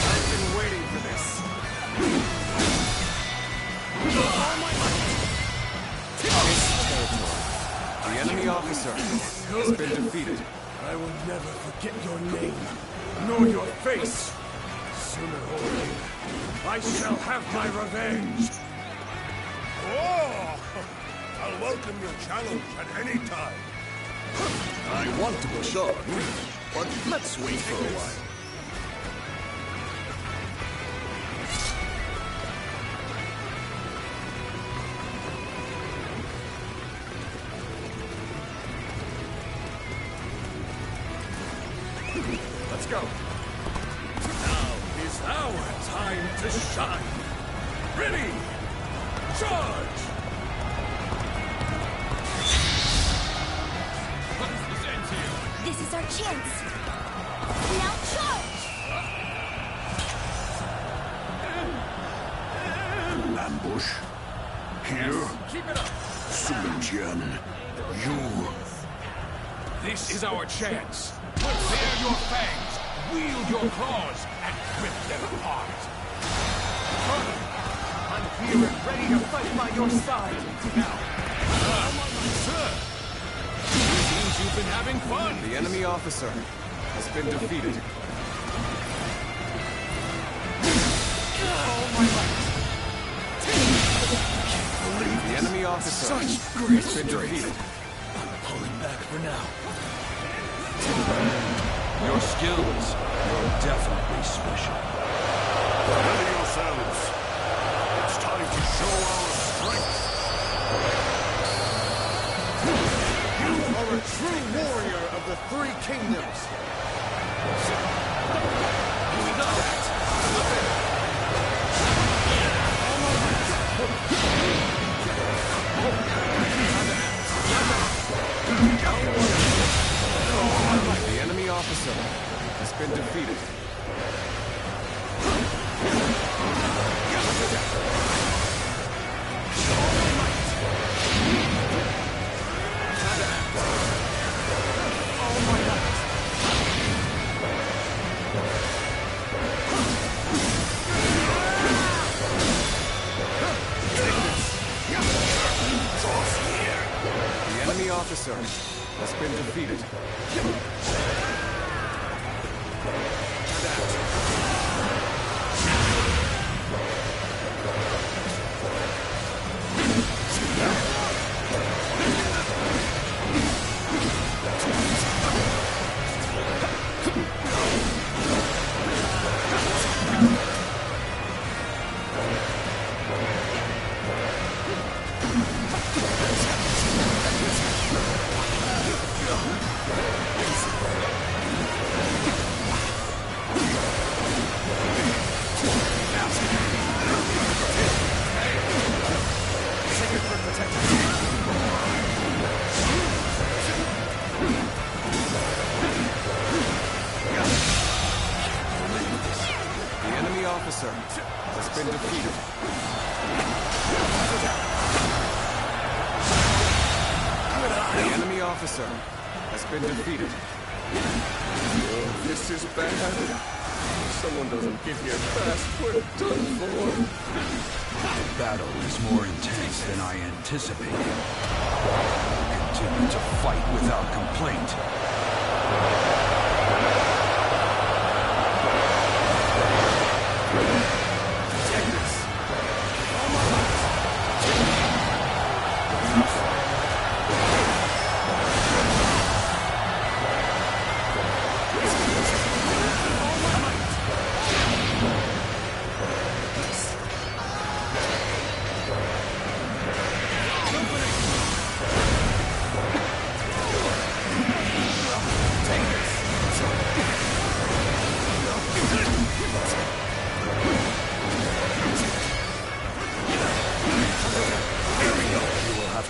I've been waiting for this. All my might. The enemy officer has been defeated. I will never forget your name, nor your face. Sooner or later, I shall have my revenge. Oh! I'll welcome your challenge at any time. I want to push on, but let's wait for a while. Let's go. Now is our time to shine. Ready! Charge! This is our chance. Now charge! Ambush? Here? Keep it up! Sun Jian, you... This is our chance. Bare your fangs, wield your claws, and rip them apart. I'm here and ready to fight by your side. Now, sir, it seems you've been having fun. The enemy officer has been defeated. The enemy officer has been defeated. I'm pulling back for now. Your skills are definitely special. Ready yourselves. It's time to show our strength. You are a true warrior of the Three Kingdoms. The enemy officer has been defeated. The enemy officer has been defeated. Has been defeated. The enemy officer has been defeated. Oh, this is bad. Someone doesn't give me a fast, we're done for. The battle is more intense than I anticipated. Continue to fight without complaint.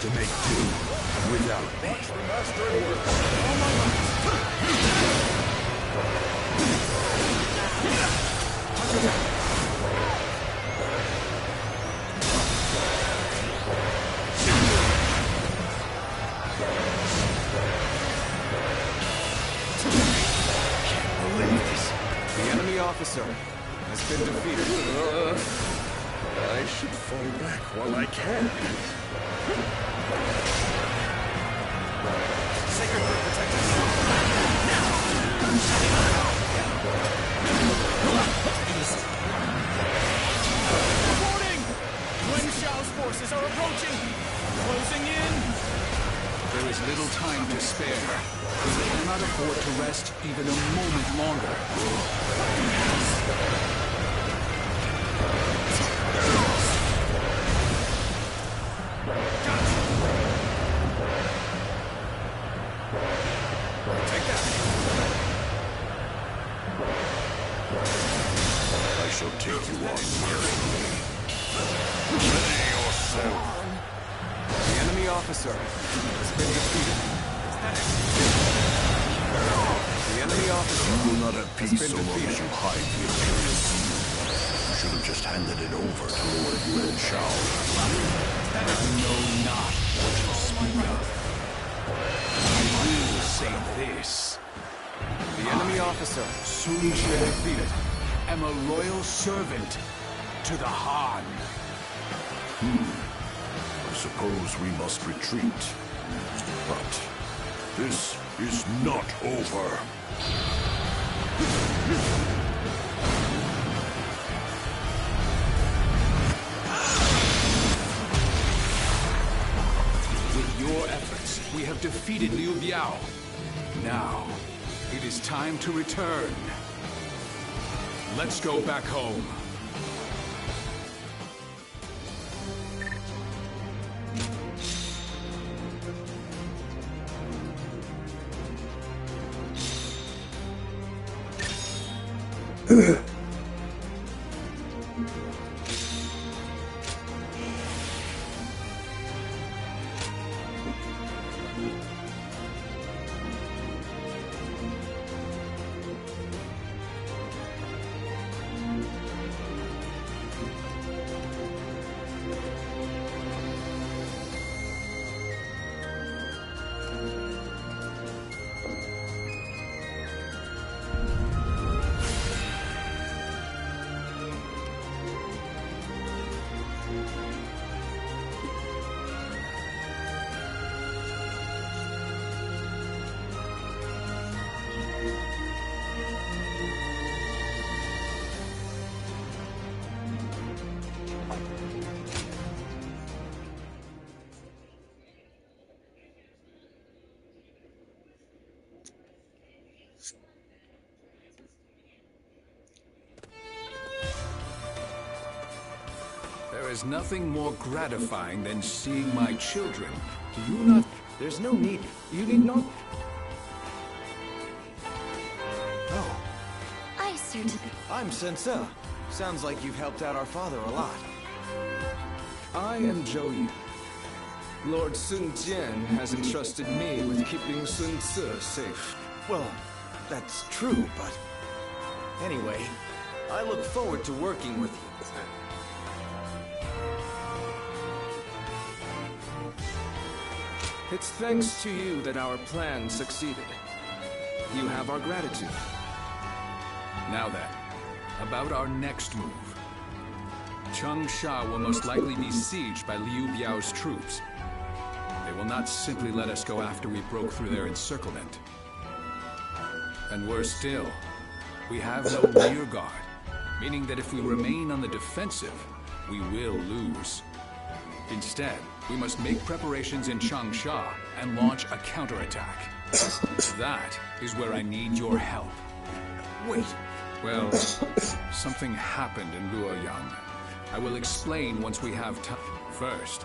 To make do without me. Can't believe this. The enemy officer has been defeated. I should fall back while I can. Sacred Bird, protect us. Reporting! Wen Xiao's forces are approaching! Closing in! There is little time to spare. We cannot afford to rest even a moment longer. I shall take you on personally. Ready yourself. The enemy officer has been defeated. The enemy officer You will not have has peace been so long defeated. as you hide the Imperial Seal. You should have just handed it over to Lord Yuan Shao. You know not what you speak of. I will say this. The enemy officer Sun has been Quan defeated. am a loyal servant to the Han. I suppose we must retreat. But this is not over. With your efforts, we have defeated Liu Biao. Now, it is time to return. Let's go back home. is nothing more gratifying than seeing my children. Do you not? There's no need. You need not. Oh. I certainly... I'm Sensei. Sounds like you've helped out our father a lot. I am Zhou Yu. Lord Sun Jian has entrusted me with keeping Sun Ce safe. Well, that's true, but... Anyway, I look forward to working with you. It's thanks to you that our plan succeeded. You have our gratitude. Now then, about our next move. Changsha will most likely be sieged by Liu Biao's troops. They will not simply let us go after we broke through their encirclement. And worse still, we have no rear guard, meaning that if we remain on the defensive, we will lose. Instead, we must make preparations in Changsha and launch a counterattack. That is where I need your help. Wait. Well, something happened in Luoyang. I will explain once we have time. First,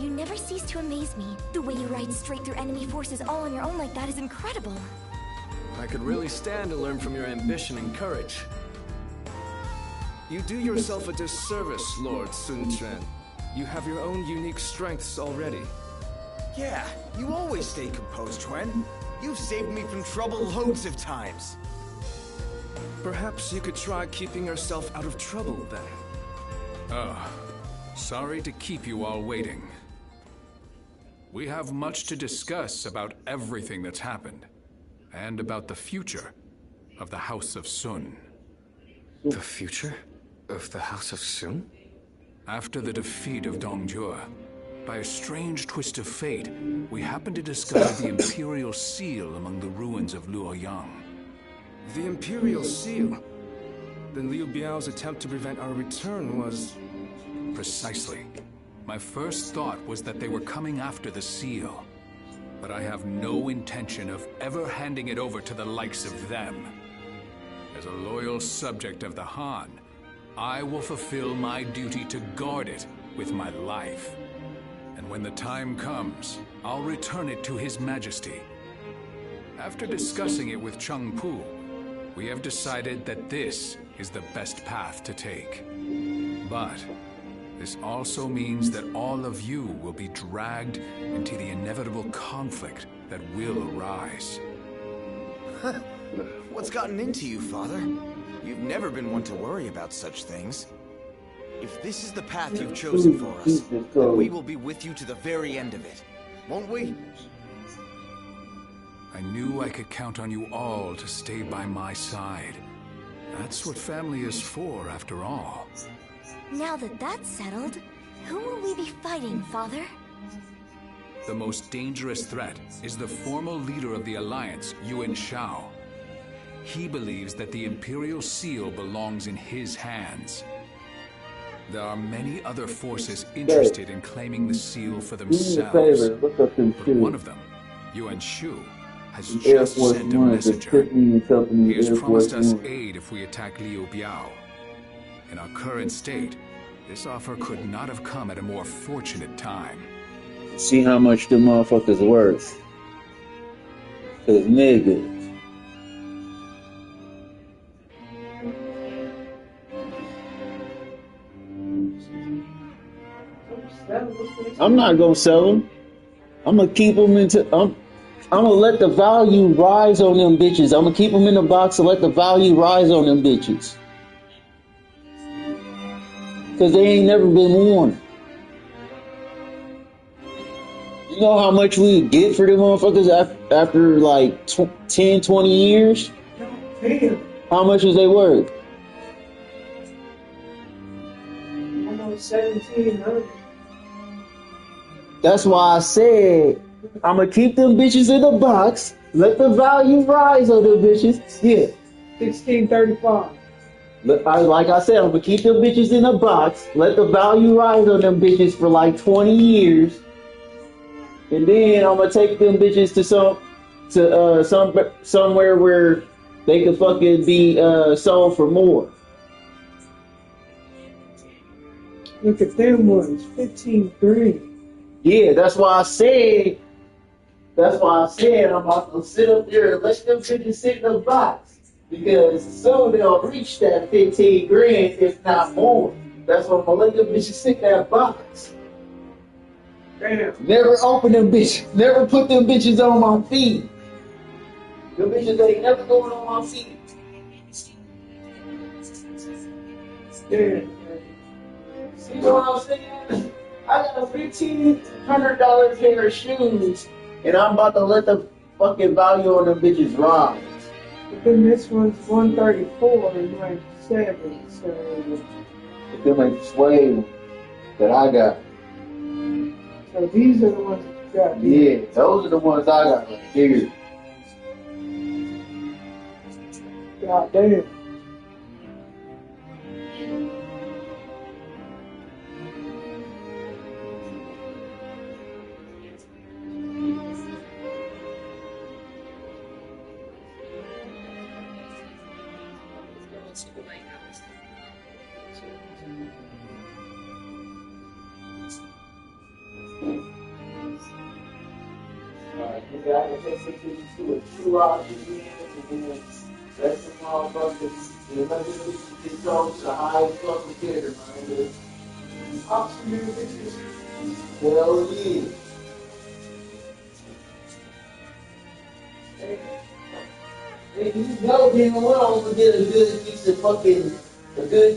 You never cease to amaze me. The way you ride straight through enemy forces all on your own like that is incredible. I could really stand to learn from your ambition and courage. You do yourself a disservice, Lord Sun Quan. You have your own unique strengths already. Yeah, you always stay composed, Quan. You've saved me from trouble loads of times. Perhaps you could try keeping yourself out of trouble, then. Oh, sorry to keep you all waiting. We have much to discuss about everything that's happened, and about the future of the House of Sun. The future of the House of Sun? After the defeat of Dongjue, by a strange twist of fate, we happened to discover the Imperial Seal among the ruins of Luoyang. The Imperial Seal? Then Liu Biao's attempt to prevent our return was... Precisely. My first thought was that they were coming after the seal. But I have no intention of ever handing it over to the likes of them. As a loyal subject of the Han, I will fulfill my duty to guard it with my life. And when the time comes, I'll return it to His Majesty. After discussing it with Cheng Pu, we have decided that this is the best path to take. But this also means that all of you will be dragged into the inevitable conflict that will arise. What's gotten into you, Father? You've never been one to worry about such things. If this is the path you've chosen for us, then we will be with you to the very end of it. Won't we? I knew I could count on you all to stay by my side. That's what family is for, after all. Now that that's settled, who will we be fighting, Father? The most dangerous threat is the former leader of the Alliance, Yuan Shao. He believes that the Imperial Seal belongs in his hands. There are many other forces interested in claiming the seal for themselves. But one of them, Yuan Shu, has just sent a messenger. He has promised us aid if we attack Liu Biao. In our current state, this offer could not have come at a more fortunate time. See how much the motherfuckers worth. Cause nigga. I'm not gonna sell them. I'm gonna keep them I'm gonna let the value rise on them bitches. I'm gonna keep them in the box and let the value rise on them bitches. Cause they ain't never been worn. You know how much we get for them motherfuckers after like 10, 20 years? How much is they worth? Almost 1,700. That's why I said I'm gonna keep them bitches in the box. Let the value rise on them bitches. Yeah. 1635. Like I said, I'm gonna keep them bitches in a box, let the value rise on them bitches for like 20 years, and then I'm gonna take them bitches to somewhere where they could fucking be sold for more. Look at them ones, 15 grand. Yeah, that's why I said I'm about to sit up there and let them bitches sit in the box. Because soon they'll reach that 15 grand, if not more. That's why I'm gonna let them bitches sit in that box. Damn. Never open them bitches. Never put them bitches on my feet. Them bitches ain't never going on my feet. Damn. See what I'm saying? I got a $1,500 pair of shoes, and I'm about to let the fucking value on them bitches rise. But then this one's 134 and like 7, so. But them ain't suede that I got. So these are the ones that you got. Yeah, those are the ones I got right here. God damn. I can take some bitches to a true auction and then let some motherfuckers, and let them bitches get sold to the highest fucking bidder, man. Auction bitches. Hell yeah. Hey, you know damn well I'm gonna get a good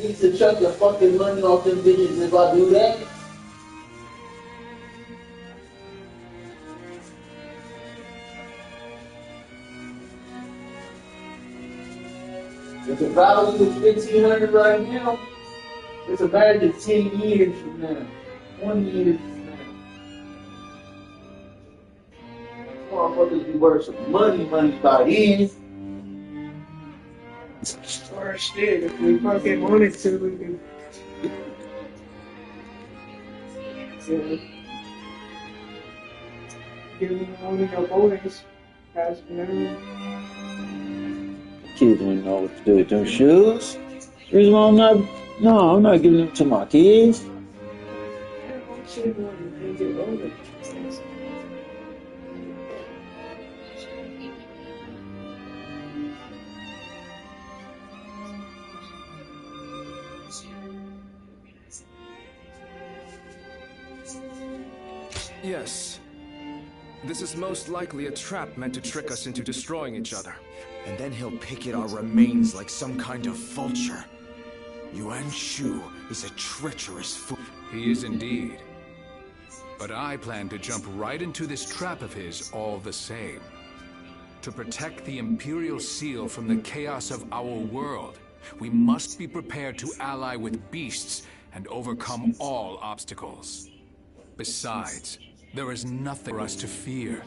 decent chunk of fucking money off them bitches if I do that. If the value is $1,500 right now, it's a value of 10 years from now, 20 years from now. Motherfuckers be worth some money by then. Or shit, if we fucking wanted to, we can. Yeah. Give me one of your boys. Pass me down. Kids wouldn't know what to do with them shoes. The reason why I'm not giving them to my kids. Yes. This is most likely a trap meant to trick us into destroying each other. And then he'll pick at our remains like some kind of vulture. Yuan Shu is a treacherous fool. He is indeed. But I plan to jump right into this trap of his all the same. To protect the Imperial Seal from the chaos of our world, we must be prepared to ally with beasts and overcome all obstacles. Besides, there is nothing for us to fear.